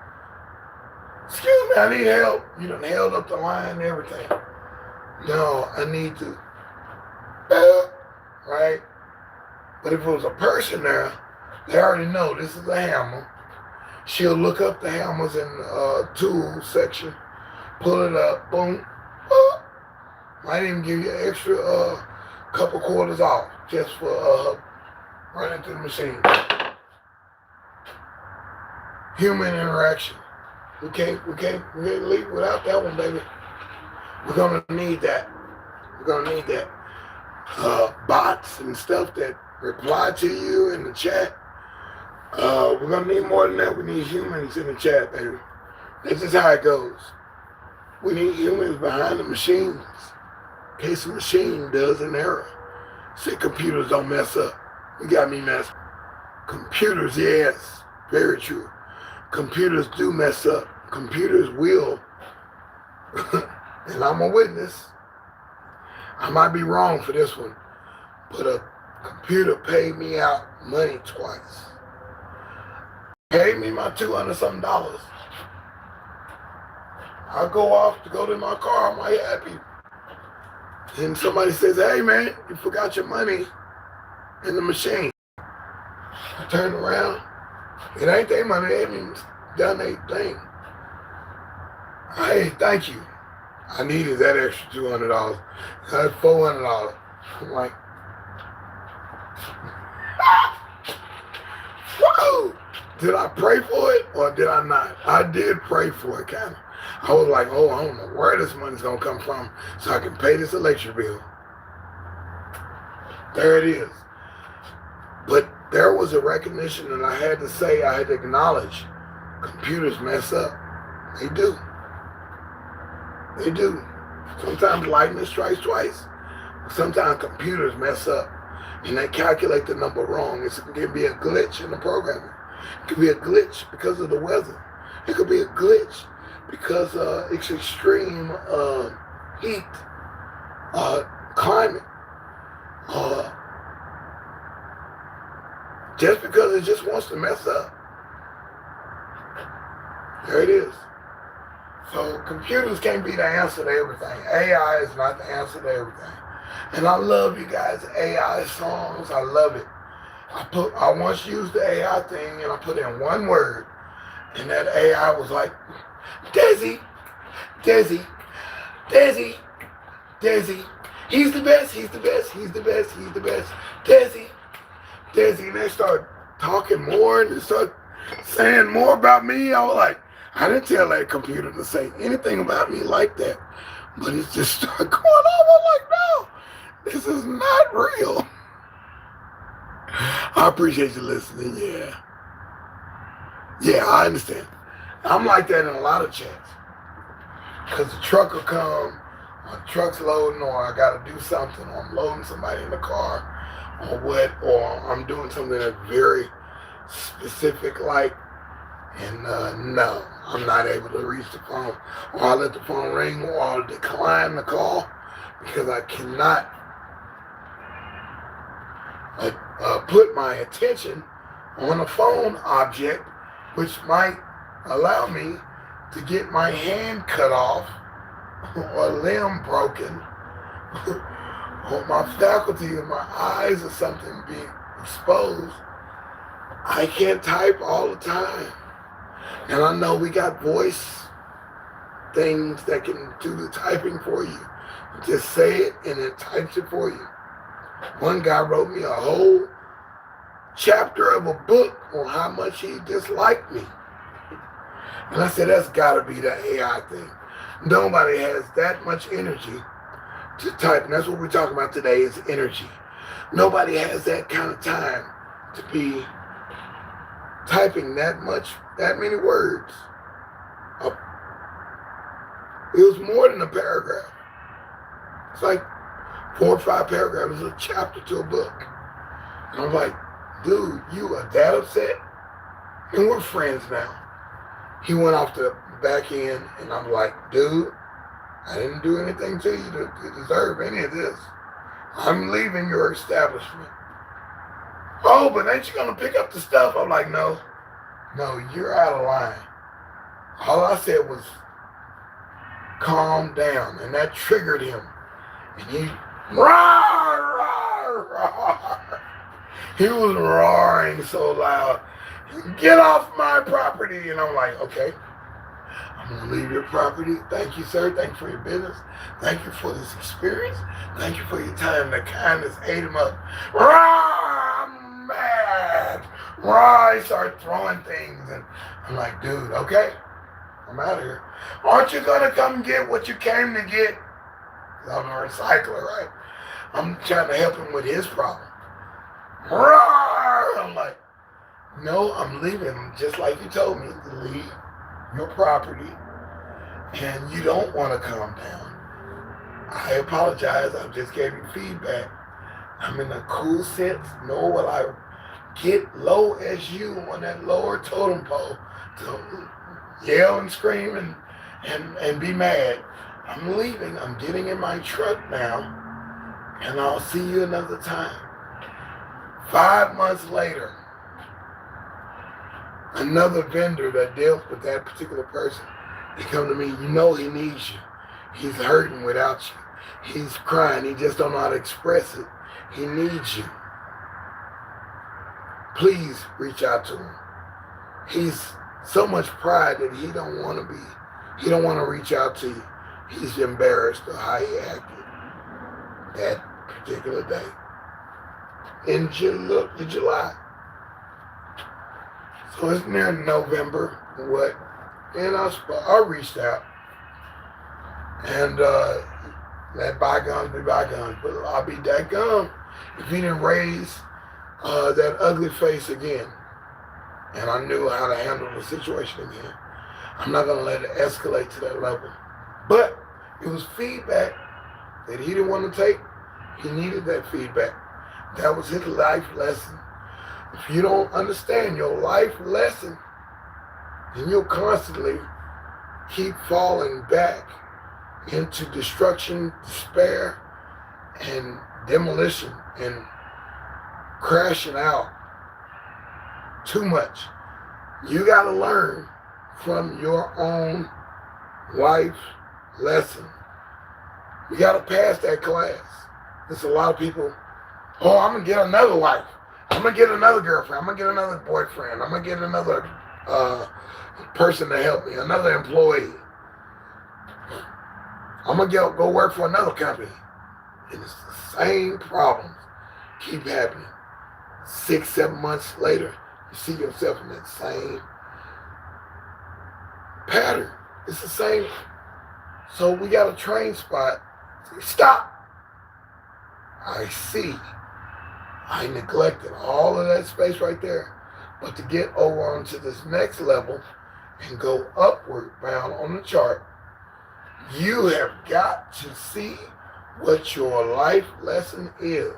Excuse me, I need help. You done held up the line and everything. No, I need to. Right? But if it was a person there, they already know this is a hammer. She'll look up the hammers in the tools section, pull it up, boom. Might even give you an extra couple quarters off just for running through the machine. Human interaction. We can't leave without that one, baby. We're gonna need that. We're gonna need that. Bots and stuff that reply to you in the chat. We're gonna need more than that. We need humans in the chat, baby. This is how it goes. We need humans behind the machines in case the machine does an error. Say computers don't mess up. You got me messed up. Computers, yes, very true. Computers do mess up. Computers will, and I'm a witness. I might be wrong for this one, but a computer paid me out money twice. Paid me my $200-something. I go off to go to my car, I'm like happy. And somebody says, hey man, you forgot your money in the machine. I turn around, it ain't their money, they haven't done their thing. Hey, thank you. I needed that extra $200. That's $400. I'm like, whoa! Did I pray for it or did I not? I did pray for it, kind of. I was like, oh, I don't know where this money's going to come from so I can pay this electric bill. There it is. But there was a recognition that I had to say, I had to acknowledge, computers mess up. They do. They do. Sometimes lightning strikes twice. Sometimes computers mess up and they calculate the number wrong. It can be a glitch in the programming. It could be a glitch because of the weather. It could be a glitch because it's extreme heat, climate. Just because it just wants to mess up. There it is. So computers can't be the answer to everything. AI is not the answer to everything. And I love you guys' AI songs. I love it. I once used the AI thing and I put in one word. And that AI was like, deSz'e, deSz'e, deSz'e, deSz'e. He's the best, he's the best, he's the best, he's the best. deSz'e, deSz'e. And they start talking more and they start saying more about me. I was like, I didn't tell that computer to say anything about me like that. But it just started going on. I'm like, no, this is not real. I appreciate you listening, yeah. Yeah, I understand. I'm like that in a lot of chats. Because the truck will come, or the truck's loading, or I got to do something, or I'm loading somebody in the car, or what, or I'm doing something that's very specific, like, and no, I'm not able to reach the phone, or I'll let the phone ring, or I'll decline the call, because I cannot put my attention on a phone object, which might allow me to get my hand cut off, or limb broken, or my faculty in my eyes or something being exposed. I can't type all the time. And I know we got voice things that can do the typing for you. Just say it and it types it for you. One guy wrote me a whole chapter of a book on how much he disliked me. And I said, that's gotta be the AI thing. Nobody has that much energy to type. And that's what we're talking about today is energy. Nobody has that kind of time to be typing that many words. It was more than a paragraph. It's like 4 or 5 paragraphs. It's a chapter to a book. And I'm like, dude, you are that upset? And we're friends now. He went off the back end, and I'm like, dude, I didn't do anything to you to deserve any of this. I'm leaving your establishment. Oh, but ain't you going to pick up the stuff? I'm like, no, you're out of line. All I said was, calm down. And that triggered him. And he, roar, roar, roar. He was roaring so loud. Get off my property. And I'm like, okay, I'm going to leave your property. Thank you, sir. Thank you for your business. Thank you for this experience. Thank you for your time. The kindness ate him up. Roar, I'm mad. Roar, he started throwing things. And I'm like, dude, okay, I'm out of here. Aren't you going to come get what you came to get? I'm a recycler, right? I'm trying to help him with his problem. Roar! I'm like, no, I'm leaving, just like you told me to leave your property, and you don't want to calm down. I apologize. I just gave you feedback. I'm in a cool sense, nor will I get low as you on that lower totem pole to yell and scream and be mad. I'm leaving. I'm getting in my truck now, and I'll see you another time. 5 months later, another vendor that deals with that particular person, they come to me, you know he needs you. He's hurting without you. He's crying. He just don't know how to express it. He needs you. Please reach out to him. He's so much pride that he don't want to reach out to you. He's embarrassed of how he acted that particular day. In July. So it's near November, and I reached out, and let bygones be bygones, but I'll be that gum if he didn't raise that ugly face again, and I knew how to handle the situation again. I'm not going to let it escalate to that level. But it was feedback that he didn't want to take. He needed that feedback. That was his life lesson. If you don't understand your life lesson, then you'll constantly keep falling back into destruction, despair, and demolition, and crashing out too much. You got to learn from your own life lesson. You got to pass that class. There's a lot of people, oh, I'm going to get another wife. I'm going to get another girlfriend. I'm going to get another boyfriend. I'm going to get another person to help me, another employee. I'm going to go work for another company. And it's the same problems keep happening. 6, 7 months later, you see yourself in that same pattern. It's the same. So we got a train spot. Stop. I see. I neglected all of that space right there. But to get over onto this next level and go upward bound on the chart, you have got to see what your life lesson is.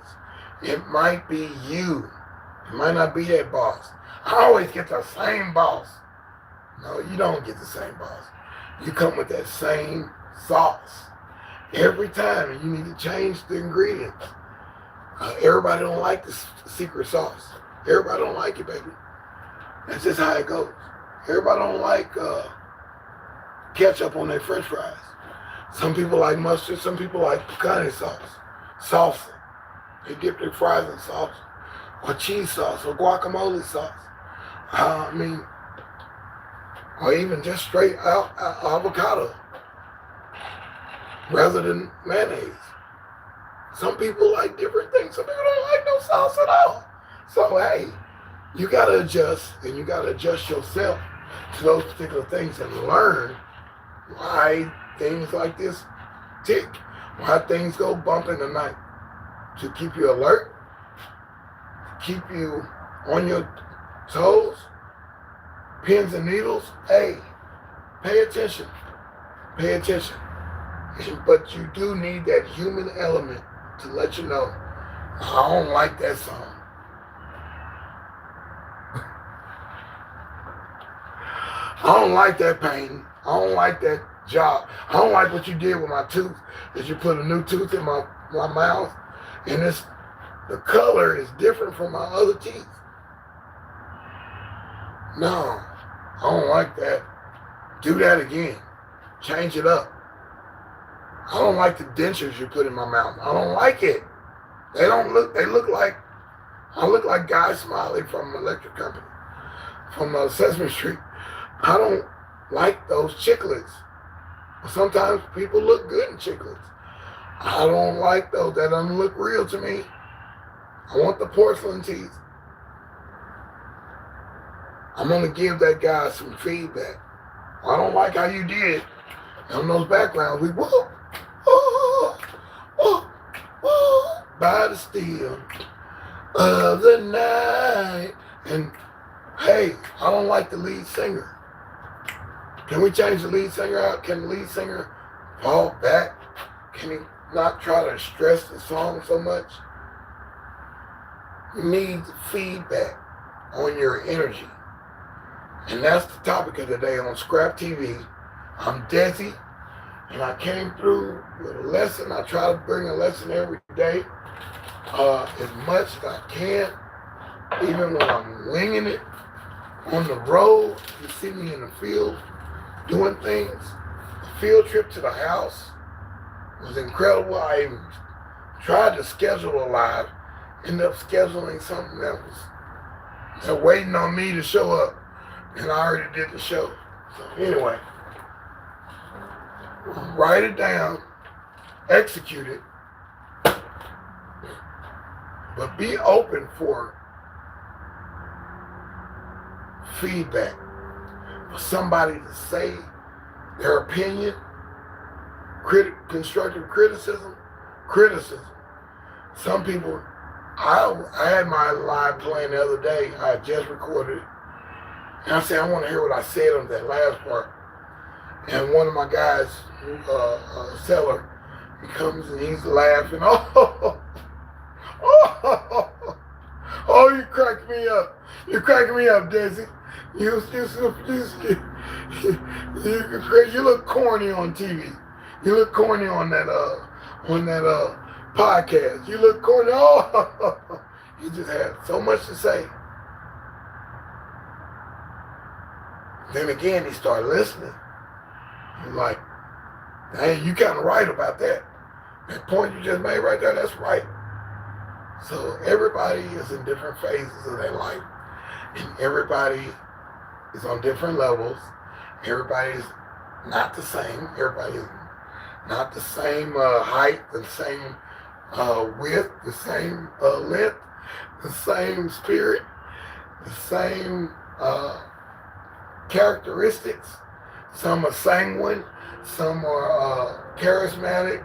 It might be you. It might not be that boss. I always get the same boss. No, you don't get the same boss. You come with that same sauce every time, and you need to change the ingredients. Everybody don't like the secret sauce. Everybody don't like it, baby. That's just how it goes. Everybody don't like ketchup on their french fries. Some people like mustard. Some people like pecani sauce, salsa. They dip their fries in sauce, or cheese sauce, or guacamole sauce. Or even just straight out avocado rather than mayonnaise. Some people like different things. Some people don't like no sauce at all. So, hey, you got to adjust, and you got to adjust yourself to those particular things and learn why things like this tick, why things go bump in the night, to keep you alert, keep you on your toes, pins and needles. Hey, pay attention. Pay attention. But you do need that human element to let you know, I don't like that song. I don't like that pain. I don't like that job. I don't like what you did with my tooth, that you put a new tooth in my mouth, and the color is different from my other teeth. No, I don't like that. Do that again. Change it up. I don't like the dentures you put in my mouth. I don't like it. They look like, I look like Guy Smiley from Electric Company, from Sesame Street. I don't like those chiclets. Sometimes people look good in chiclets. I don't like those. That doesn't look real to me. I want the porcelain teeth. I'm going to give that guy some feedback. I don't like how you did on those backgrounds. We whoop, oh, oh, oh, by the still of the night. And hey, I don't like the lead singer. Can we change the lead singer out? Can the lead singer fall back? Can he not try to stress the song so much? You need feedback on your energy. And that's the topic of the day on ScrAp TV. I'm deSz'e, and I came through with a lesson. I try to bring a lesson every day, as much as I can, even when I'm winging it on the road. You see me in the field doing things. The field trip to the house was incredible. I even tried to schedule a live, ended up scheduling something that was waiting on me to show up, and I already did the show. So anyway, write it down, execute it, but be open for feedback, for somebody to say their opinion, constructive criticism. Some people, I had my live playing the other day. I had just recorded it. And I said, I want to hear what I said on that last part. And one of my guys, seller, he comes and he's laughing. Oh, you cracked me up. You cracking me up, deSz'e. You look corny on TV. You look corny on that podcast. You look corny. Oh, you just had so much to say. Then again, he started listening. He's like, hey, you kind of right about that. That point you just made right there, that's right. So everybody is in different phases of their life. And everybody is on different levels. Everybody's not the same. Everybody's not the same height, the same width, the same length, the same spirit, the same characteristics. Some are sanguine, some are charismatic,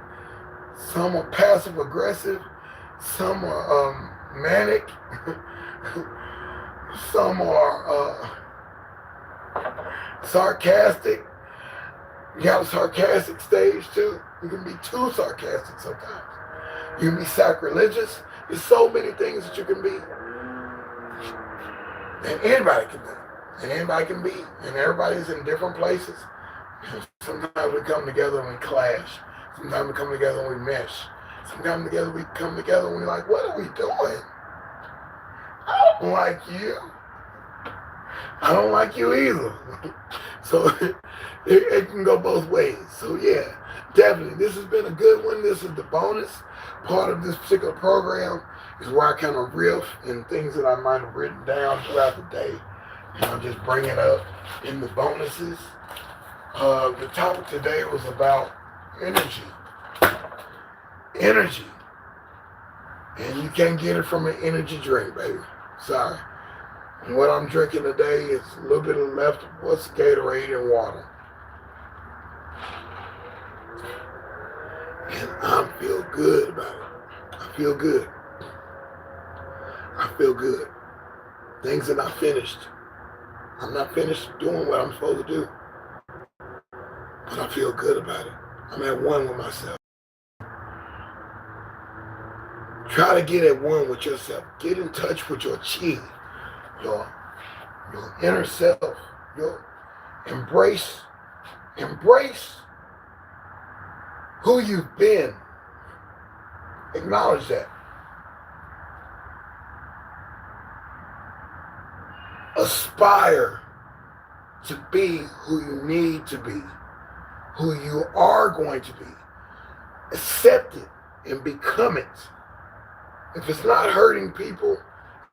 some are passive aggressive, some are manic, some are sarcastic. You got a sarcastic stage too. You can be too sarcastic sometimes. You can be sacrilegious. There's so many things that you can be. And anybody can be. And anybody can be. And everybody's in different places. And sometimes we come together and we clash. Sometimes we come together and we mesh. Sometimes we come together and we're like, what are we doing? I don't like you. I don't like you either. So it can go both ways. So yeah, definitely. This has been a good one. This is the bonus part of this particular program, is where I kind of riff and things that I might have written down throughout the day. And I'll just bring it up in the bonuses. The topic today was about energy. Energy. And you can't get it from an energy drink, baby. Sorry. And what I'm drinking today is a little bit of left, what's Gatorade and water. And I feel good about it. I feel good. I feel good. Things are not finished. I'm not finished doing what I'm supposed to do. But I feel good about it. I'm at one with myself. Try to get at one with yourself. Get in touch with your chi, your, your inner self. Your embrace who you've been. Acknowledge that. Aspire to be who you need to be, who you are going to be. Accept it and become it. If it's not hurting people,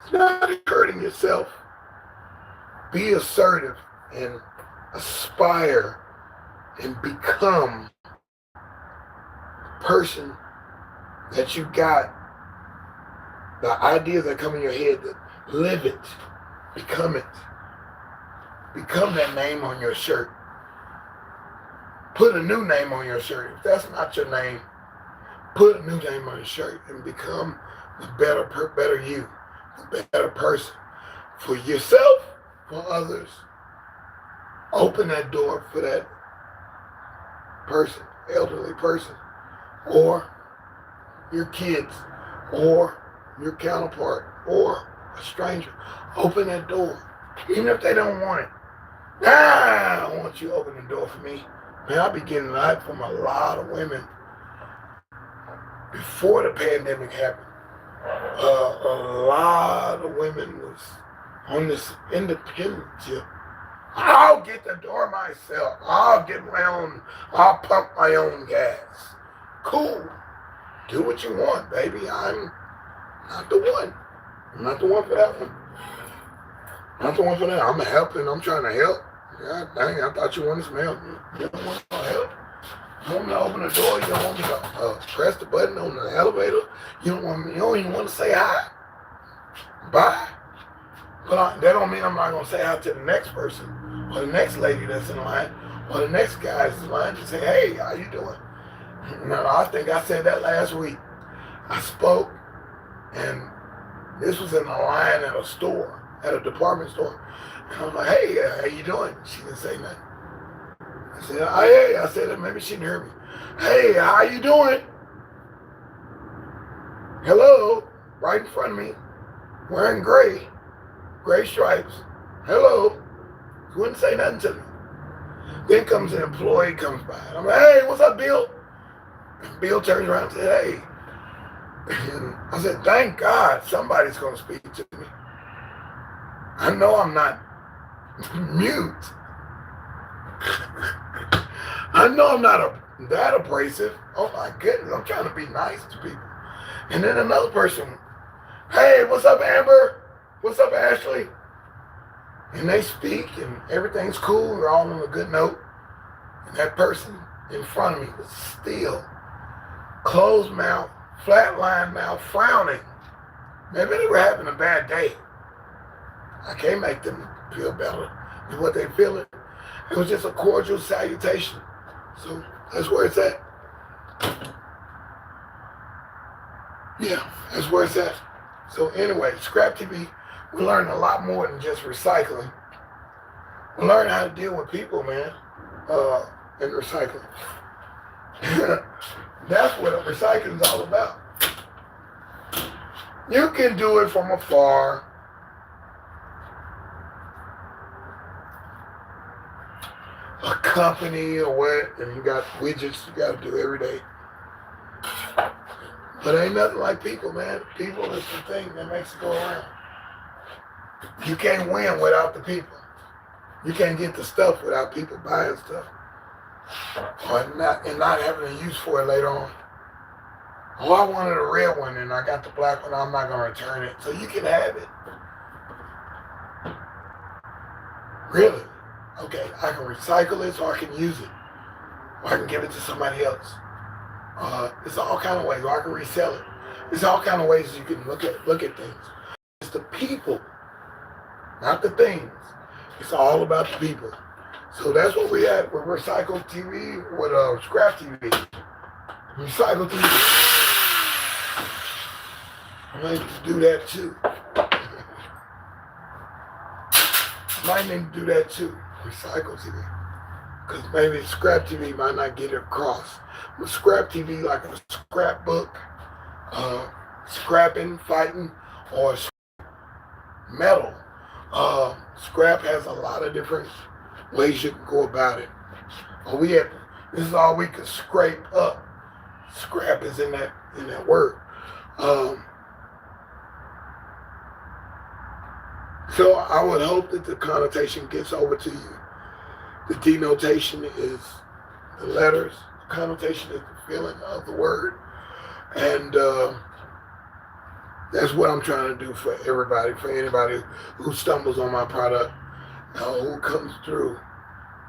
it's not hurting yourself. Be assertive and aspire and become the person that you got. The ideas that come in your head, that live it. Become it. Become that name on your shirt. Put a new name on your shirt. If that's not your name, put a new name on your shirt and become the better you, the better person for yourself, for others. Open that door for that person, elderly person, or your kids, or your counterpart, or a stranger. Open that door, even if they don't want it. I want you to open the door for me. Man, I be getting that from a lot of women before the pandemic happened. A lot of women was on this independent tip. I'll get the door myself. I'll pump my own gas. Cool. Do what you want, baby. I'm not the one. I'm not the one for that one. Not the one for that. I'm helping. I'm trying to help. God dang, I thought you wanted some help. You don't want no help. You want me to open the door. You don't want me to press the button on the elevator. You don't even want to say hi. Bye. But that don't mean I'm not going to say hi to the next person or the next lady that's in line or the next guy that's in line to say, hey, how you doing? No, I think I said that last week. I spoke, and this was in a line at a store, at a department store. And I was like, hey, how you doing? She didn't say nothing. I said, hey, I said, maybe she didn't hear me. Hey, how you doing? Hello, right in front of me, wearing gray stripes. Hello. She wouldn't say nothing to me. Then comes an employee, comes by. And I'm like, hey, what's up, Bill? And Bill turns around and said, hey. And I said, thank God somebody's going to speak to me. I know I'm not mute. I know I'm not that abrasive. Oh my goodness, I'm trying to be nice to people. And then another person, hey, what's up, Amber? What's up, Ashley? And they speak and everything's cool. We're all on a good note. And that person in front of me was still closed mouth, flatline mouth, frowning. Maybe they were having a bad day. I can't make them feel better than what they're feeling. It was just a cordial salutation. So that's where it's at. Yeah, that's where it's at. So anyway, ScrAp TV, we learned a lot more than just recycling. We learned how to deal with people, man, in recycling. That's what recycling is all about. You can do it from afar. A company or what, and you got widgets you got to do every day. But ain't nothing like people, man. People is the thing that makes it go around. You can't win without the people. You can't get the stuff without people buying stuff. Or not having a use for it later on. Oh, I wanted a red one and I got the black one, I'm not going to return it. So you can have it. Really? Okay, I can recycle it so I can use it. Or I can give it to somebody else. There's all kind of ways. Or I can resell it. There's all kind of ways you can look at things. It's the people, not the things. It's all about the people. So that's what we had with Recycle TV, with ScrAp TV. Recycle TV. I might need to do that too. Might need to do that too. Recycle TV. Because maybe ScrAp TV might not get it across. But ScrAp TV, like a scrapbook, scrapping, fighting, or metal. ScrAp has a lot of different ways you can go about it. This is all we can scrape up. ScrAp is in that word. So I would hope that the connotation gets over to you. The denotation is the letters. The connotation is the feeling of the word. And that's what I'm trying to do for everybody, for anybody who stumbles on my product, who comes through.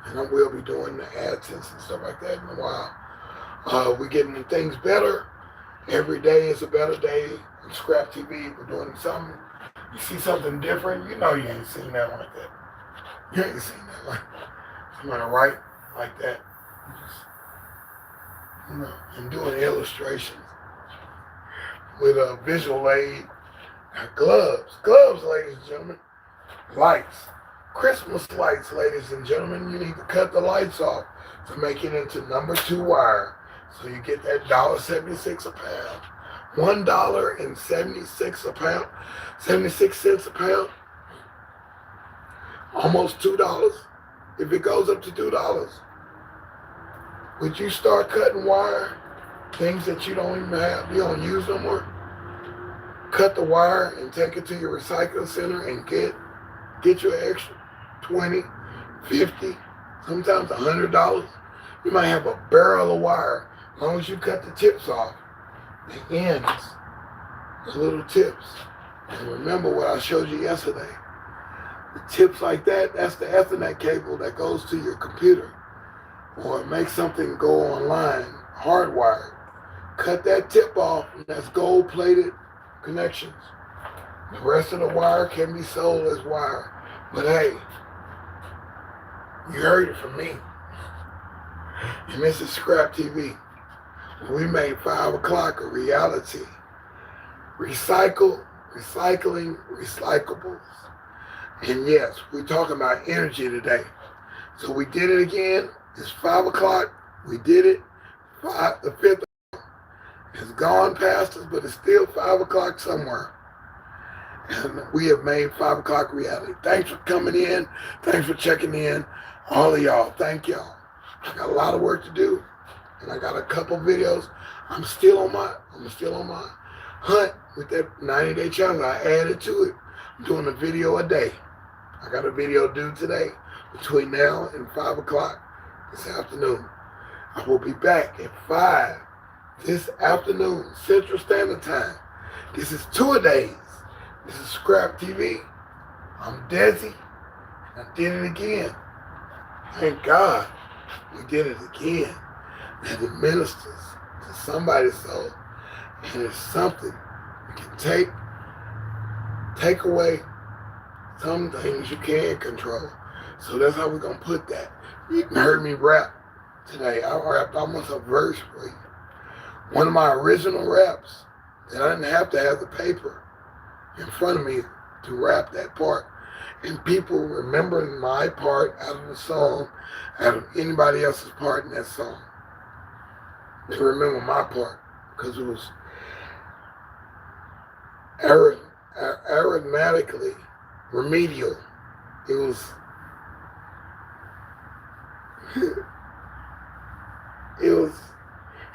And I will be doing the AdSense and stuff like that in a while. We're getting things better. Every day is a better day. In ScrAp TV, we're doing something. You see something different, you know you ain't seen that like that. You ain't seen that like somebody write like that. And doing illustrations with a visual aid. Gloves, ladies and gentlemen. Lights. Christmas lights, ladies and gentlemen. You need to cut the lights off to make it into number 2 wire. So you get that $1.76 a pound. $1.76 a pound. 76 cents a pound. Almost $2. If it goes up to $2, would you start cutting wire? Things that you don't even have, you don't use no more? Cut the wire and take it to your recycling center and get you an extra 20, 50, sometimes $100. You might have a barrel of wire. As long as you cut the tips off, the ends, the little tips. And remember what I showed you yesterday. The tips like that, that's the Ethernet cable that goes to your computer. Or make something go online, hardwired. Cut that tip off, and that's gold-plated connections. The rest of the wire can be sold as wire. But hey, you heard it from me. And this is ScrAp TV. We made 5 o'clock a reality. Recycling, recyclables. And yes, we're talking about energy today. So we did it again. It's 5 o'clock. We did it. The 5th has gone past us, but it's still 5 o'clock somewhere. And we have made 5 o'clock reality. Thanks for coming in. Thanks for checking in. All of y'all, thank y'all. I got a lot of work to do. And I got a couple videos. I'm still on my hunt with that 90-day challenge. I added to it. I'm doing a video a day. I got a video due today between now and 5 o'clock this afternoon. I will be back at 5 this afternoon, Central Standard Time. This is 2-a-days. This is ScrAp TV. I'm deSz'e. I did it again. Thank God we did it again. And it ministers to somebody's soul. And it's something you can take away some things you can control. So that's how we're going to put that. You heard me rap today. I rapped almost a verse for you. One of my original raps that I didn't have to have the paper in front of me to rap that part. And people remembering my part out of the song, out of anybody else's part in that song. They remember my part because it was arithmetically remedial. It was it was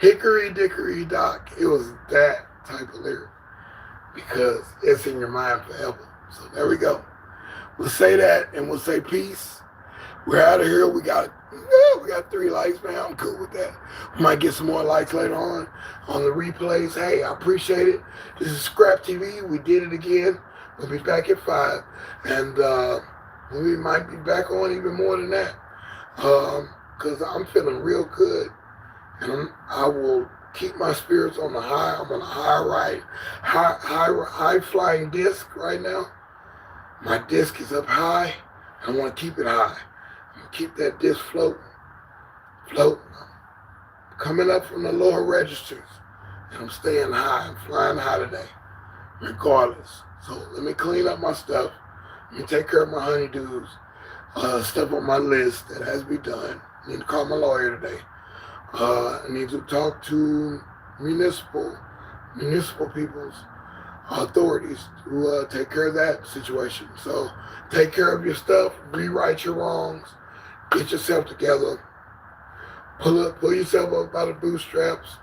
hickory dickory dock. It was that type of lyric because it's in your mind forever. So there we go. We'll say that and we'll say peace. We're out of here. We got 3 likes, man. I'm cool with that. We might get some more likes later on the replays. Hey, I appreciate it. This is ScrAp TV. We did it again. We'll be back at 5. And we might be back on even more than that. Because I'm feeling real good. And I will keep my spirits on the high. I'm on a high flying disc right now. My disc is up high. I want to keep it high. I'm going to keep that disc floating. coming up from the lower registers. And I'm staying high. I'm flying high today, regardless. So let me clean up my stuff. Let me take care of my honeydews. Stuff on my list that has to be done. I need to call my lawyer today. I need to talk to municipal people's authorities to take care of that situation. So take care of your stuff, rewrite your wrongs, get yourself together, pull yourself up by the bootstraps.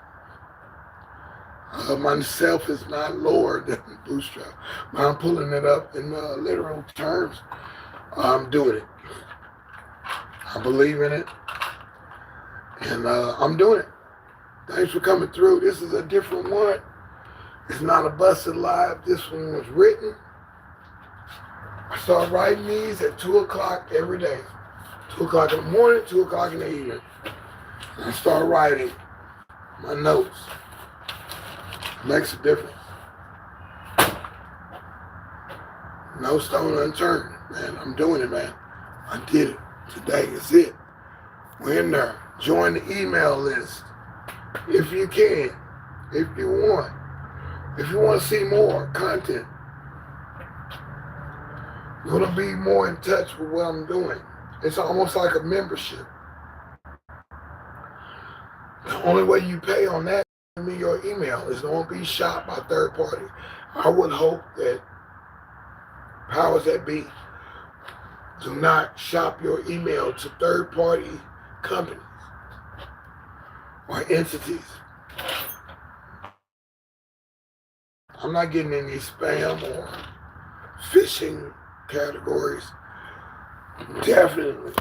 Myself is not lower than the bootstrap, but I'm pulling it up in literal terms. I'm doing it. I believe in it, and I'm doing it. Thanks for coming through. This is a different one. It's not a busted live. This one was written. I start writing these at 2 o'clock every day. 2 o'clock in the morning, 2 o'clock in the evening. And I start writing my notes. It makes a difference. No stone unturned, man. I'm doing it, man. I did it. Today is it. We're in there. Join the email list if you can, if you want. If you want to see more content, you want to be more in touch with what I'm doing. It's almost like a membership. The only way you pay on that is send me your email. It's going to be shopped by third party. I would hope that powers that be do not shop your email to third party companies or entities. I'm not getting any spam or phishing categories. Definitely.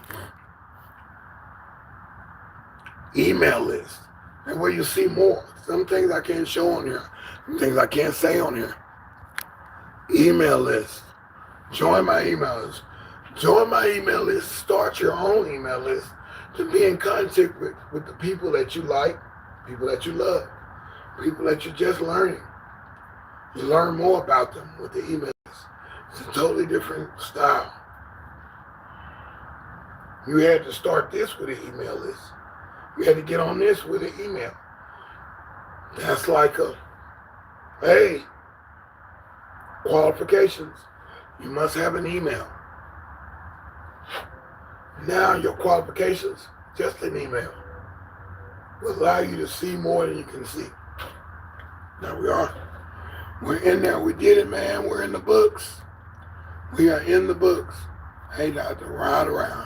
Email list. And where you see more. Some things I can't show on here. Some things I can't say on here. Email list. Join my email list. Join my email list. Start your own email list to be in contact with the people that you like, people that you love, people that you're just learning. You learn more about them with the email list. It's a totally different style. You had to start this with an email list. You had to get on this with an email. That's like hey, qualifications. You must have an email. Now your qualifications, just an email, will allow you to see more than you can see. There we are. We're in there. We did it, man. We're in the books. We are in the books. Hey, Dr. Ride Around.